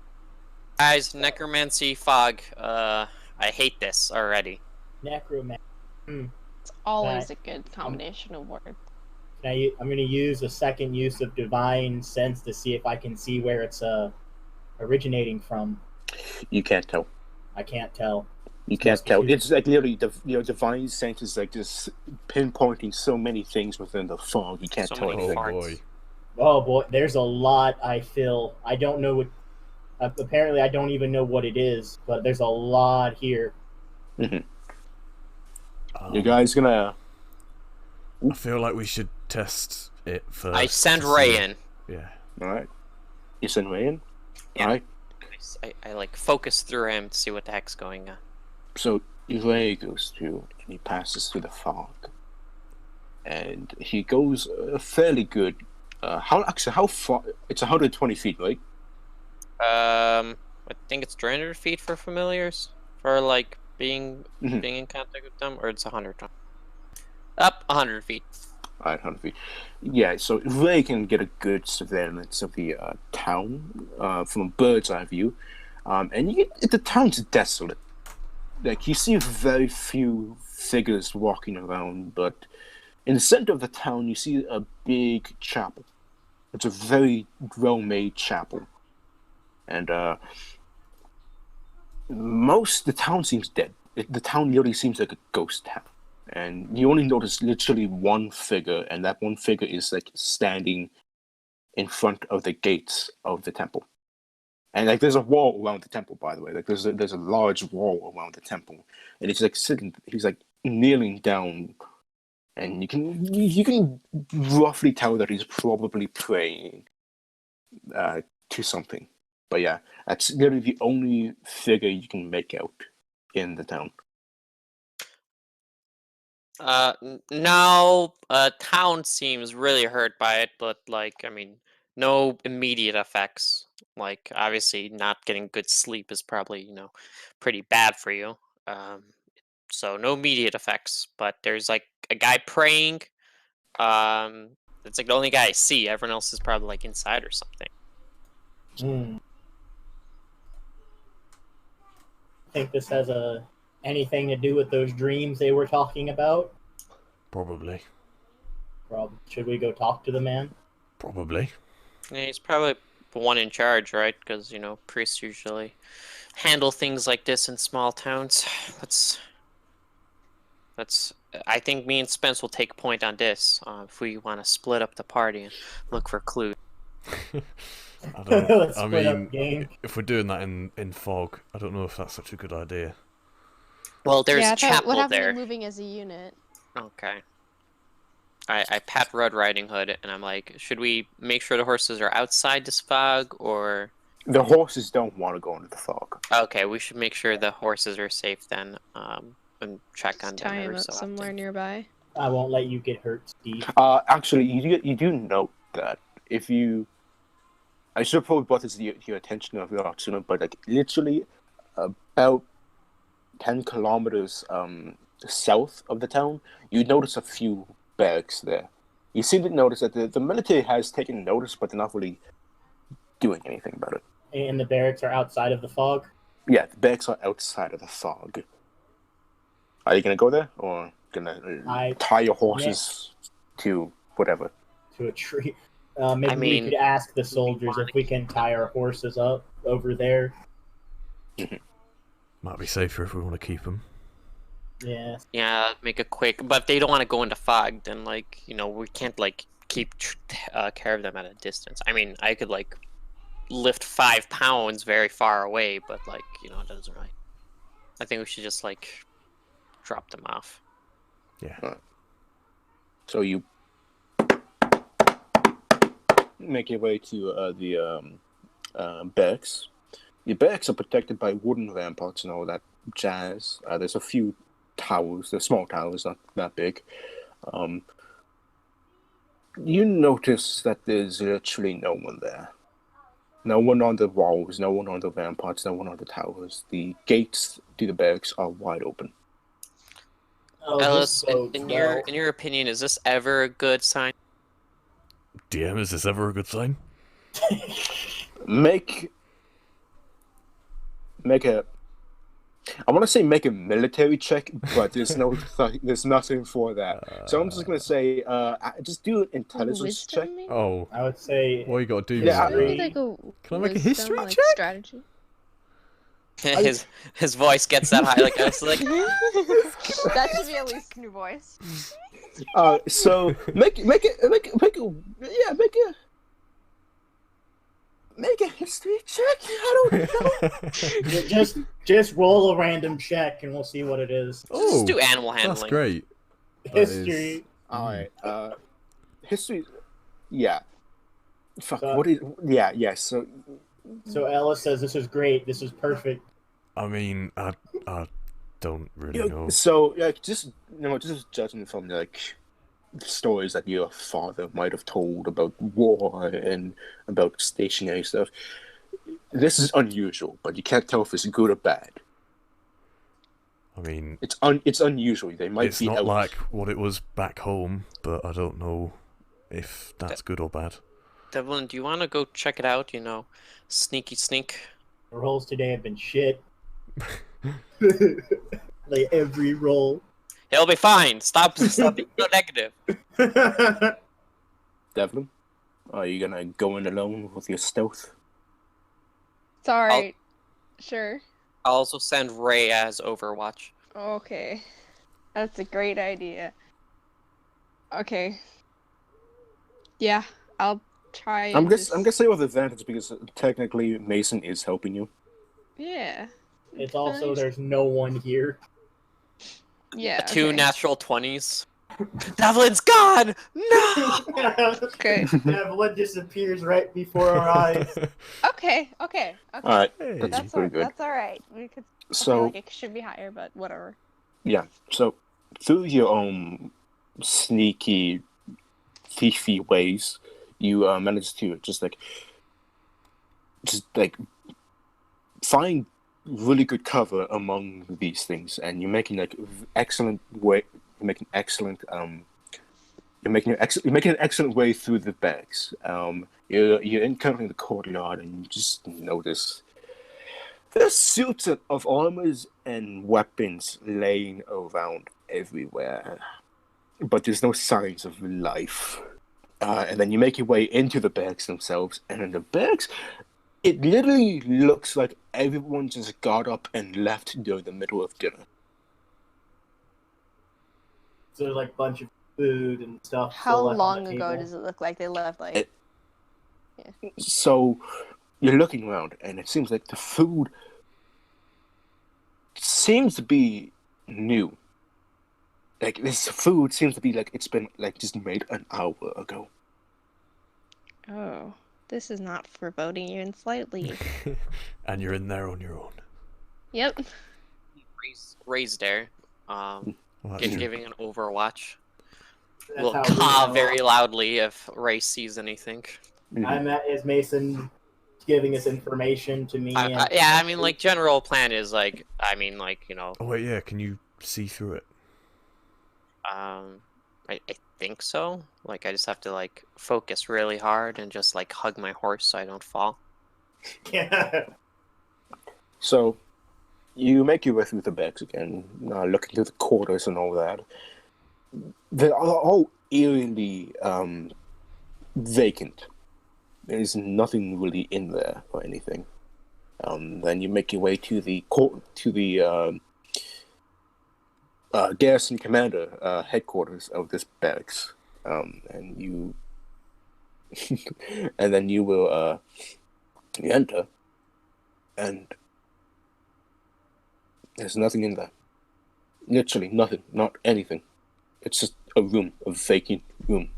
Guys, necromancy, fog, I hate this already. Necromancy. It's always a good combination of words. I'm going to use a second use of divine sense to see if I can see where it's originating from. You can't tell. I can't tell. You can't tell. It's literally divine sense is just pinpointing so many things within the fog. You can't tell anything. Oh boy, there's a lot I feel. I don't know what. Apparently, I don't even know what it is, but there's a lot here. You guys gonna? I feel like we should test it first. I send Ray in. Yeah. All right. You send Ray in. Yeah. Alright? I like focus through him to see what the heck's going on. So Ray goes through and he passes through the fog. And he goes fairly good. How far? It's 120 feet, right? I think it's 300 feet for familiars for like being Mhm. in contact with them, or it's 100. Up 100 feet. Alright, 100 feet. Yeah, so Ray can get a good surveillance of the town from a bird's eye view. And the town's desolate. Like, you see very few figures walking around, but in the center of the town, you see a big chapel. It's a very well-made chapel. And the town seems dead. The town literally seems like a ghost town. And you only notice literally one figure, and that one figure is like standing in front of the gates of the temple. And like, there's a wall around the temple, by the way. Like, there's a large wall around the temple, and it's like sitting. He's like kneeling down, and you can roughly tell that he's probably praying to something. But yeah, that's literally the only figure you can make out in the town. Now, town seems really hurt by it, but like, I mean, no immediate effects. Like, obviously, not getting good sleep is probably, pretty bad for you. So no immediate effects, but there's like a guy praying. It's like the only guy I see. Everyone else is probably like inside or something. Think this has anything to do with those dreams they were talking about? Probably. Should we go talk to the man? Probably. Yeah, he's probably the one in charge, right? Because priests usually handle things like this in small towns. Let's. I think me and Spence will take point on this if we want to split up the party and look for clues. I don't. Let's I split up, mean, gang. if we're doing that in fog, I don't know if that's such a good idea. Well, there's yeah, a chapel what happened there. to moving as a unit? Okay. I pat Red Riding Hood and I'm like, should we make sure the horses are outside this fog or? The horses don't want to go into the fog. Okay, we should make sure the horses are safe then. And check on them Tie him every up so somewhere often. nearby. I won't let you get hurt, Steve. Actually, you do note that if you, I should have probably brought this to your attention of your sooner, but like literally about 10 kilometers south of the town, you notice a few barracks there. You seem to notice that the military has taken notice, but they're not really doing anything about it. And the barracks are outside of the fog? Yeah, the barracks are outside of the fog. Are you gonna go there, or gonna tie your horses to whatever? To a tree. Maybe we could ask the soldiers if we can tie our horses up over there. Might be safer if we want to keep them. Yeah. Yeah, make it quick. But if they don't want to go into fog, then like we can't like keep care of them at a distance. I mean, I could like lift 5 pounds very far away, but like it doesn't really. I think we should just like drop them off. Yeah. Right. So you make your way to the barracks. The barracks are protected by wooden ramparts and all that jazz. There's a few towers. They're small towers, not that big. You notice that there's literally no one there. No one on the walls, no one on the ramparts, no one on the towers. The gates to the barracks are wide open. Oh, Ellis, in your opinion, is this ever a good sign? DM, is this ever a good sign? Make a. I want to say make a military check, but there's nothing for that. So I'm just gonna say, just do an intelligence check. Oh, I would say. What you got to do? Yeah, Can I make a history check? Strategy. His voice gets that high, like I was like. That should be at least a new voice. So make a history check. I don't know. just roll a random check and we'll see what it is. Oh, just do animal handling. That's great. History. All right. History. Yeah. Fuck. So- What is? Yeah. So So Ella says this is great. This is perfect. I mean, I don't really know. So, just judging from stories that your father might have told about war and about stationary stuff, this is unusual, but you can't tell if it's good or bad. I mean, it's unusual. They might it's be not out. like what it was back home, but I don't know if that's good or bad. Devlin, do you want to go check it out? Sneaky sneak. The rolls today have been shit. Like every roll. It'll be fine. Stop being so negative. Devlin, are you gonna go in alone with your stealth? It's alright. Sure. I'll also send Ray as Overwatch. Okay. That's a great idea. Okay. Yeah, I'll try. I'm gonna say with advantage because technically Mason is helping you. Yeah. It's also there's no one here. Yeah. Two okay. natural 20s. Devlin's gone! No! Okay. Devlin disappears right before our eyes. Okay. All right, Hey. that's pretty good. That's all right. We could. I So feel like it should be higher, but whatever. yeah, so through your own sneaky, thiefy ways, you manage to just find really good cover among these things, and you're making excellent way. You're making excellent You're making an excellent way through the bags. You're encountering the courtyard, and you just notice there's suits of armors and weapons laying around everywhere, but there's no signs of life. And then you make your way into the barracks themselves, and in the barracks, it literally looks like everyone just got up and left during the middle of dinner. So there's like a bunch of food and stuff. How still left on long the ago table. does it look like they left? Like. So you're looking around, and it seems like the food seems to be new. Like, this food seems to be like it's been just made an hour ago. Oh, this is not foreboding even slightly. And you're in there on your own. Yep. Ray's there. Well, that's Is true. giving an Overwatch. That's We'll how we caw know. very loudly if Ray sees anything. I met as Mason giving us information to me. Yeah, I mean, general plan is Oh wait, yeah. Can you see through it? I think so. I just have to focus really hard and just hug my horse so I don't fall. Yeah. So you make your way through the bags again, looking through the quarters and all that. They're all eerily vacant. There's nothing really in there or anything. Then you make your way to the garrison commander headquarters of this barracks, and you and then you will you enter, and there's nothing in there. Literally nothing, not anything. It's just a room, a vacant room.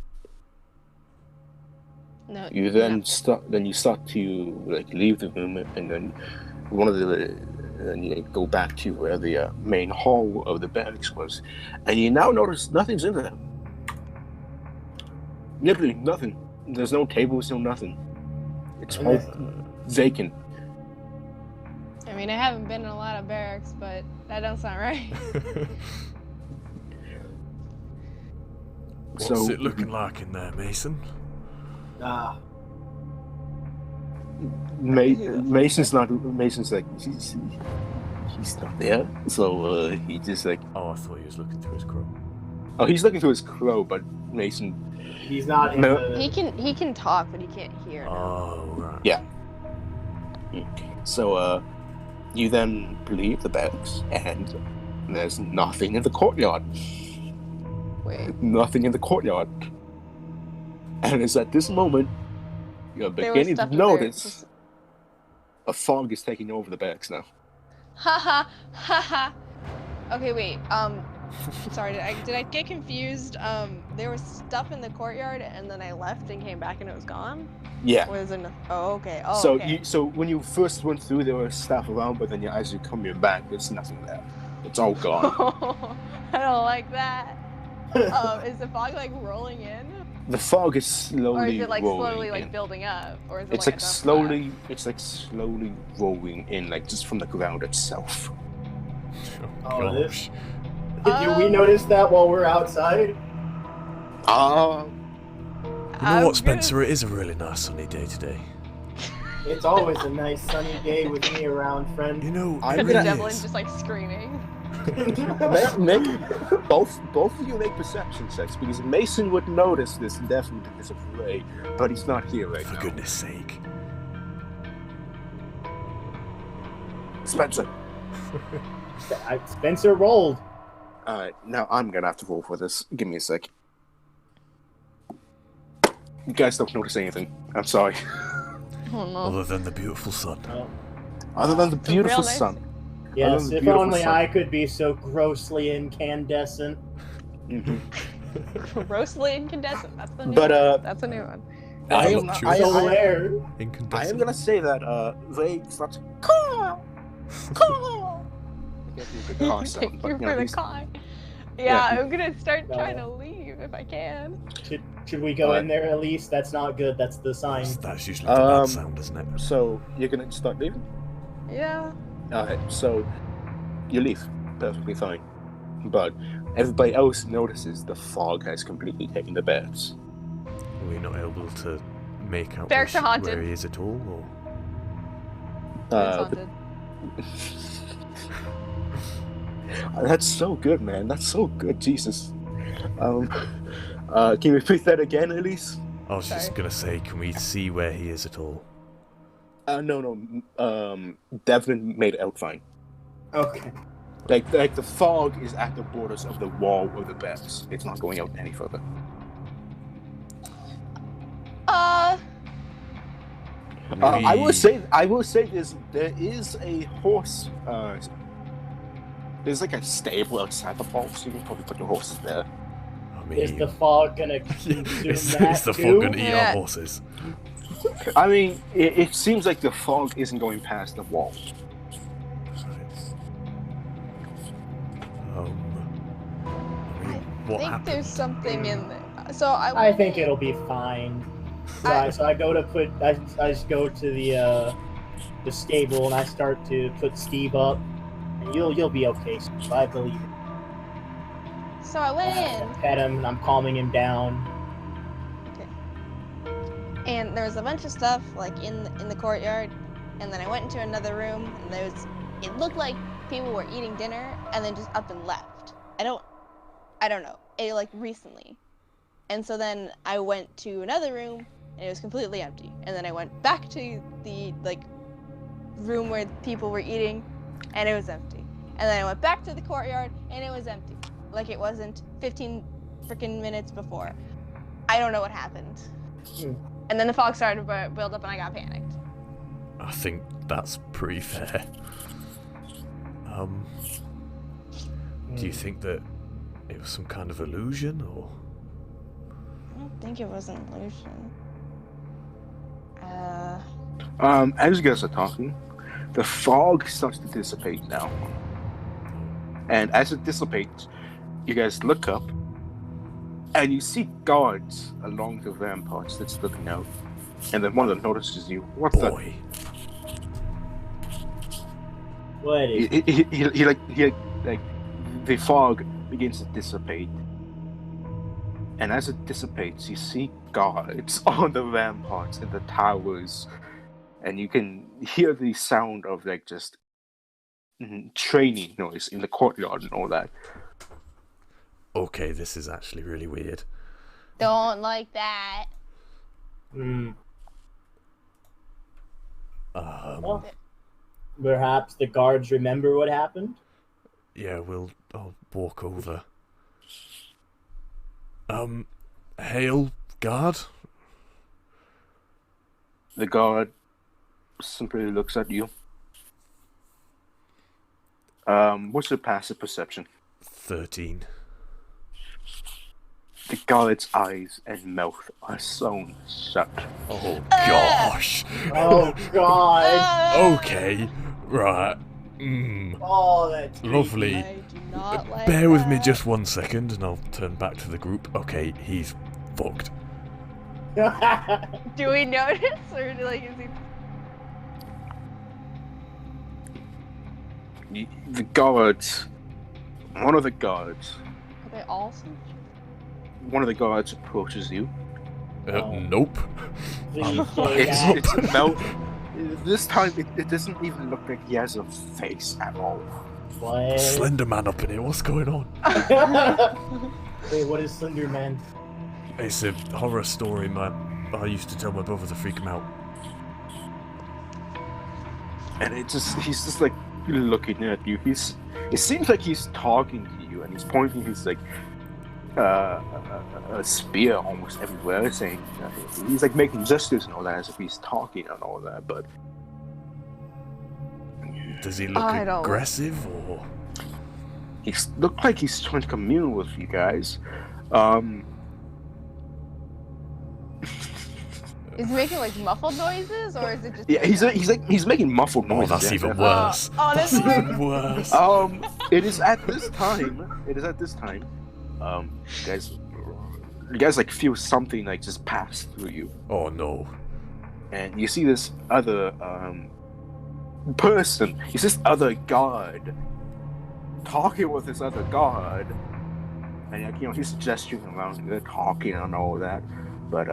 No. You then start to leave the room, and then then you go back to where the main hall of the barracks was, and you now notice nothing's in there. Literally nothing. There's no tables, no nothing. It's all vacant. I mean, I haven't been in a lot of barracks, but that don't sound right. What's it looking like in there, Mason? Mason's like he's not there, so he just Oh, I thought he was looking through his crow. oh, he's looking through his crow, but Mason, He's not in No. the... He can talk, but he can't hear. Oh, right. Yeah. So you then leave the barracks, and there's nothing in the courtyard. Wait. Nothing in the courtyard. And it's at this moment you're There was beginning to stuff in there. notice a fog is taking over the barracks now. Ha ha ha ha. Okay, wait. Sorry, did I get confused? There was stuff in the courtyard, and then I left and came back, and it was gone. Yeah. Or is it? Oh, okay. Oh, So okay. so when you first went through, there was stuff around, but then as you come back, there's nothing there. It's all gone. I don't like that. Is the fog like rolling in, The fog is slowly or is it like rolling slowly like in. building up, or is it It's like like a dust slowly. It's like slowly rolling in, like just from the ground itself. Oh, Gosh. Do we notice that while we're outside? You know what, Spencer? Spencer? It is a really nice sunny day today. It's always a nice sunny day with me around, friend. You know, I'm it The gonna- really Devlin's is. just like screaming. Make both of you make perception checks because Mason would notice this definitely because of Ray, but he's not here right For now. goodness sake. Spencer. Spencer rolled. Alright, now I'm gonna have to roll for this. Give me a sec. You guys don't notice anything. I'm sorry. Oh no. Other than the beautiful sun. Other than the It's a real beautiful nice- sun. Yes, the if beautiful only sun. I could be so grossly incandescent. Mm-hmm. Grossly incandescent. That's the new But, one. That's a new one. I am, Voluptuous. I, So I, rare. I am Incandescent. gonna say that Ray starts call. I can't do a good car sound, Thank but you you for know, the he's- call. Yeah, Yeah. I'm gonna start No. trying to leave if I can. Should we go Alright. in there at least? That's not good. That's the sign. That's usually the bad Um, sound, isn't it? So you're gonna start leaving? Yeah. Alright, so you leave. Perfectly fine. But everybody else notices the fog has completely taken the beds. We're not able to make out Barracks are haunted. where he is at all, or It's Uh, haunted. That's so good, man. That's so good, Jesus. Can you repeat that again, Elise? I was just Sorry. gonna say, can we see where he is at all? No. Devlin made it out fine. Okay. Like the fog is at the borders of the wall of the beds. It's not going out any further. I will say there is a horse. There's like a stable outside the wall, so you can probably put your horses there. I mean, Is the fog gonna consume is that the too? fog gonna eat Yeah. our horses? I mean, it seems like the fog isn't going past the wall. I mean, I what think happened? there's something in there. So I think it'll be fine. So I go to put. I just go to the stable and I start to put Steve up. And you'll be okay, Steve. I believe it. So I went in, Pet him and I'm calming him down. and there was a bunch of stuff like in the courtyard, and then I went into another room, and it looked like people were eating dinner, and then just up and left. I don't know. It like recently, and so then I went to another room, and it was completely empty. And then I went back to the like room where people were eating, and it was empty. And then I went back to the courtyard, and it was empty, like it wasn't 15 freaking minutes before. I don't know what happened. And then the fog started to build up, and I got panicked. I think that's pretty fair. Do you think that it was some kind of illusion, or? I don't think it was an illusion. As you guys are talking, the fog starts to dissipate now. And as it dissipates, you guys look up, and you see guards along the ramparts that's looking out. And then one of them notices you. What's that? Boy, What is? He like the fog begins to dissipate, and as it dissipates, you see guards on the ramparts and the towers, and you can hear the sound of like just training noise in the courtyard and all that. okay, this is actually really weird. Don't like that. Well, perhaps the guards remember what happened. Yeah, I'll walk over. Hail, guard. The guard simply looks at you. What's your passive perception? 13. The guard's eyes and mouth are sewn shut. Oh gosh. Oh god. Okay, right. Oh, that's Lovely. I do not like Bear with me that. just 1 second and I'll turn back to the group. Okay, he's fucked. Do we notice, or like is he? The guards, one of the guards approaches you. Oh. Nope. Please say that. It's mouth. This time, it doesn't even look like he has a face at all. What? Slender Man up in here, what's going on? Wait, what is Slender Man? It's a horror story I used to tell my brother to freak him out. And he's just like looking at you. It seems like he's talking to you, and he's pointing his like a spear almost everywhere, saying he's like making gestures and all that, as if he's talking and all that. But Does he look I don't- aggressive or? he looks like he's trying to commune with you guys. Is he making like muffled noises, or is it just? Yeah, he's making muffled Oh, noises. that's yeah, even definitely. worse. that's That's worse. even worse. It is at this time. You guys like feel something like just pass through you, Oh no. and you see this other person. It's this other guard talking with this other guard, and like, he's gesturing around, they're talking and all that. But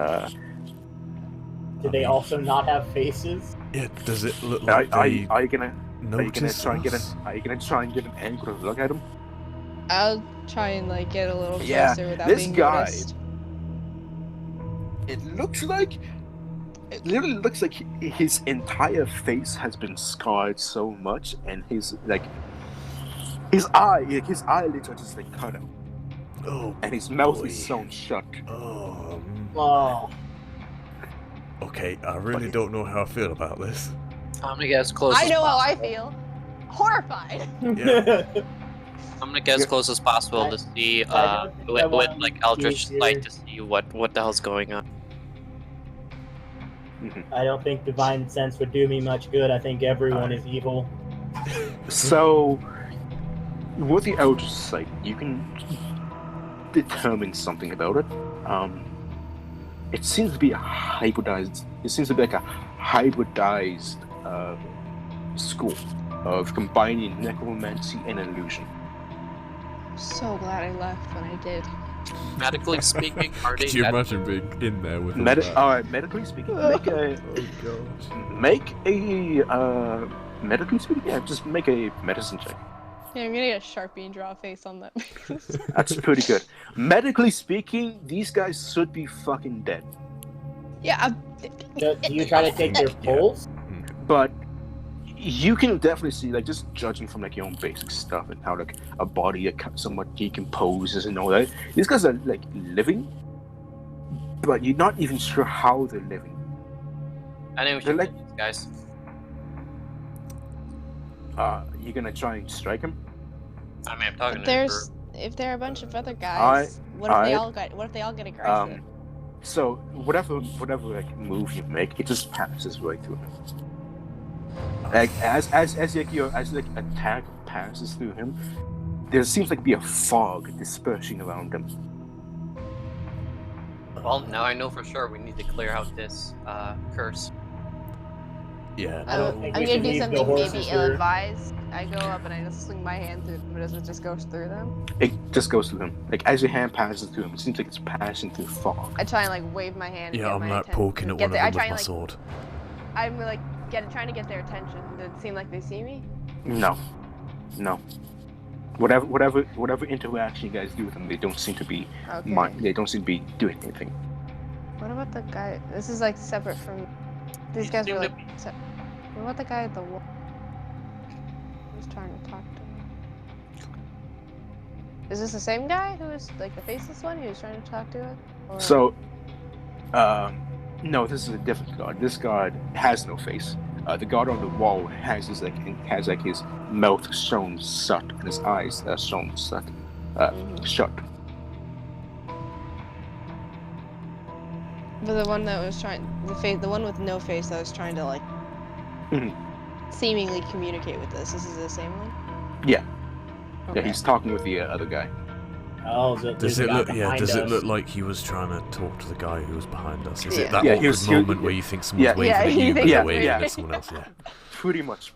Did they also not have faces? Yeah, does it look are like they you gonna notice try and get us? Are you gonna try and get an angle to look at him? I'll try and like get a little closer Yeah, without this being guy- noticed. It literally looks like his entire face has been scarred so much, and his eyelids are just like cut out, Oh, and his mouth boy. is sewn shut. Oh. Okay, I really don't know how I feel about this. I'm gonna get as close. I as know how I possible. feel. Horrified. Yeah. I'm gonna get as close as possible to see, I don't think I with want like to Eldritch be Light here. to see what the hell's going on. I don't think Divine Sense would do me much good. I think everyone is evil. So, with the Eldritch Sight, you can determine something about it. It seems to be a hybridized. It seems to be like a hybridized school of combining necromancy and illusion. So glad I left when I did. Medically speaking, are they Could you dead? imagine being in there with all that? Alright, medically speaking, make a medically speaking, yeah, just make a medicine check. Yeah, I'm gonna get a Sharpie and draw a face on that. That's pretty good. Medically speaking, these guys should be fucking dead. Yeah, Do you try to take their pulse? But you can definitely see, like, just judging from like your own basic stuff and how like a body somewhat decomposes and all that. These guys are like living, but you're not even sure how they're living. I know we They're should like- kill these guys. You're gonna try and strike him. I mean, I'm talking But to him there's if there are a bunch of other guys, what if they all get aggressive? So whatever like move you make, it just passes right through him. Like as your attack passes through him, there seems like be a fog dispersing around him. Well, now I know for sure we need to clear out this curse. Yeah. I don't think I'm we gonna should do leave the something horses maybe here. ill-advised. I go up and I just swing my hand through them, but does it just go through them? It just goes through him. Like as your hand passes through him, it seems like it's passing through fog. I try and like wave my hand. and Yeah, get I'm my like attention- poking at get one of their- them I with try my and, like, sword. I'm like trying to get their attention. Does it seem like they see me? No. Whatever interaction you guys do with them, they don't seem to be Okay. They don't seem to be doing anything. What about the guy? This is like separate from. These guys seem were to like. What about the guy at the wall? Who's trying to talk to me? Is this the same guy who was like the faceless one who was trying to talk to us? Or... So, no, this is a different guard. This guard has no face. The guard on the wall has his mouth sewn shut and his eyes are sewn shut. Shut. But the one that was trying, the one with no face that was trying to like seemingly communicate with us. This is the same one. Yeah. Okay. Yeah, he's talking with the other guy. Oh, Does it look? Yeah. Does it us. look like he was trying to talk to the guy who was behind us? Is Yeah. it that Yeah, awkward moment where you think someone's waving at you, but Yeah, they're waving yeah. at someone else? Yeah. Pretty much.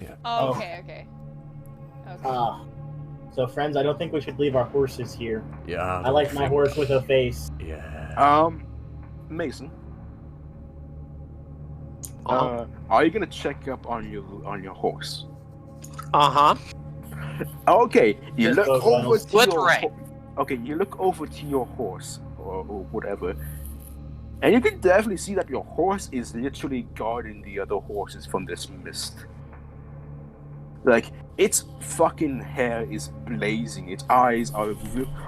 Yeah. Oh, Oh. okay. So friends, I don't think we should leave our horses here. Yeah. I like my horse with a face. Yeah. Mason. Are you gonna check up on your horse? Okay, you Yes, look both over wells. to With your right. Okay, you look over to your horse or whatever, and you can definitely see that your horse is literally guarding the other horses from this mist. Like its fucking hair is blazing, its eyes are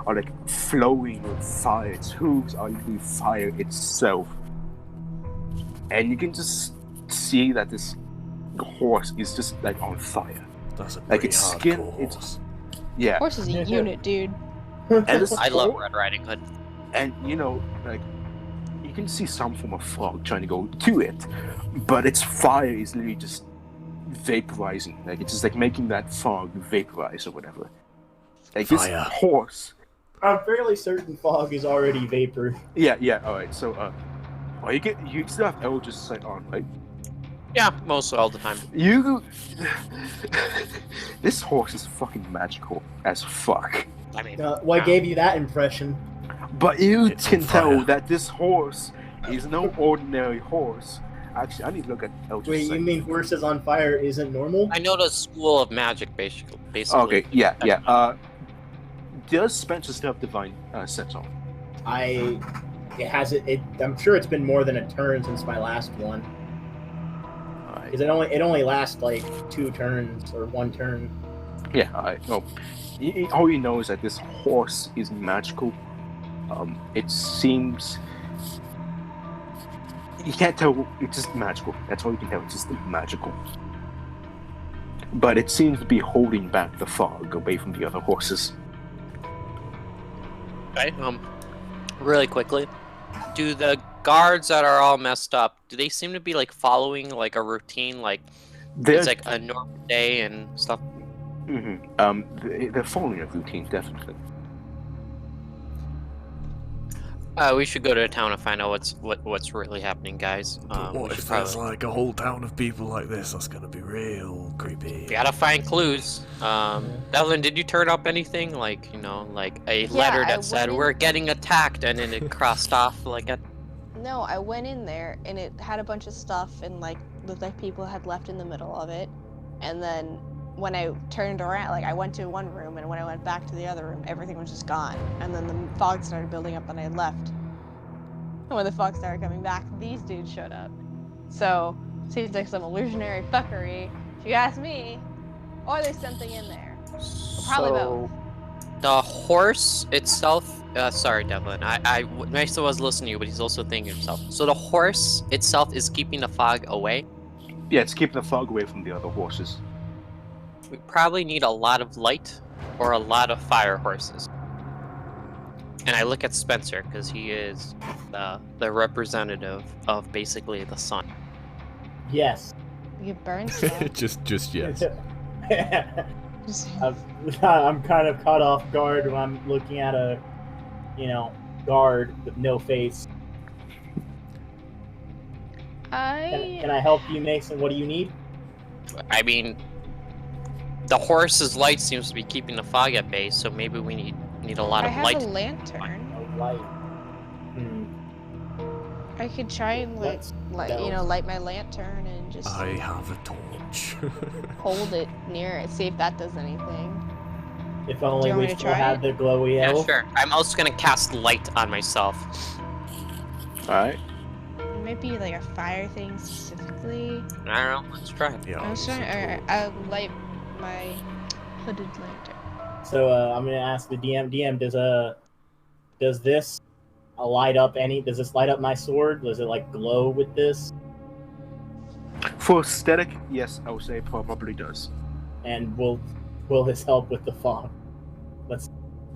like flowing with fire, its hooves are literally fire itself, and you can just see that this horse is just like on fire. That's a Like, pretty its hardcore skin, horse. Yeah. Horse is a unit, dude. And this I love Red Riding Hood. And like you can see some form of fog trying to go to it, but its fire is literally just vaporizing. Like it's just like making that fog vaporize or whatever. Like this Fire. horse. I'm fairly certain fog is already vapor. Yeah. All right. So, you still have Eldritch Sight on, right? Yeah, most all the time. This horse is fucking magical as fuck. I mean, What gave you that impression? But you It's can on tell fire. that this horse is no ordinary horse. Actually, I need to look at Eldritch Wait, Sight. you mean horses on fire isn't normal? I know the school of magic, basically. Okay, yeah. Does Spencer still have Divine Sense on? I'm sure it's been more than a turn since my last one. Alright. Because it only lasts like 2 turns or 1 turn. Yeah, alright. No. All you know is that this horse is magical. It seems... You can't tell, it's just magical. That's all you can tell, it's just magical. But it seems to be holding back the fog away from the other horses. Okay, really quickly, do the guards that are all messed up, do they seem to be like following like a routine, like it's like a normal day and stuff? They're following a routine, definitely. We should go to the town and find out what's really happening, guys. But We what should if there's probably... like a whole town of people like this? That's gonna be real creepy. We gotta find clues. Devlin, did you turn up anything? Like, like a letter I that said, went in- we're getting attacked, and then it crossed off like a... No, I went in there and it had a bunch of stuff and like looked like people had left in the middle of it. And then when I turned around, like I went to one room and when I went back to the other room, everything was just gone. And then the fog started building up and I left. And when the fog started coming back, these dudes showed up. So, seems like some illusionary fuckery, if you ask me. Or there's something in there. Probably both. The horse itself... sorry, Devlin. Mason was listening to you, but he's also thinking himself. So the horse itself is keeping the fog away? Yeah, it's keeping the fog away from the other horses. We probably need a lot of light or a lot of fire horses. And I look at Spencer, because he is the representative of basically the sun. Yes. You could burn stuff. just yes. Just- I'm kind of caught off guard when I'm looking at a, guard with no face. Can I help you, Mason? What do you need? I mean, the horse's light seems to be keeping the fog at bay, so maybe we need a lot I of have light. a lantern. A light. I could try and Let's light my lantern and just I have a torch. hold it near it, see if that does anything. If Do only you want we me to still try had it? the glowy Yeah, elf. sure. I'm also gonna cast light on myself. Alright. It might be like a fire thing specifically. I don't know. Let's try it. Yeah. I was trying. Alright, I'll light my hooded lantern. So I'm gonna ask the DM. DM, does this light up Does this light up my sword? Does it like glow with this? For aesthetic, yes, I would say it probably does. And will this help with the fog?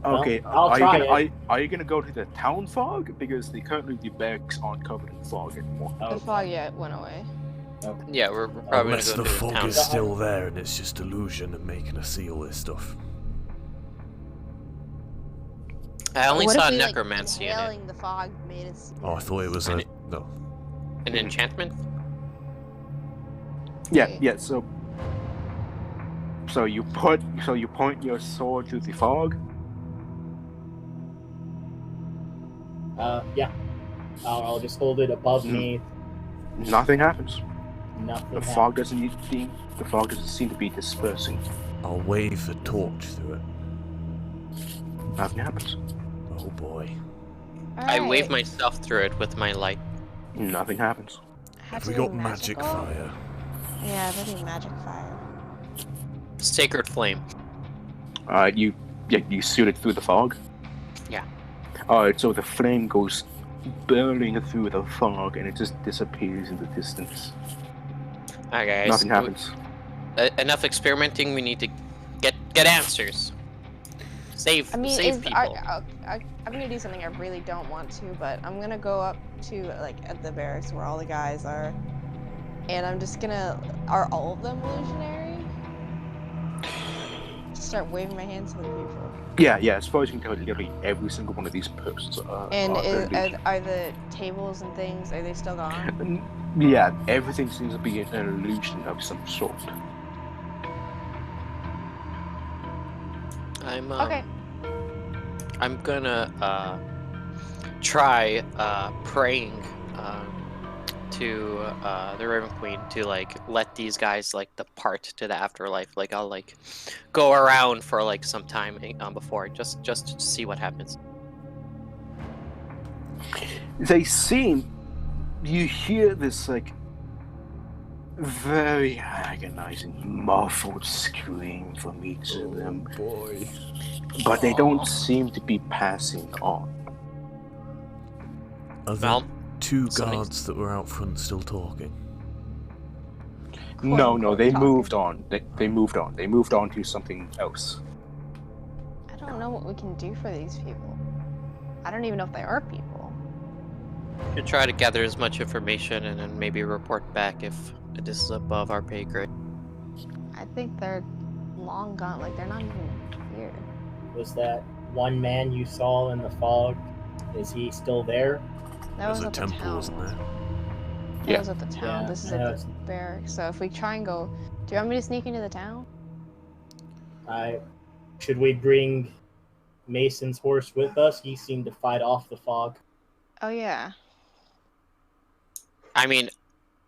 Okay, I'll are try you gonna it. are you gonna go to the town fog? Because currently the barracks aren't covered in fog anymore. The fog went away. Yeah, we're probably Unless gonna the go to the fog town. is still there and it's just illusion and making us see all this stuff. I only What saw if we, necromancy in it. inhaling the fog made us? Oh, I thought it was a... No. An enchantment? Yeah, Okay. yeah. So you point your sword to the fog. Yeah. I'll just hold it above me. Nothing happens. Nothing. The fog doesn't seem to be dispersing. I'll wave the torch through it. Nothing happens. Oh boy. I wave myself through it with my light. Nothing happens. Have we got magic fire? Yeah, maybe magic fire. Sacred flame. You shoot it through the fog. Yeah. Alright, so the flame goes burning through the fog and it just disappears in the distance. Alright, guys. Nothing happens. Enough experimenting. We need to get answers. Save people. I'm gonna do something I really don't want to, but I'm gonna go up to at the barracks where all the guys are, and I'm just gonna. Are all of them illusionary? Just start waving my hands to the people. Yeah. As far as you can tell, literally every single one of these persons are. And illusion. are the tables and things? Are they still gone? Yeah, everything seems to be an illusion of some sort. Okay. I'm gonna try praying to the Raven Queen to let these guys depart to the afterlife. I'll go around for some time before just to see what happens. They seem. You hear this very agonizing, muffled scream from each of them. Boy. But they don't seem to be passing on. Are there Well, two guards that were out front still talking? No, they moved on. They moved on. They moved on to something else. I don't know what we can do for these people. I don't even know if they are people. You try to gather as much information and then maybe report back if this is above our pay grade. I think they're long gone. They're not even here. Was that one man you saw in the fog? Is he still there? That was There's a at the temple, town. wasn't there? That was at the town. Yeah, This is I know at the barracks. So if we try and go, do you want me to sneak into the town? Should we bring Mason's horse with us? He seemed to fight off the fog. Oh yeah. I mean,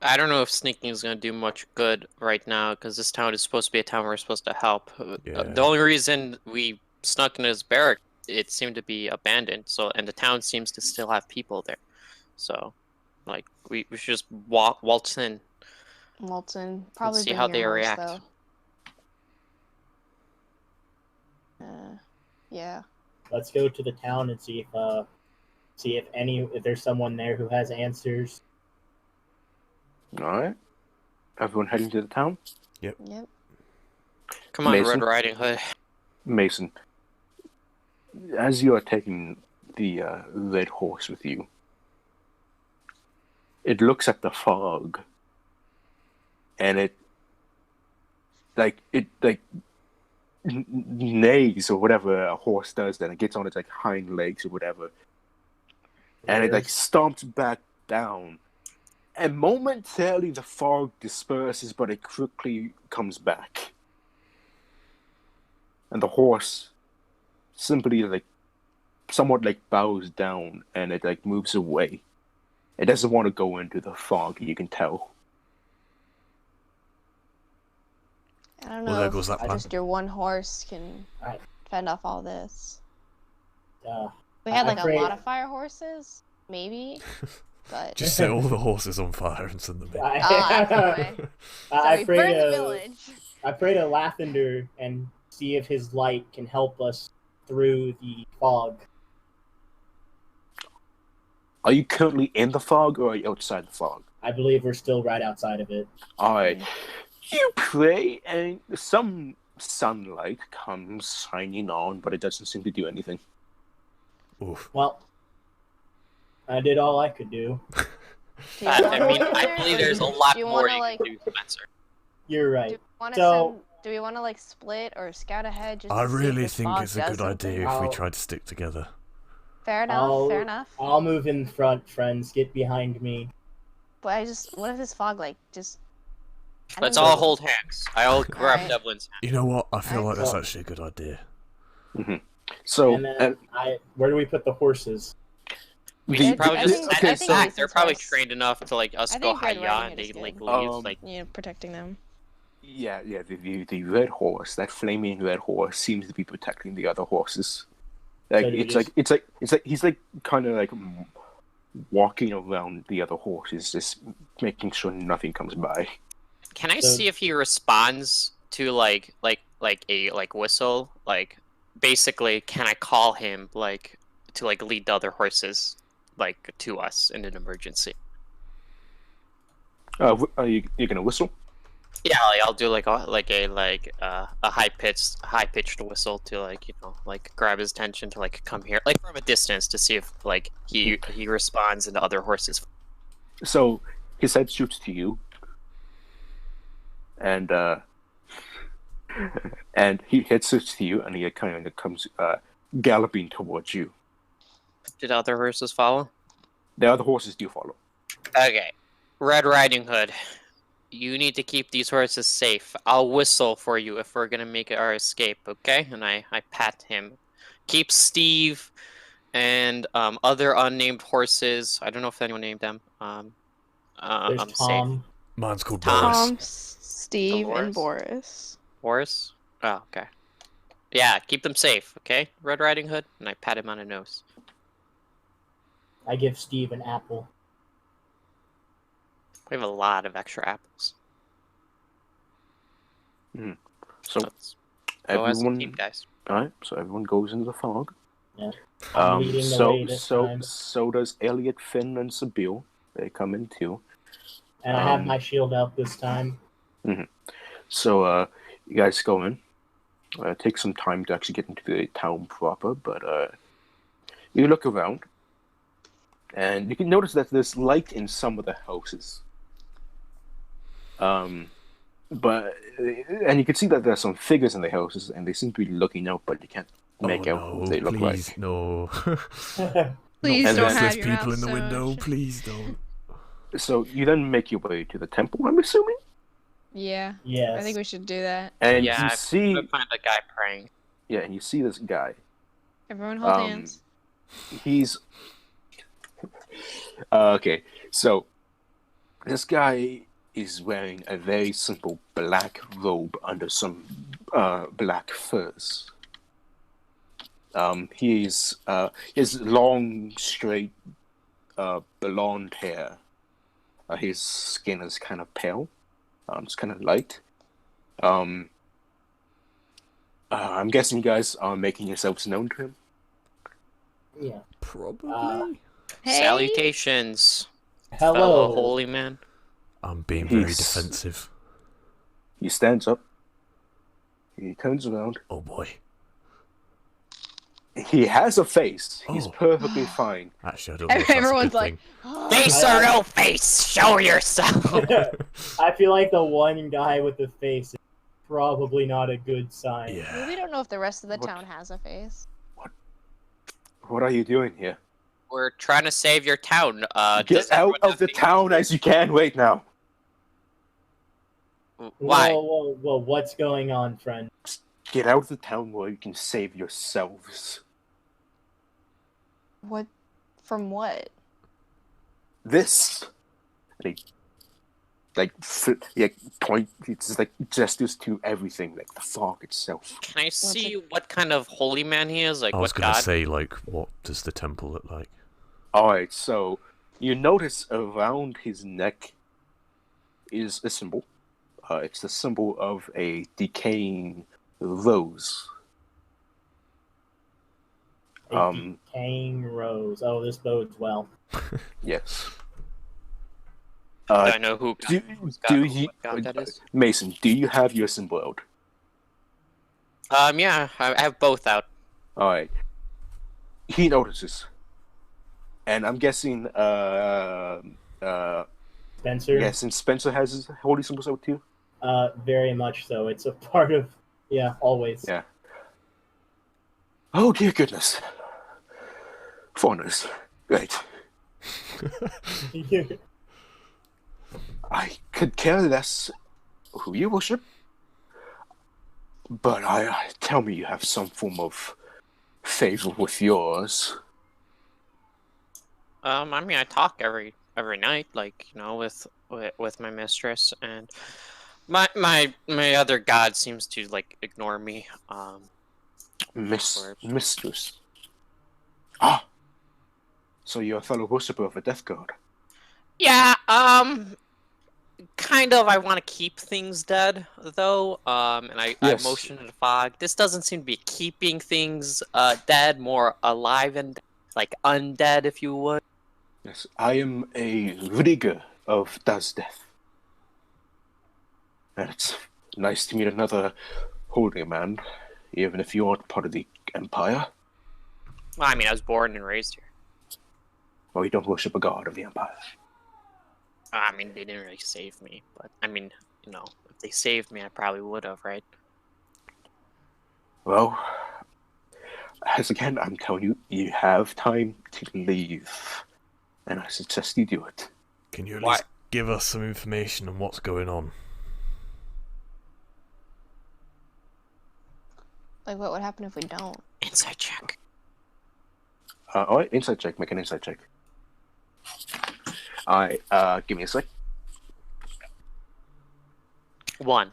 I don't know if sneaking is going to do much good right now because this town is supposed to be a town we're supposed to help. Yeah. The only reason we snuck in his barrack, it seemed to be abandoned. And the town seems to still have people there. So, we should just waltz in. Walton, probably see bring how your they horse, react. though. Yeah. Let's go to the town and see if there's someone there who has answers. Alright. Everyone heading to the town? Yep. Come on, Mason? Red Riding Hood. Mason, as you are taking the red horse with you, it looks at the fog, and it neighs or whatever a horse does. Then it gets on its hind legs or whatever, and it stomps back down. And momentarily the fog disperses, but it quickly comes back. And the horse simply somewhat bows down and it moves away. It doesn't want to go into the fog, you can tell. I don't Well, know there if goes that plan. just your one horse can Right. fend off all this. Uh, We had I'm a afraid- lot of fire horses, maybe, but Just set all the horses on fire and send them in. that's the way. So I we pray burned the to village. I pray to Lathander and see if his light can help us through the fog. Are you currently in the fog or are you outside the fog? I believe we're still right outside of it. Alright. You pray, and some sunlight comes shining on, but it doesn't seem to do anything. Oof. Well, I did all I could do. Do you I wanna mean, go in I there? believe there's a Do lot you more wanna, you like, can do, Spencer. You're Do right. we want So- to like split or scout ahead? Just I to see if really this think fog it's a does good something? idea if we I'll- try to stick together. Fair enough. Fair enough. I'll move in front, friends. Get behind me. But what if this fog just? I Let's don't all know. hold hands. I'll grab Alright. Devlin's hand. You know what? I feel like that's So- actually a good idea. So And then where do we put the horses? We The- should probably I just think- set I it think back. Jason's They're probably horse- trained enough to like us I go think Red hi Riding and Hood is they like good. leave. Like Protecting them. yeah, the red horse, that flaming red horse, seems to be protecting the other horses. Like So do we it's like he's like kind of like walking around the other horses, just making sure nothing comes by. can I So- see if he responds to like a whistle? Like basically, can I call him like to like lead the other horses like to us in an emergency? Are you gonna whistle? Yeah, like, I'll do like a high pitched whistle to like grab his attention to like come here like from a distance to see if like he responds and the other horses. So his head shoots to you, and he head shoots to you, and he kind of comes galloping towards you. Did other horses follow? The other horses do follow. Okay, Red Riding Hood, you need to keep these horses safe. I'll whistle for you if we're gonna make our escape, okay? And I pat him. Keep Steve and other unnamed horses. I don't know if anyone named them. There's I'm safe. Tom. Mine's called Tom. Boris. Steve, and Boris. Boris? Oh, okay. Yeah, keep them safe, okay? Red Riding Hood, and I pat him on the nose. I give Steve an apple. We have a lot of extra apples. So Let's go as a everyone, team, guys. alright. So everyone goes into the fog. I'm leading the way this time. So does Elliot, Finn, and Sabine. They come in too. And I have um, my shield out this time. So you guys go in. Take some time to actually get into the town proper, but you look around, and you can notice that there's light in some of the houses. But and you can see that there's some figures in the houses, and they seem to be looking out, but you can't make Oh out no! what they look Please, like. no! Please Not don't faceless have your people mouth in the so window. shut. Please don't. So you then make your way to the temple, I'm assuming, Yeah, Yes. I think we should do that. and Yeah, you I'm see, gonna find a guy praying. yeah, and you see this guy. Everyone hold Um, hands. He's okay. So this guy is wearing a very simple black robe under some black furs. He has long, straight, blonde hair. His skin is kind of pale. It's kind of light. I'm guessing you guys are making yourselves known to him. Yeah. Probably. Hey. Salutations, fellow Hello. holy man. I'm being very He's- defensive. He stands up. He turns around. Oh boy. He has a face. He's Oh. perfectly fine. Actually, I don't know if that's Everyone's a good like, thing. Face or no face, show yourself. I feel like the one guy with the face is probably not a good sign. well, Yeah. we don't know if the rest of the What? town has a face. What are you doing here? We're trying to save your town. Get does out everyone of have the faith? town as you can right now. Why? Whoa, what's going on, friend? Get out of the town where you can save yourselves. What? From what? This, point. It's just like gestures to everything, like the fog itself. Can I see what kind of holy man he is? Like I was what gonna god? say, like, what does the temple look like? All right, so you notice around his neck is a symbol. It's the symbol of a decaying rose. A decaying rose. Oh, this bodes well. Yes. Do I know who do whose do god, you, what god that is? Mason? Do you have your symbol out? Yeah, I have both out. All right. He notices, and I'm guessing. Spencer. Yes, and Spencer has his holy symbols out too. Very much so. It's a part of. Yeah, always. Yeah. Oh dear goodness. Foreigners. Right. I could care less who you worship, but tell me you have some form of favor with yours. I mean, I talk every night, like, you know, with my mistress, and my other god seems to like ignore me. Mistress. Ah, so you're a fellow worshiper of a death god. Yeah, kind of. I want to keep things dead, though. And I Yes. motion to the fog. This doesn't seem to be keeping things dead, more alive and like undead, if you would. Yes, I am a rigger of Das Death. And it's nice to meet another holy man, even if you aren't part of the Empire. Well, I mean, I was born and raised here. Or you don't worship a god of the Empire. I mean, they didn't really save me, but I mean, you know, if they saved me, I probably would have, right? Well, as again, I'm telling you, you have time to leave. And I suggest you do it. Can you at least give us some information on what's going on? Like, what would happen if we don't? Inside check. Alright, inside check, make an inside check. Alright, give me a sec. 1.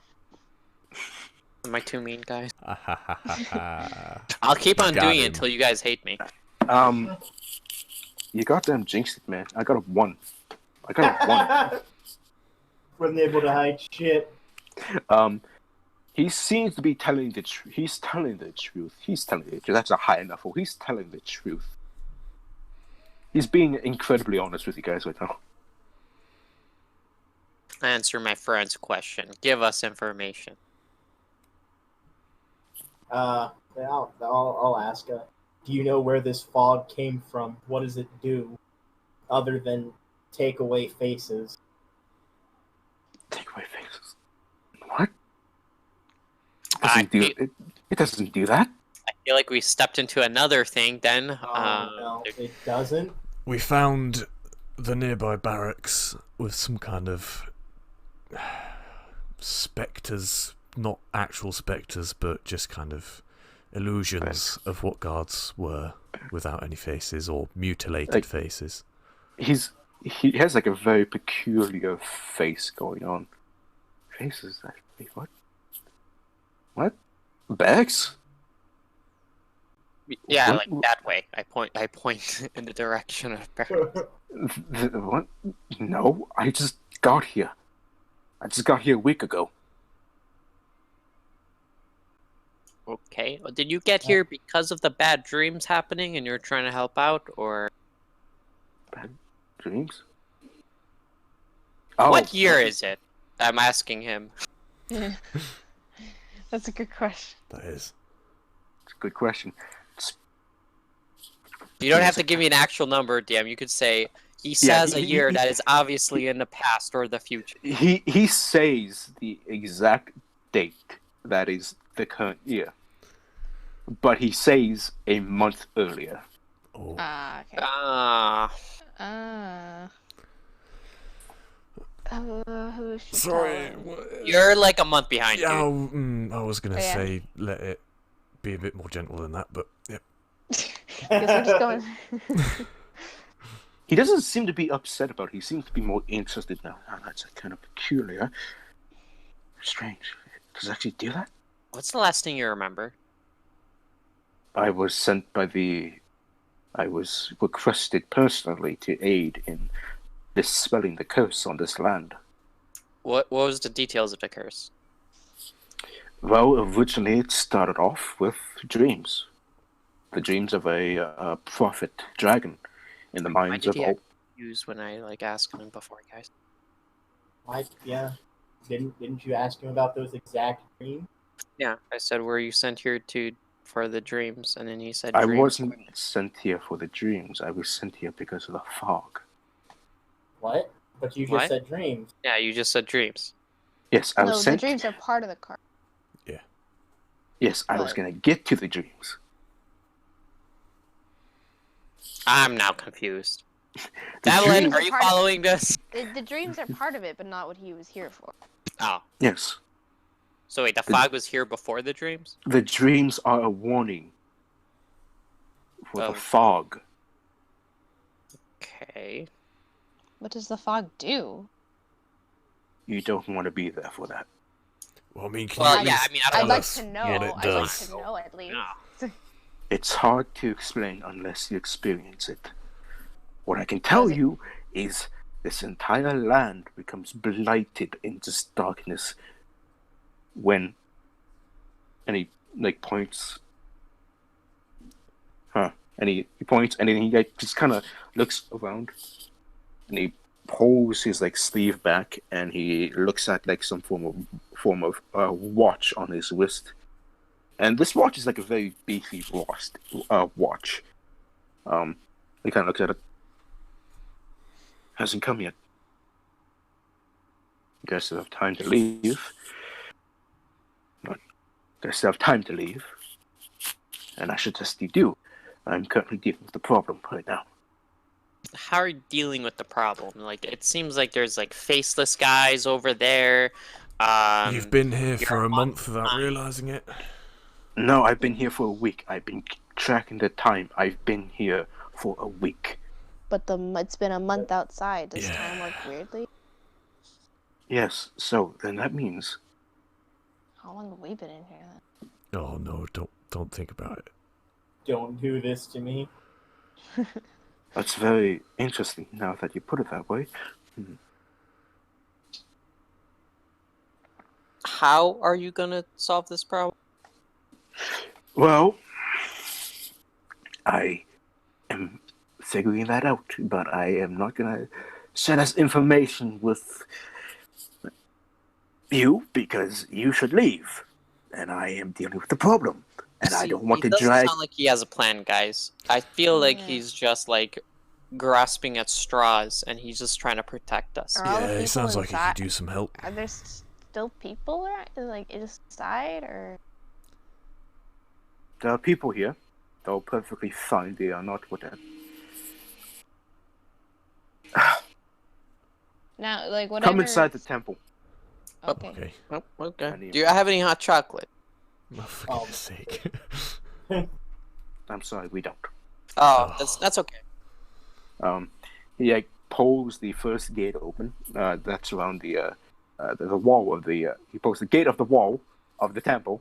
Am I too mean, guys? I'll keep on doing it until you guys hate me. You goddamn jinxed it, man. I got a 1. I got a 1. Wasn't able to hide shit. He seems to be telling the truth. He's telling the truth. That's a high enough. He's telling the truth. He's being incredibly honest with you guys right now. Answer my friend's question. Give us information. I'll ask. Do you know where this fog came from? What does it do, other than take away faces? Take away faces. What? It doesn't do that. I feel like we stepped into another thing then. No, it doesn't. We found the nearby barracks with some kind of spectres, not actual spectres, but just kind of illusions of what guards were without any faces or mutilated faces. He has like a very peculiar face going on. Faces? What? What? Bags? Yeah, What? like that way. I point in the direction of barracks. What? No, I just got here. I just got here a week ago. Okay. Well, did you get here because of the bad dreams happening and you're trying to help out, or... Bad dreams? Oh, What year is it? I'm asking him. Yeah. That's a good question. That is. It's a good question. You don't have to give me an actual number, DM. You could say, he says a year that is obviously in the past or the future. He says the exact date that is the current year. But he says a month earlier. Oh. Okay. Who should Sorry. tell him? You're like a month behind, Yeah, dude. I was going to Yeah. say let it be a bit more gentle than that, but yeah. Guess we're just going. He doesn't seem to be upset about it. He seems to be more interested now. Oh, that's kind of peculiar. Strange. Does it actually do that? What's the last thing you remember? I was requested personally to aid in dispelling the curse on this land. What was the details of the curse? Well, originally it started off with dreams. The dreams of a prophet dragon in the Why minds did of he all. use when I like asked him before, guys? Yeah. Didn't you ask him about those exact dreams? Yeah, I said, were you sent here to for the dreams? And then he said I dreams. wasn't sent here for the dreams. I was sent here because of the fog. What? But you just What? said dreams. Yeah, you just said dreams. Yes, I was No, the sent. dreams are part of the card. Yes, I was But- gonna get to the dreams. I'm now confused. The Madeline, dreams- are you Part of- following this? The dreams are part of it, but not what he was here for. Oh, Yes, so wait, the fog was here before the dreams? the dreams are a warning for Oh. the fog. Okay. What does the fog do? You don't want to be there for that. Well, I mean, can Well, you at yeah, least I mean, I don't I'd tell like us to what know. it I'd like does? to know at least. No. It's hard to explain unless you experience it. What I can tell Does it- you is this entire land becomes blighted into darkness when, and he like points, and he points, and then he like just kind of looks around, and he pulls his like sleeve back, and he looks at like some form of watch on his wrist, and this watch is like a very beefy watch. He kind of looks at it. Hasn't come yet. Guess still have time to leave. But guess still have time to leave. And I suggest you do. I'm currently dealing with the problem right now. How are you dealing with the problem? Like, it seems like there's like faceless guys over there. You've been here for you're a month without fine. realizing it. No, I've been here for a week. I've been tracking the time. I've been here for a week. But it's been a month outside. Does Yeah. time work weirdly? Yes, so then that means How long have we been in here then? Oh no, don't think about it. Don't do this to me. that's very interesting now that you put it that way. How are you gonna solve this problem? Well, I am figuring that out, but I am not gonna share this information with you because you should leave, and I am dealing with the problem, and I See, don't want it to doesn't drag. sound like he has a plan, guys. I feel like Yeah. he's just like grasping at straws, and he's just trying to protect us. Are all the Yeah, he people sounds like he inside- could use some help. Are there still people around, like inside, or? There are people here. They're perfectly fine. They are not what that. Now, like whatever. Come inside the temple. Okay. Okay. Oh, okay. I need- Do you have any hot chocolate? Oh, for goodness sake. I'm sorry, we don't. Oh, Oh. that's okay. He like pulls the first gate open. That's around the wall of the. He pulls the gate of the wall of the temple.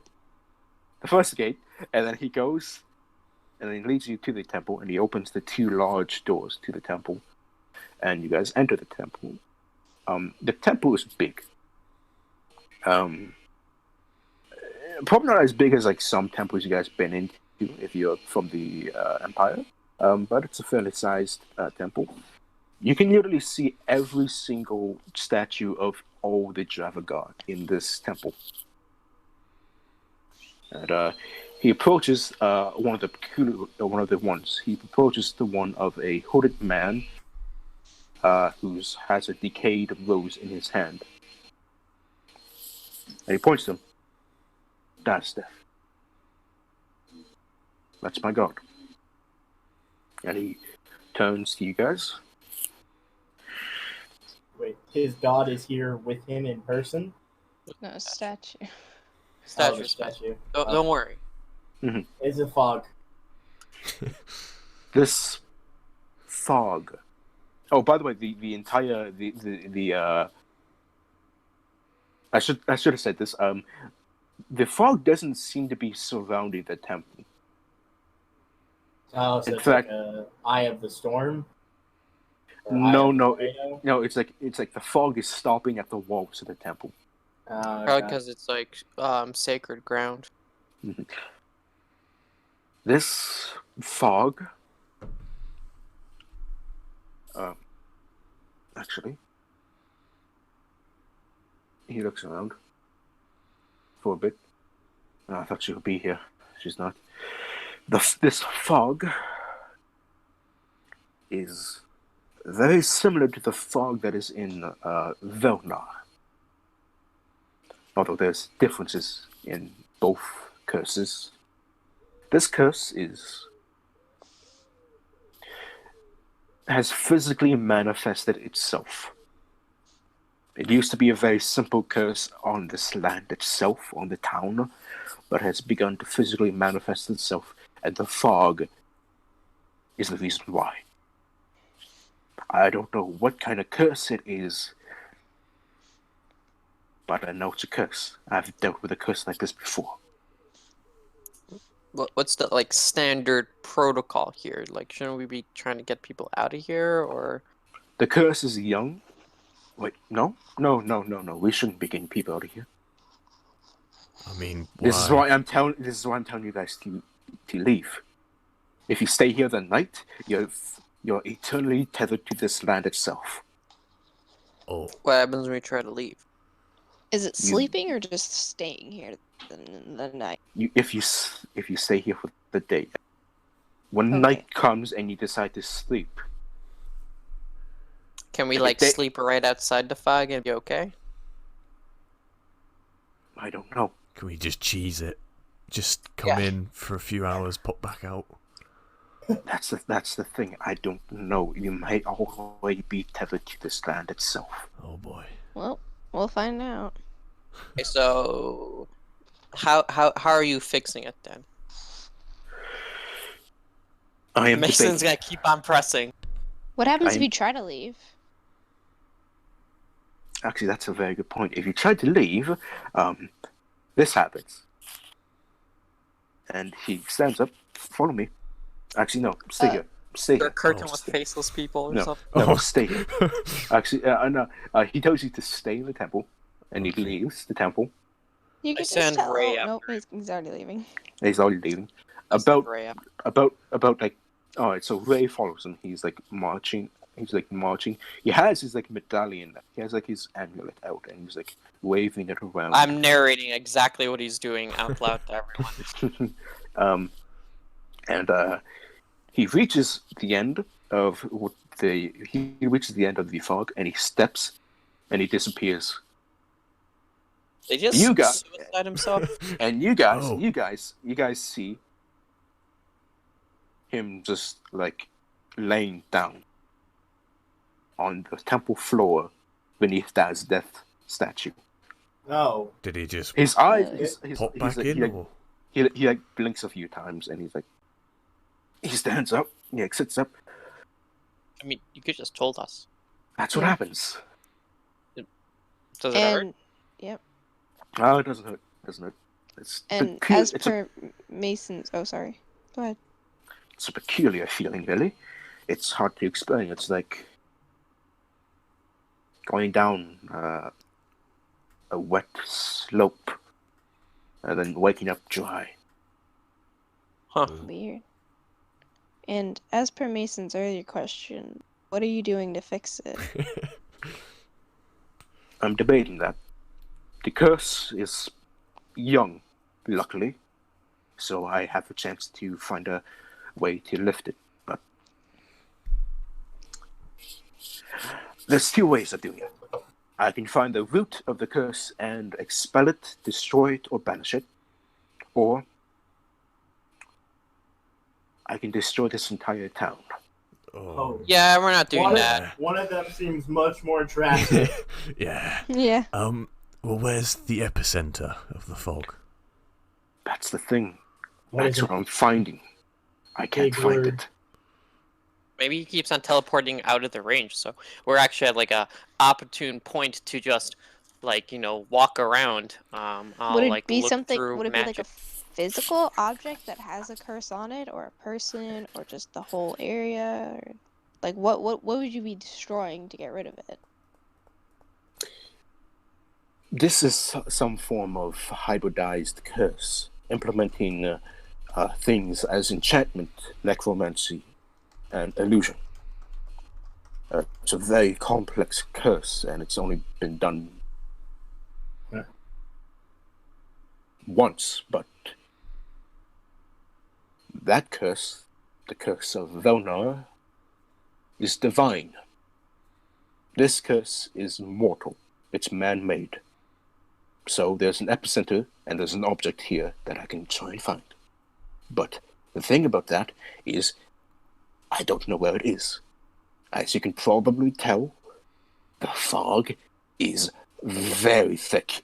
The first gate, and then he goes, and then he leads you to the temple, and he opens the two large doors to the temple, and you guys enter the temple. The temple is big. Probably not as big as like some temples you guys been into if you're from the Empire, but it's a fairly sized temple. You can literally see every single statue of all the Dravagard in this temple. And he approaches one of the ones. He approaches the one of a hooded man who has a decayed rose in his hand. And he points to him. That's Steph. That's my god. And he turns to you guys. Wait, his god is here with him in person? No, a statue. Oh, Statue, the statue. statue. Don't worry. It's a fog. This fog. Oh, by the way, the entire I should have said this. The fog doesn't seem to be surrounding the temple. Oh, so In it's fact- like a Eye of the Storm? Or Eye No, of the no, Tornado? no. It's like the fog is stopping at the walls of the temple. Probably Okay. because it's like sacred ground. This fog. Actually, he looks around for a bit. I thought she would be here. She's not. This fog is very similar to the fog that is in Velnar. Although there's differences in both curses. This curse has physically manifested itself. It used to be a very simple curse on this land itself, on the town, but has begun to physically manifest itself, and the fog is the reason why. I don't know what kind of curse it is, but I know it's a curse. I've dealt with a curse like this before. What's the like standard protocol here? Like, shouldn't we be trying to get people out of here, or? The curse is young. Wait, no. We shouldn't be getting people out of here. I mean, why? This is why I'm telling you guys to leave. If you stay here the night, you're eternally tethered to this land itself. Oh. What happens when we try to leave? Is it sleeping or just staying here the night? If you stay here for the day, when Okay. night comes and you decide to sleep, Can we Okay, like they- sleep right outside the fog and be okay? I don't know. Can we just cheese it? Just come in for a few hours, pop back out. That's the thing. I don't know. You might always be tethered to this land itself. Oh boy. Well, we'll find out. Okay, so how are you fixing it then? I am Mason's debating. gonna keep on pressing. What happens if I'm- you try to leave? Actually, that's a very good point. If you try to leave, this happens. And he stands up. Follow me. Actually, no. Stay here. Stay Or here. a curtain Oh, with stay- faceless people or No, something. no, Oh. stay here. Actually, no. He tells you to stay in the temple, and he leaves the temple. You could just send tell. Ray Oh, up. nope, he's already leaving. He's already leaving. I sent About Ray up. like, all right. So Ray follows him. He's like marching. He has his like medallion. He has like his amulet out, and he's like waving it around. I'm narrating exactly what he's doing out loud to everyone. He reaches the end of the fog, and he steps, and he disappears. They just You got- suicide himself. And you guys, Oh. you guys see him just like laying down on the temple floor beneath Dad's death statue. Oh, Did he just His eyes, pop he's back like, in? he, like, Or? he like blinks a few times, and he stands up. He like, sits up. I mean, you could just told us. That's what Yeah. happens. Does it hurt? And yep. Oh, it doesn't hurt. It's And pecu- as it's per Mason's, oh sorry, go ahead. it's a peculiar feeling, really. It's hard to explain. It's like going down a wet slope and then waking up dry. Huh. Weird. And as per Mason's earlier question, what are you doing to fix it? I'm debating that. The curse is young, luckily, so I have a chance to find a way to lift it. But there's two ways of doing it. I can find the root of the curse and expel it, destroy it, or banish it. Or I can destroy this entire town. Oh. Yeah, we're not doing one, that. one of them seems much more drastic. Yeah. Yeah. Well, where's the epicenter of the fog? That's the thing. What is That's it? what I'm finding. I can't Big find word. it. Maybe he keeps on teleporting out of the range, so we're actually at like a opportune point to just like walk around. I'll Would it like be look something? through Would it be like a magic. physical object that has a curse on it, or a person, or just the whole area? Or, like, what would you be destroying to get rid of it? This is some form of hybridized curse, implementing things as enchantment, necromancy, and illusion. It's a very complex curse, and it's only been done once, but that curse, the curse of Velnar, is divine. This curse is mortal. It's man-made. So there's an epicenter, and there's an object here that I can try and find. But the thing about that is, I don't know where it is. As you can probably tell, the fog is very thick,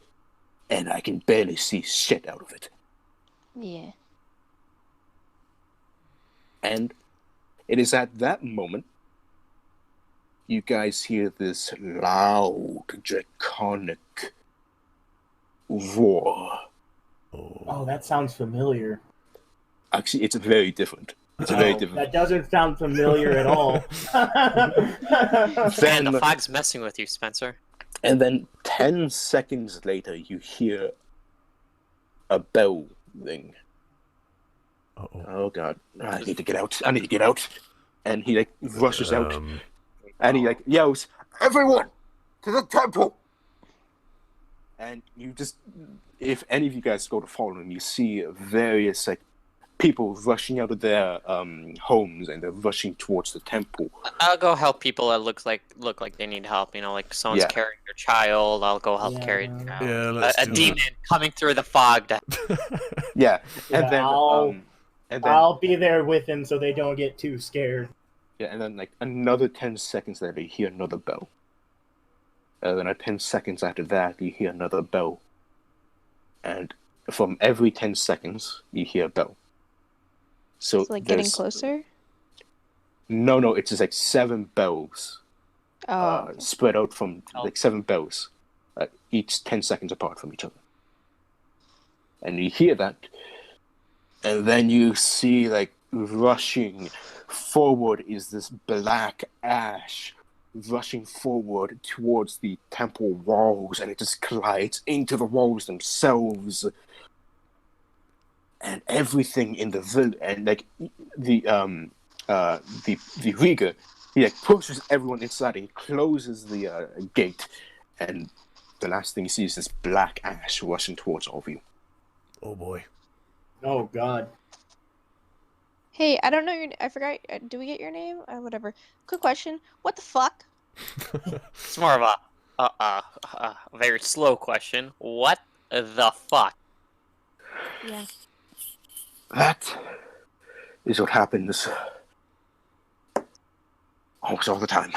and I can barely see shit out of it. Yeah. And it is at that moment you guys hear this loud, draconic roar. Oh, that sounds familiar. Actually, it's very different. It's very different. That doesn't sound familiar at all. Man, the fog's messing with you, Spencer. And then 10 seconds later, you hear a bell ring. Oh god, I need to get out. I need to get out. And he rushes out. And he yells, "Everyone to the temple!" And you just, if any of you guys go to follow him, you see various people rushing out of their homes, and they're rushing towards the temple. I'll go help people that look like they need help. Like someone's carrying their child. I'll go help carry the child. Yeah, a demon coming through the fog. Yeah, and then I'll be there with him so they don't get too scared. Yeah, and then another 10 seconds later, you hear another bell. And then 10 seconds after that, you hear another bell. And from every 10 seconds, you hear a bell. So It's getting closer? No, it's just 7 bells. Oh. Spread out from 7 bells, each 10 seconds apart from each other. And you hear that, and then you see rushing forward is this black ash rushing forward towards the temple walls, and it just collides into the walls themselves. And everything in the village, and the Rieger, he pushes everyone inside, and he closes the gate, and the last thing you see is this black ash rushing towards all of you. Oh boy. Oh god. Hey, I don't know your. I forgot. Do we get your name? Whatever. Quick question. What the fuck? It's more of a very slow question. What the fuck? Yeah. That is what happens almost all the time.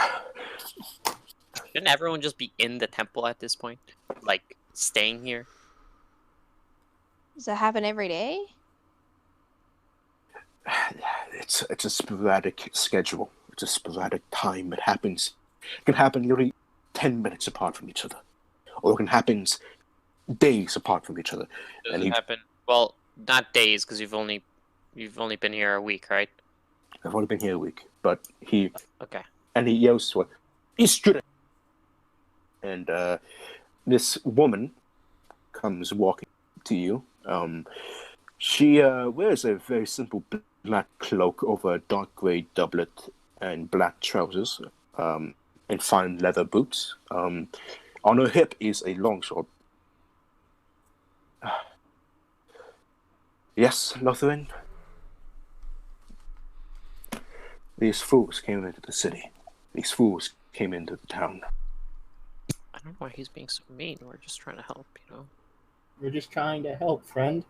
Shouldn't everyone just be in the temple at this point? Staying here? Does that happen every day? It's a sporadic schedule. It's a sporadic time. It happens. It can happen literally 10 minutes apart from each other, or it can happen days apart from each other. Does it happen? Well, not days, because you've only been here a week, right? I've only been here a week, but he. Okay. And he yells to her, "He's student!" And this woman comes walking to you. She wears a very simple black cloak over a dark grey doublet and black trousers, and fine leather boots. On her hip is a longsword. Yes, Lotharian? These fools came into the city. These fools came into the town. I don't know why he's being so mean. We're just trying to help, We're just trying to help, friend.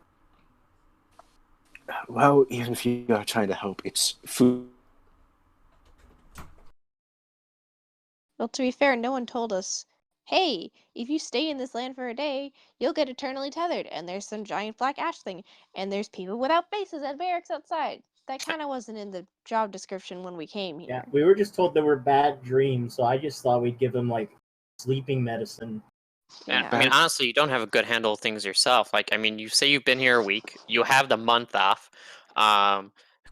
Well, even if you are trying to help, it's food. Well, to be fair, no one told us, hey, if you stay in this land for a day, you'll get eternally tethered, and there's some giant black ash thing, and there's people without faces at barracks outside. That kind of wasn't in the job description when we came here. Yeah, we were just told there were bad dreams, so I just thought we'd give them, sleeping medicine. And, I mean, honestly, you don't have a good handle of things yourself. You say you've been here a week. You have the month off.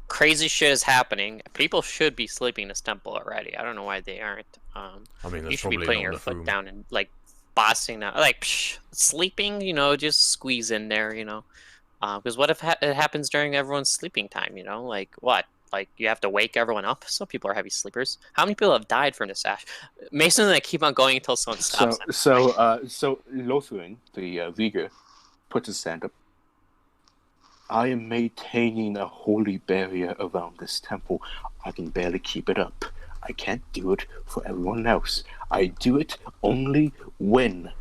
Crazy shit is happening. People should be sleeping in this temple already. I don't know why they aren't. You should be putting your foot down and bossing out, sleeping. Just squeeze in there. Because what if it happens during everyone's sleeping time? What? You have to wake everyone up. Some people are heavy sleepers. How many people have died from this ash? Mason and I keep on going until someone stops. So Lotharian, the Rieger, puts his hand up. I am maintaining a holy barrier around this temple. I can barely keep it up. I can't do it for everyone else. I do it only when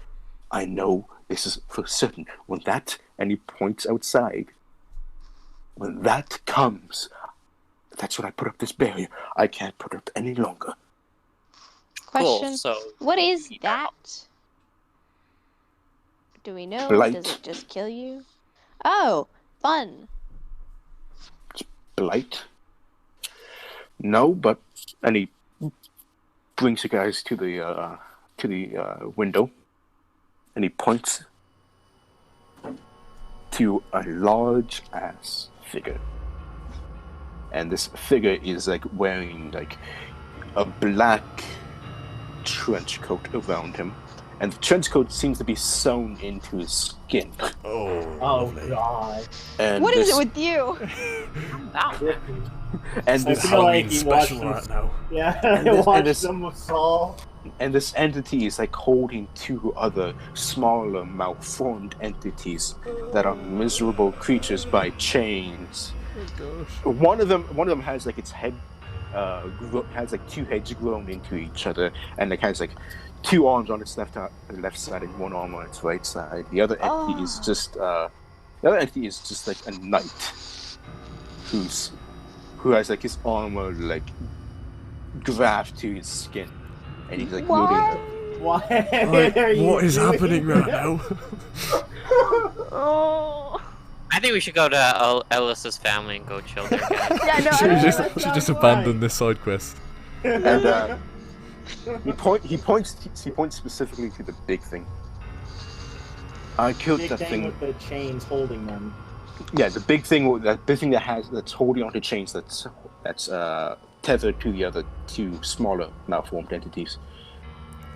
I know this is for certain. When that, and he points outside, when that comes, that's when I put up this barrier. I can't put it up any longer. Question. Cool. So What is that? Do we know? Blight. Does it just kill you? Oh, fun. Blight? No, but... And he brings you guys to the window, and he points to a large-ass figure. And this figure is, like, wearing, like, a black trench coat around him. And the trench coat seems to be sewn into his skin. Oh, Oh lovely. god. And What is this, it with you? and I this feel like Halloween he special watched right now. Yeah, And I this- and watched this- some of Saul. and this entity is like holding two other smaller malformed entities that are miserable creatures by chains. Oh gosh. One of them has like its head has like two heads grown into each other, and it has like two arms on its left side and one arm on its right side. The other entity is just like a knight who has like his armor like grafted to his skin, and he's like What? Why Like, are you what is doing happening right that? now? Oh. I think we should go to Ellis's family and go chill there, guys. Yeah, no, Should I we know, just, that should sounds just right. abandon this side quest? And he points specifically to the big thing. I killed Big that thing thing. with the chains holding them. Yeah, the big thing that's holding onto chains that's tethered to the other two smaller malformed entities.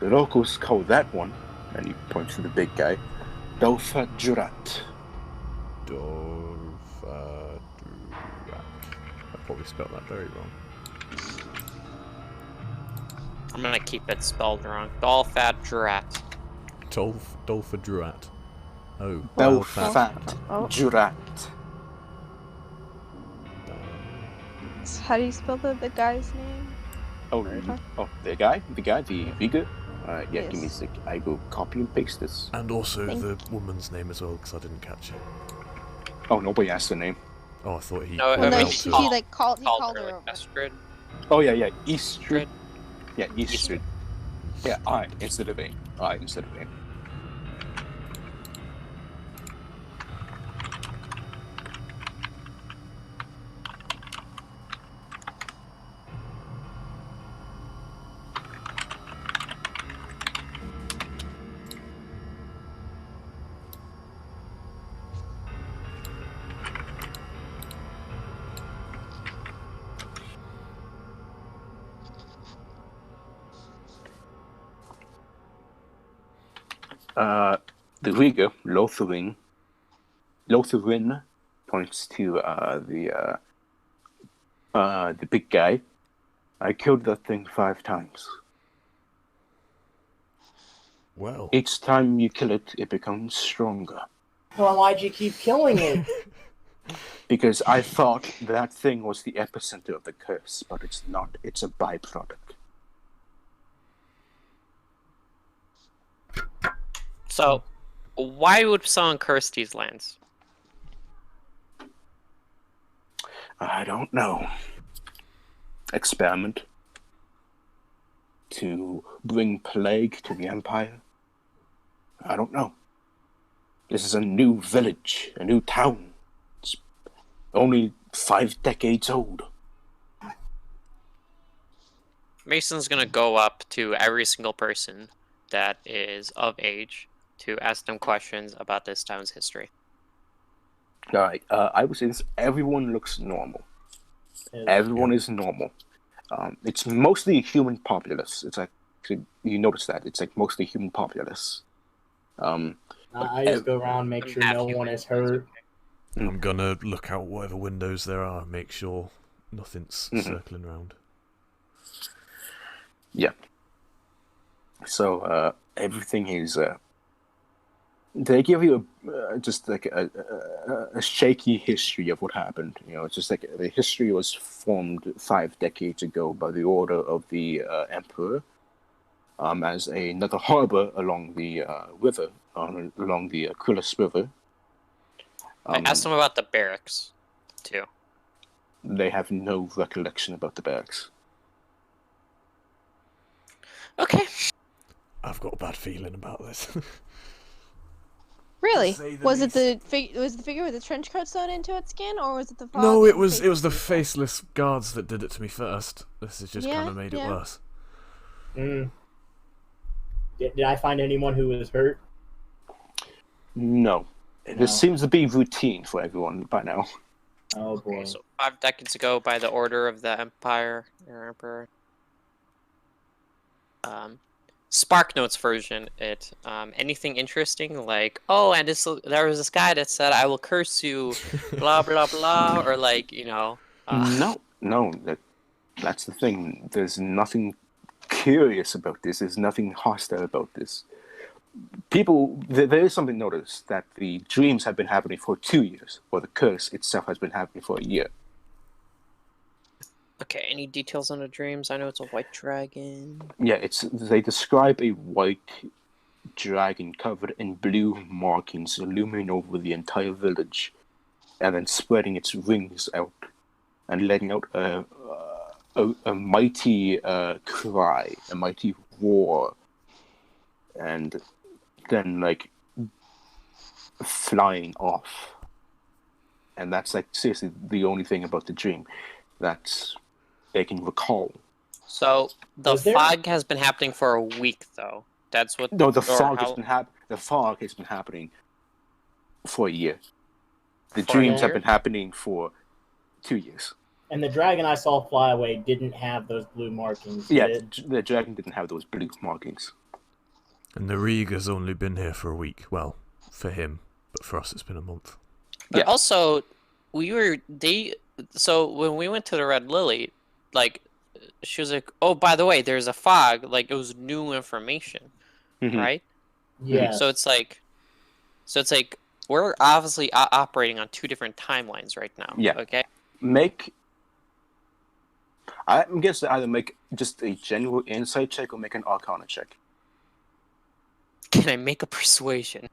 The locals call that one, and he points to the big guy, Dolfa Jurat. Dorfadurak. I probably spelled that very wrong. I'm gonna keep it spelled wrong. Dolphat Drat. Dolfadurat. Oh, Dolfat Oh. Jurat. So how do you spell the guy's name? Oh, the Viga. Yeah, give me a Yes. sec. I will copy and paste this. And also Thank the woman's name as well, because I didn't catch it. Oh, nobody asked the name. Oh, I thought he. No, Well, I no, mean, he called- like called Called her her over. like Astrid. Oh yeah, Eastrid. Astrid. Yeah, Eastrid. Yeah, I instead of A. I instead of A. The Riga, Lotharing points to the big guy. I killed that thing 5 times. Well, Each time you kill it, it becomes stronger. Well, why'd you keep killing it? Because I thought that thing was the epicenter of the curse, but it's not. It's a byproduct. So, why would someone curse these lands? I don't know. Experiment to bring plague to the Empire? I don't know. This is a new village, a new town. It's only 5 decades old. Mason's gonna go up to every single person that is of age to ask them questions about this town's history. Alright, I would say this. Everyone looks normal. Everyone is normal. It's mostly a human populace. It's like, you notice that. It's like mostly human populace. I just go around, make sure no one is hurt. I'm gonna look out whatever windows there are, make sure nothing's circling around. Yeah. So everything is they give you just like a shaky history of what happened. You know, it's just like the history was formed 5 decades ago by the order of the emperor, as another harbor along the river, along the Aquillaville River. I asked them about the barracks, too. They have no recollection about the barracks. Okay. I've got a bad feeling about this. Really? say the Was it least. the figure with the trench coat sewn into its skin, or was it the fog? No, and it was faceless the people? faceless guards that did it to me first. This has just Yeah, kind of made it yeah. worse. Did I find anyone who was hurt? No. No. This seems to be routine for everyone by now. Oh boy. Okay, so 5 decades ago, by the order of the Empire or Emperor. Spark Notes version. Anything interesting like, oh, and there was this guy that said, "I will curse you," blah blah blah, or like No, that's the thing. There's nothing curious about this. There's nothing hostile about this. People, there is something noticed that the dreams have been happening for 2 years, or the curse itself has been happening for a year. Okay, any details on the dreams? I know it's a white dragon. Yeah, they describe a white dragon covered in blue markings illuminating over the entire village, and then spreading its wings out and letting out a mighty cry, a mighty roar, and then like flying off. And that's like seriously the only thing about the dream that they can recall. So the Was there- fog has been happening for a week, though. That's what. No, the or fog how- the fog has been happening for a year. The For a dreams have year? been happening for 2 years. And the dragon I saw fly away didn't have those blue markings. Yeah, did it? the dragon didn't have those blue markings. And the Rieg has only been here for a week. Well, for him, but for us it's been a month. But Yeah. also, so when we went to the Red Lily, like, she was like, "Oh, by the way, there's a fog." Like, it was new information, Mhm. right? Yeah. So it's like, we're obviously operating on 2 different timelines right now. Yeah. Okay. I'm guessing either make just a general insight check or make an arcana check. Can I make a persuasion?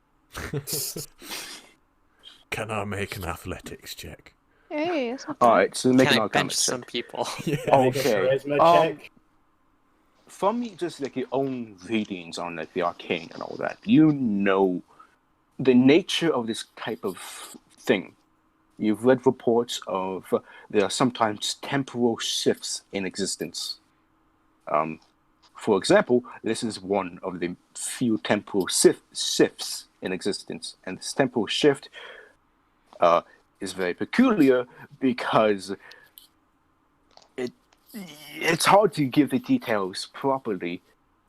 Can I make an athletics check? Hey, that's not All bad. right, so make Can an I arcana bench check. some people? Can I make a Okay. charisma check? From just like your own readings on like the arcane and all that, you know the nature of this type of thing. You've read reports of there are sometimes temporal shifts in existence. For example, this is one of the few temporal shifts in existence, and this temporal shift is very peculiar because it's hard to give the details properly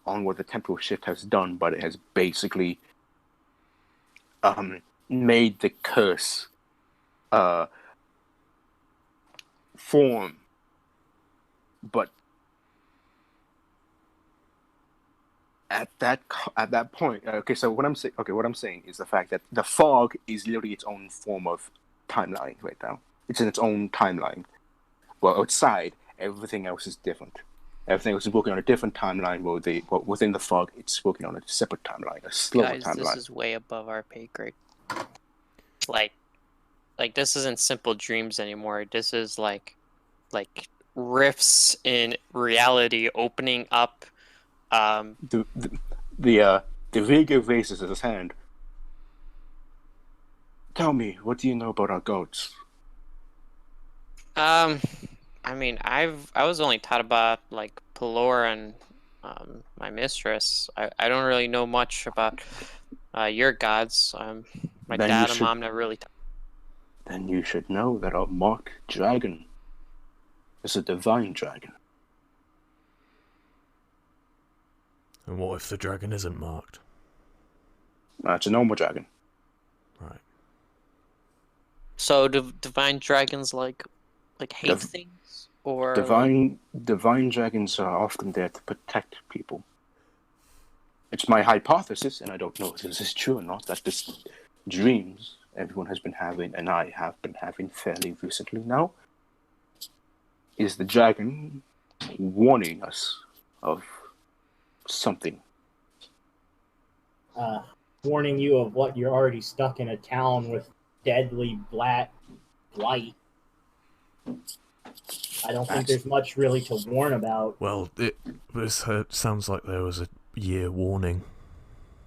on what the temporal shift has done, but it has basically made the curse form. But at that point, what I'm saying is the fact that the fog is literally its own form of timeline right now. It's in its own timeline. Well, outside, everything else is different. Everything else is working on a different timeline. While within the fog, it's working on a separate timeline, a slower Guys, timeline. this is way above our pay grade. Like this isn't simple dreams anymore. This is like rifts in reality opening up. The Vega raises his hand. Tell me, what do you know about our gods? I mean, I was only taught about like Pelor and my mistress. I don't really know much about your gods. My Then you dad and should- mom never really. Then you should know that our marked dragon is a divine dragon. And what if the dragon isn't marked? It's a normal dragon. Right. So do divine dragons like hate Div- things or Divine dragons are often there to protect people. It's my hypothesis, and I don't know if this is true or not, that this dreams everyone has been having, and I have been having fairly recently now, is the dragon warning us of something. Warning you of what? You're already stuck in a town with deadly black blight. I don't think there's much really to warn about. Well, this sounds like there was a year warning.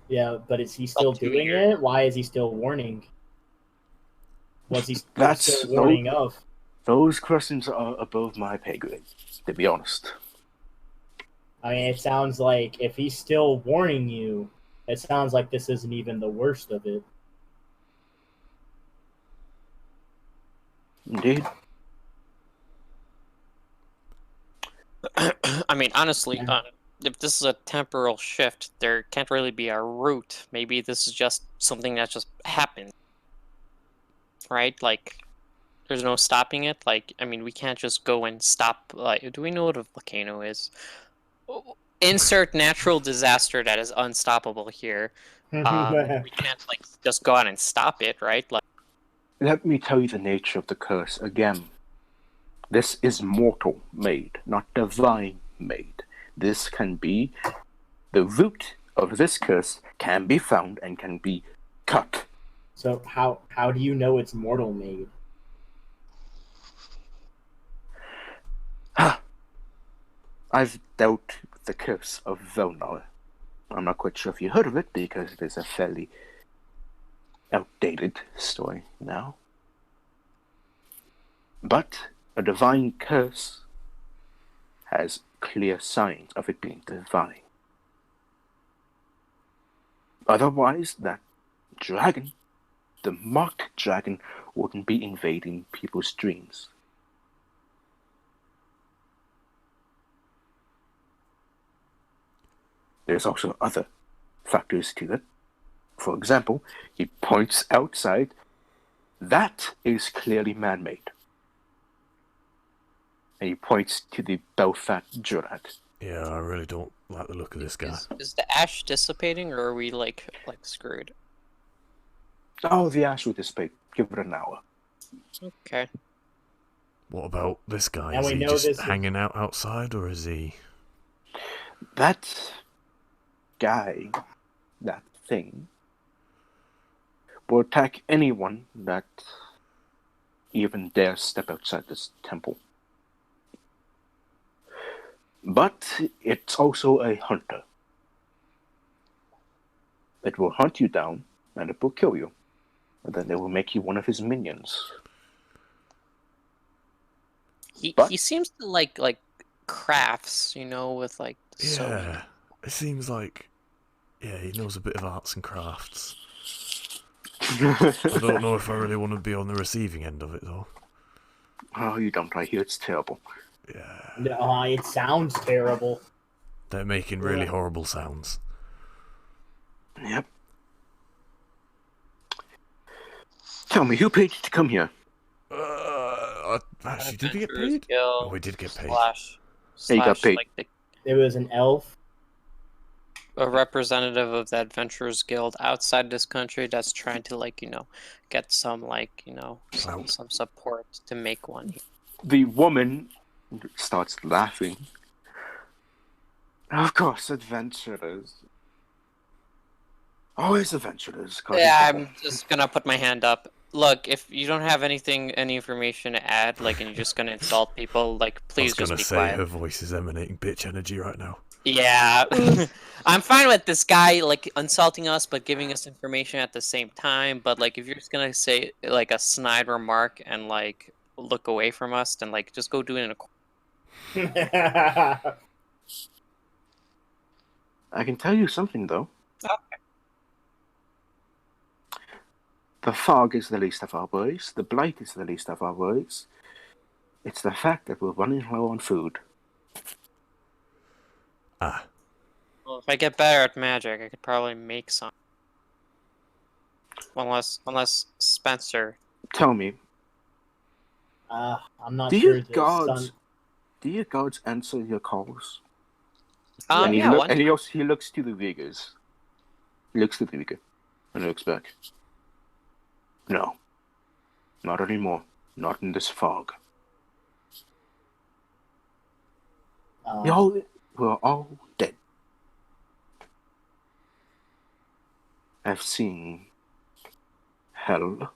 Yeah, but is he still doing it? Why is he still warning? Was he still warning of? Those questions are above my pay grade, to be honest. I mean, it sounds like if he's still warning you, it sounds like this isn't even the worst of it. Indeed. I mean, honestly, if this is a temporal shift, there can't really be a root. Maybe this is just something that just happened. Right? Like, there's no stopping it. Like, I mean, we can't just go and stop. Like, do we know what a volcano is? Insert natural disaster that is unstoppable here. We can't, like, just go out and stop it, right? Like, let me tell you the nature of the curse again. This is mortal made, not divine made. This can be, the root of this curse can be found and can be cut. So how do you know it's mortal made? I've dealt with the curse of Velnar. I'm not quite sure if you heard of it because it is a fairly outdated story now. But a divine curse has clear signs of it being divine. Otherwise, that dragon, the mocked dragon, wouldn't be invading people's dreams. There's also other factors to it. For example, he points outside. That is clearly man-made. And he points to the Belfat Jurad. Yeah, I really don't like the look of this guy. is the ash dissipating, or are we like screwed? Oh, the ash will dissipate. Give it an hour. Okay. What about this guy? And Is we he know just this hanging out outside, or is he... That guy, that thing, will attack anyone that even dares step outside this temple. But it's also a hunter. It will hunt you down, and it will kill you. And then it will make you one of his minions. He seems to like crafts, you know, with like sewing. Yeah, it seems like... Yeah, he knows a bit of arts and crafts. I don't know if I really want to be on the receiving end of it, though. Oh, you don't. I hear it's terrible. Yeah. No, it sounds terrible. They're making really horrible sounds. Yep. Tell me, who paid you to come here? Actually, did we get paid? Oh, we did get paid. You got paid. Like It was an elf. a representative of the Adventurers Guild outside this country that's trying to, like, you know, get some, like, you know, some support to make one. The woman starts laughing. Of course, adventurers. Always adventurers. Yeah, I'm just gonna put my hand up. Look, if you don't have any information to add, like, and you're just gonna insult people, like, please just be quiet. I was gonna say her voice is emanating bitch energy right now. Yeah, I'm fine with this guy, like, insulting us but giving us information at the same time. But, like, if you're just gonna say, like, a snide remark and, like, look away from us, then, like, just go do it in a corner. I can tell you something, though. Okay. The fog is the least of our worries. The blight is the least of our worries. It's the fact that we're running low on food. Ah. Well, if I get better at magic, I could probably make some. Unless Spencer. Tell me, I'm not do sure. your gods answer your calls? And Yeah, one. and he looks to the Vegas. He looks to the Vega, and looks back. No, not anymore. Not in this fog. We're all dead. I've seen hell,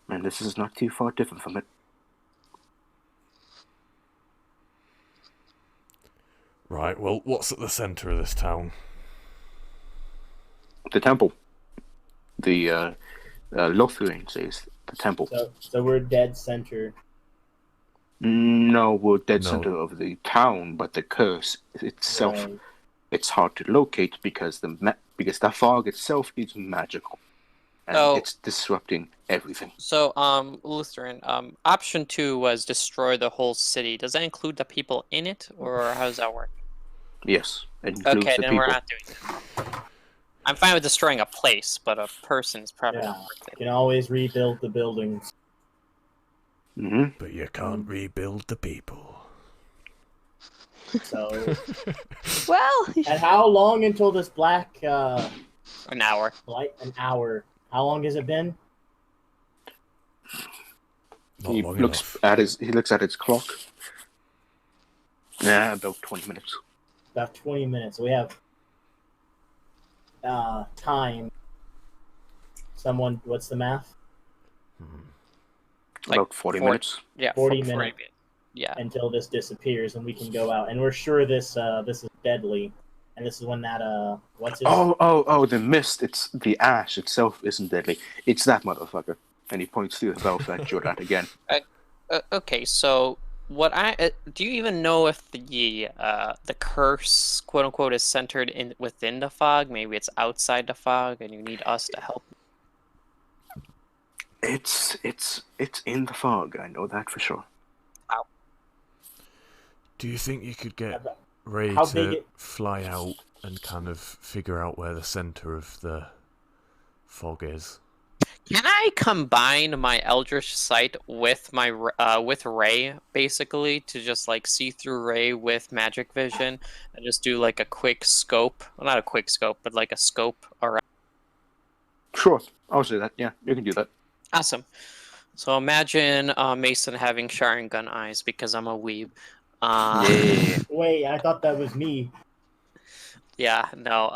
and this is not too far different from it. Right, well, what's at the centre of this town? The temple. The Lutheran says the temple. So we're dead center. No, we're dead No. center of the town, but the curse itself, Right. it's hard to locate because the fog itself is magical, and Oh. it's disrupting everything. So, Lutheran, option 2 was destroy the whole city. Does that include the people in it, or how does that work? Yes, it includes Okay, the then people. we're not doing that. I'm fine with destroying a place, but a person is probably Yeah. not worth You it. can always rebuild the buildings. Mm-hmm. But you can't rebuild the people. So, Well, and how long until this black An hour. light? An hour. How long has it been? Not He long looks enough. he looks at his clock. Yeah, about 20 minutes. About 20 minutes. We have time. Someone, what's the math? Like About 40 minutes. Yeah, 40 40 minutes. Yeah. Until this disappears and we can go out. And we're sure this is deadly. And this is when that what's his Oh, the mist, it's the ash itself isn't deadly. It's that motherfucker. And he points to the Belfast Jordan again. Okay, so what do you even know if the curse, quote unquote, is centered within the fog? Maybe it's outside the fog, and you need us to help. It's in the fog, I know that for sure. Do you think you could get Ray How big to it- fly out and kind of figure out where the centre of the fog is? Can I combine my Eldritch Sight with my with Ray, basically, to just like see through Ray with Magic Vision and just do like a quick scope? Well, not a quick scope, but like a scope around. Sure, I'll say that. Yeah, you can do that. Awesome. So imagine Mason having Sharingan eyes because I'm a weeb. Yeah. Wait, I thought that was me. Yeah, no.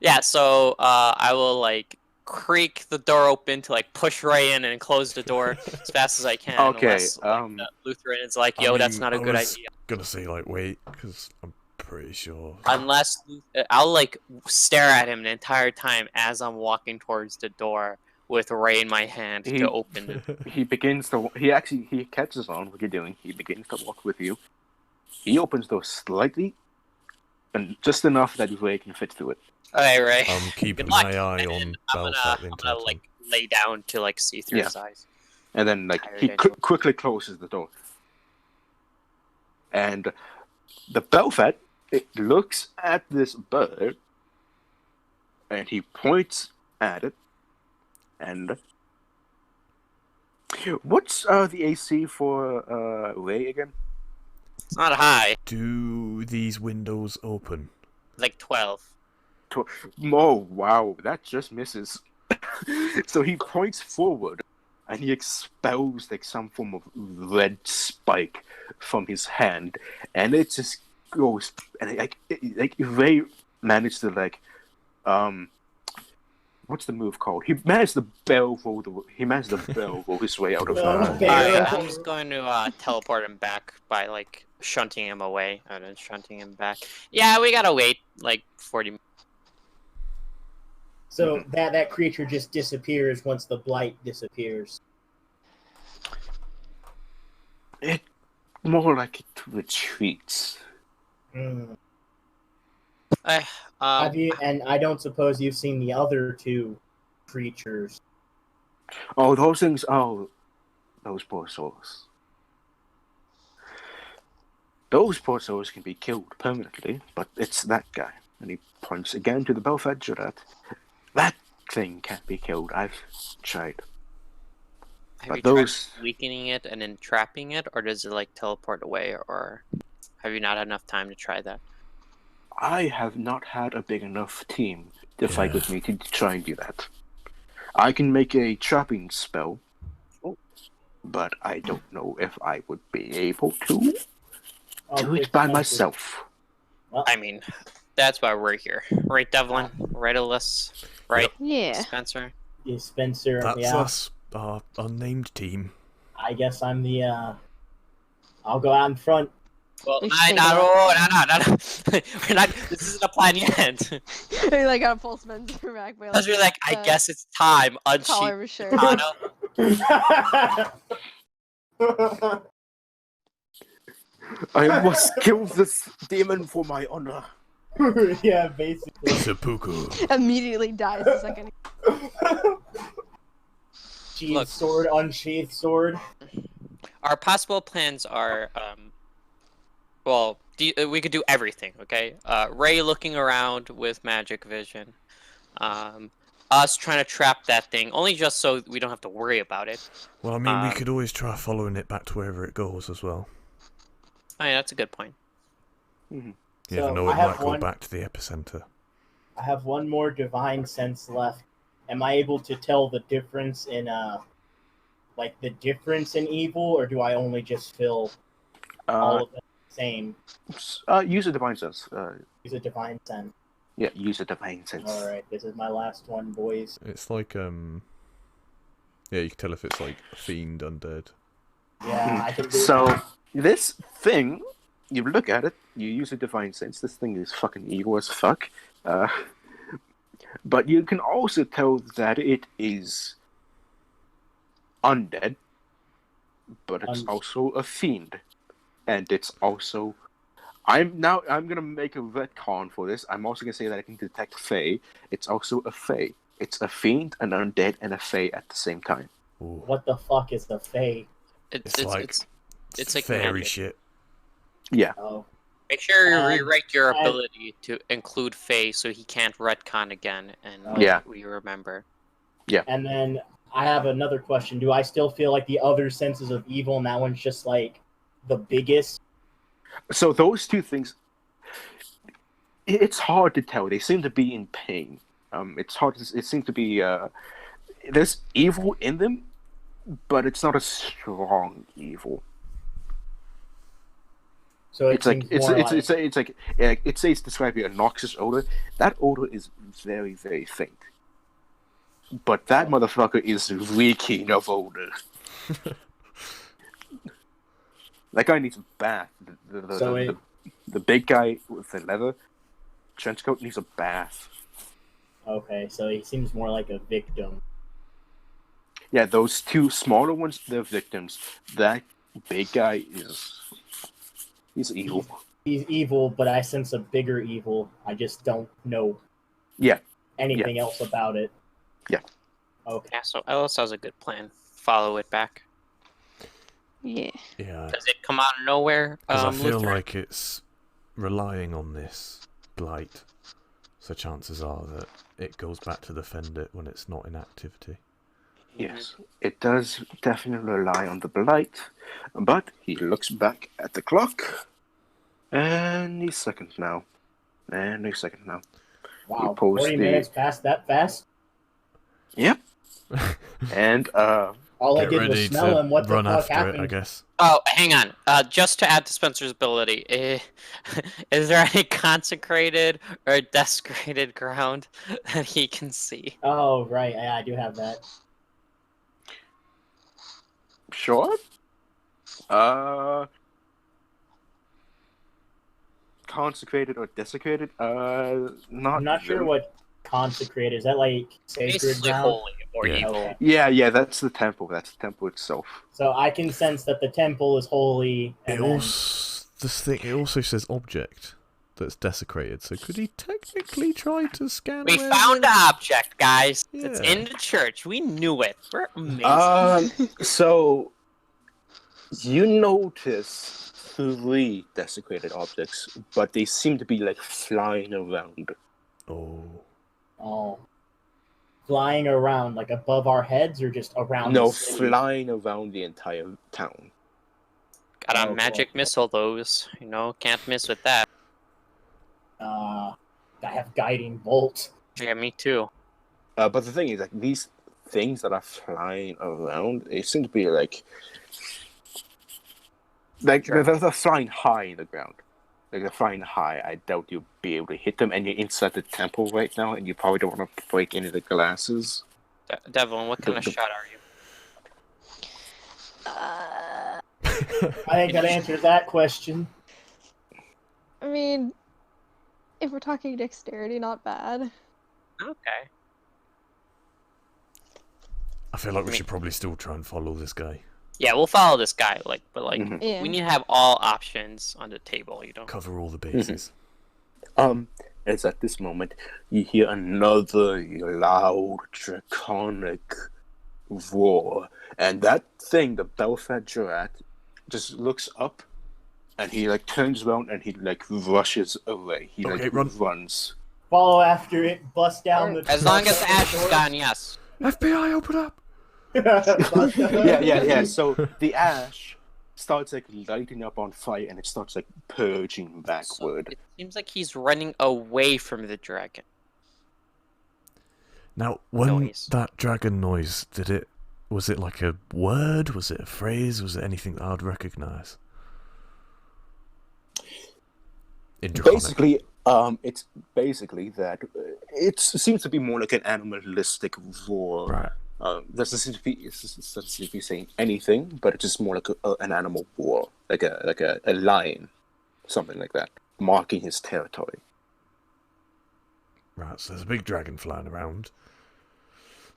Yeah, so I will like creak the door open to like push Ray in and close the door as fast as I can. Okay, Unless, like, the Lutheran is like, I yo, that's mean, not a I good was idea. Gonna say like wait, because I'm pretty sure. Unless I'll like stare at him the entire time as I'm walking towards the door with Ray in my hand to open it. He begins to. He catches on what you're doing. He begins to walk with you. He opens the door slightly, and just enough that Ray can fit through it. Alright, Ray. I'm keeping Good luck. my eye And on then Belfast the I'm entire gonna like time. lay down to like see through Yeah. his eyes. And then, like, Tired he anyway. quickly closes the door. And the Belfast, it looks at this bird, and he points at it. And what's the AC for Ray again? It's not high, Do these windows open? like 12. Oh, wow, that just misses. So he points forward, and he expels like some form of red spike from his hand, and it just goes, and like Ray managed to what's the move called? He managed to bell roll his way out of Okay. Alright, I'm just going to teleport him back by like shunting him away and then shunting him back. Yeah, we gotta wait like 40 minutes. So that creature just disappears once the blight disappears. It more like it retreats. Hmm. Um, Have you? And I don't suppose you've seen the other two creatures. Oh, those things. Oh, those poor souls. Those poor souls can be killed permanently, but it's that guy. And he points again to the Belfast Jurat. That thing can't be killed. I've tried. have but you those- tried weakening it and then trapping it, or does it like teleport away, or have you not had enough time to try that? I have not had a big enough team to fight with me to try and do that. I can make a trapping spell, but I don't know if I would be able to do it by myself. Well, I mean, that's why we're here. Right, Devlin? Right, Alyssa? Right, Yeah. Spencer? yeah, Spencer. That's yeah, us, our unnamed team. I guess I'm the. I'll go out in front. Well, We no, should no. We're not. This isn't a plan yet. I like gotta pull Spencer back. By, Because we're like, I guess it's time. Unsheath collar of his shirt. katana. I must kill this demon for my honor. Yeah, basically. Seppuku. Immediately dies the second. Sheathed Look. sword, unsheathed sword. Our possible plans are, well, we could do everything, okay? Ray looking around with magic vision. Us trying to trap that thing, only just so we don't have to worry about it. Well, I mean, we could always try following it back to wherever it goes as well. Oh, yeah, that's a good point. You So, never know, I it have might go one- back to the epicenter. I have one more divine sense left. Am I able to tell the difference in like the difference in evil, or do I only just feel all of them the same? Use a divine sense. Use a divine sense. Yeah, use a divine sense. All right, this is my last one, boys. It's like, yeah, you can tell if it's like fiend, undead. Yeah, I can do So this thing, you look at it, you use a divine sense. This thing is fucking evil as fuck. But you can also tell that it is undead, but it's also a fiend, and it's also. I'm gonna make a retcon for this. I'm also gonna say that I can detect Fae. It's also a Fae. It's a fiend, an undead, and a Fae at the same time. Ooh. What the fuck is the Fae? It's like fairy magic. shit. Yeah. Oh, Make sure you Um, rewrite your I- ability to include Fae so he can't retcon again, and Yeah. we remember. and then I have another question. Do I still feel like the other senses of evil, and that one's just like the biggest? So those two things, it's hard to tell. They seem to be in pain. It's hard. It seems to be. There's evil in them, but it's not a strong evil. So It's like seems more it says describing a noxious odor. That odor is very, very faint. But that motherfucker is reeking of odor. That guy needs a bath. The big guy with the leather trench coat needs a bath. Okay, so he seems more like a victim. Yeah, those two smaller ones, they're victims. That big guy he's evil. He's evil, but I sense a bigger evil. I just don't know Yeah. anything else about it. Yeah. Okay. Yeah, so Ellis has a good plan. Follow it back. Yeah. Yeah, Does it come out of nowhere? because I feel Lutheran? like it's relying on this blight. So chances are that it goes back to defend it when it's not in activity. Yes. It does definitely rely on the blight. But he looks back at the clock. Any second now. Wow, pulls 40 the- minutes passed that fast? Yep. And All I Get did was ready smell to him. What the run fuck after happened? it, I guess. Oh, hang on. Just to add to Spencer's ability, is there any consecrated or desecrated ground that he can see? Oh, right. Yeah, I do have that. sure. Consecrated or desecrated? Not. I'm not sure really. what consecrated is. That like sacred Basically ground? holy or Yeah. evil. Okay. Yeah, that's the temple. That's the temple itself. So I can sense that the temple is holy. It And then, also says object that's desecrated. So could he technically try to scan? We where found the- the object, guys. It's Yeah. in the church. We knew it. We're amazing. So you notice 3 desecrated objects, but they seem to be like flying around. Oh, oh, flying around like above our heads or just around No, the city? flying around the entire town. Got a Oh, magic boy. missile those, you know, can't miss with that. I have guiding bolt. Yeah, me too. But the thing is, like, these things that are flying around, they seem to be like Sure. they're flying high in the ground. Like, they're flying high. I doubt you'll be able to hit them, and you're inside the temple right now, and you probably don't want to break any of the glasses. Devlin, what kind of The- shot are you? I think that answers that question. I mean, if we're talking dexterity, not bad. Okay. I feel like we should probably still try and follow this guy. Yeah, we'll follow this guy, but Mhm. Yeah. we need to have all options on the table, you know? Cover all the bases. It's at this moment you hear another loud, draconic roar, and that thing, the bell-fed Jurat, just looks up, and he like turns around and he like rushes away. He Okay, like run. runs. Follow after it, bust down the. As long as Ash is gone, yes. FBI, open up! Yeah. So the ash starts like lighting up on fire, and it starts like purging So backward. it seems like he's running away from the dragon. Now, when Noise. that dragon noise, was it like a word? Was it a phrase? Was it anything that I'd recognise? In Draconic. Basically, it's basically that it seems to be more like an animalistic roar. Right. Doesn't seem to be saying anything, but it's just more like an animal roar, like a lion, something like that, marking his territory. Right, so there's a big dragon flying around.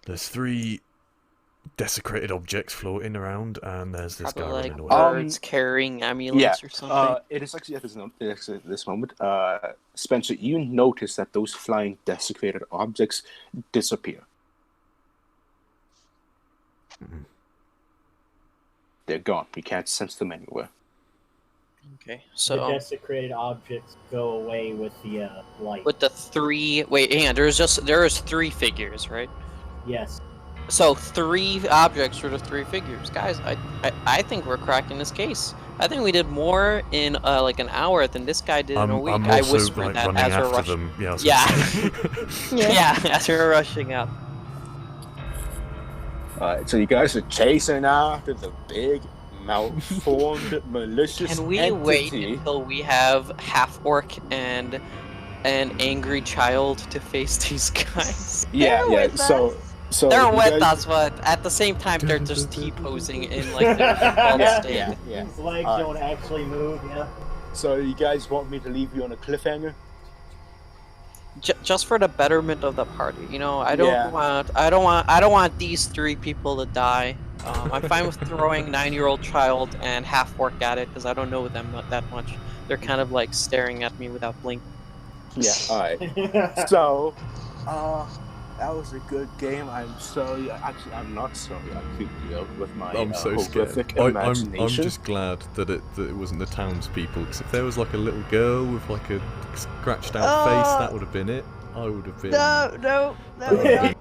There's 3 desecrated objects floating around, and there's this Probably guy like running away. birds carrying amulets or something. It is actually at this moment, Spencer, you notice that those flying desecrated objects disappear. Mhm. They're gone. You can't sense them anywhere. Okay, The so desecrated objects go away with the light. with the 3, wait, hang on. There is 3 figures, right? Yes. So 3 objects for the 3 figures, guys. I think we're cracking this case. I think we did more in like an hour than this guy did in a week. I'm I also whispered like that running as we're after rushing. them. Yeah. I was Yeah. gonna say. Yeah, as we were rushing up. Alright, so you guys are chasing after the big, malformed, malicious Can we entity. wait until we have half orc and an angry child to face these guys? Yeah. They're with So They're you with guys- us, but at the same time, they're just T-posing in like their default Yeah, state. yeah. His legs Alright. don't actually move. Yeah. So you guys want me to leave you on a cliffhanger? Just for the betterment of the party, you know. I Yeah. don't want these 3 people to die. I'm fine with throwing 9-year-old child and half orc at it because I don't know them that much. They're kind of like staring at me without blinking. Yeah. All right. So, that was a good game. I'm sorry. Actually, I'm not sorry. I creeped you out with my I'm so scared. horrific I'm imagination. just glad that it wasn't the townspeople. Because if there was like a little girl with like a scratched out face, that would have been it. I would have been. No, no, no.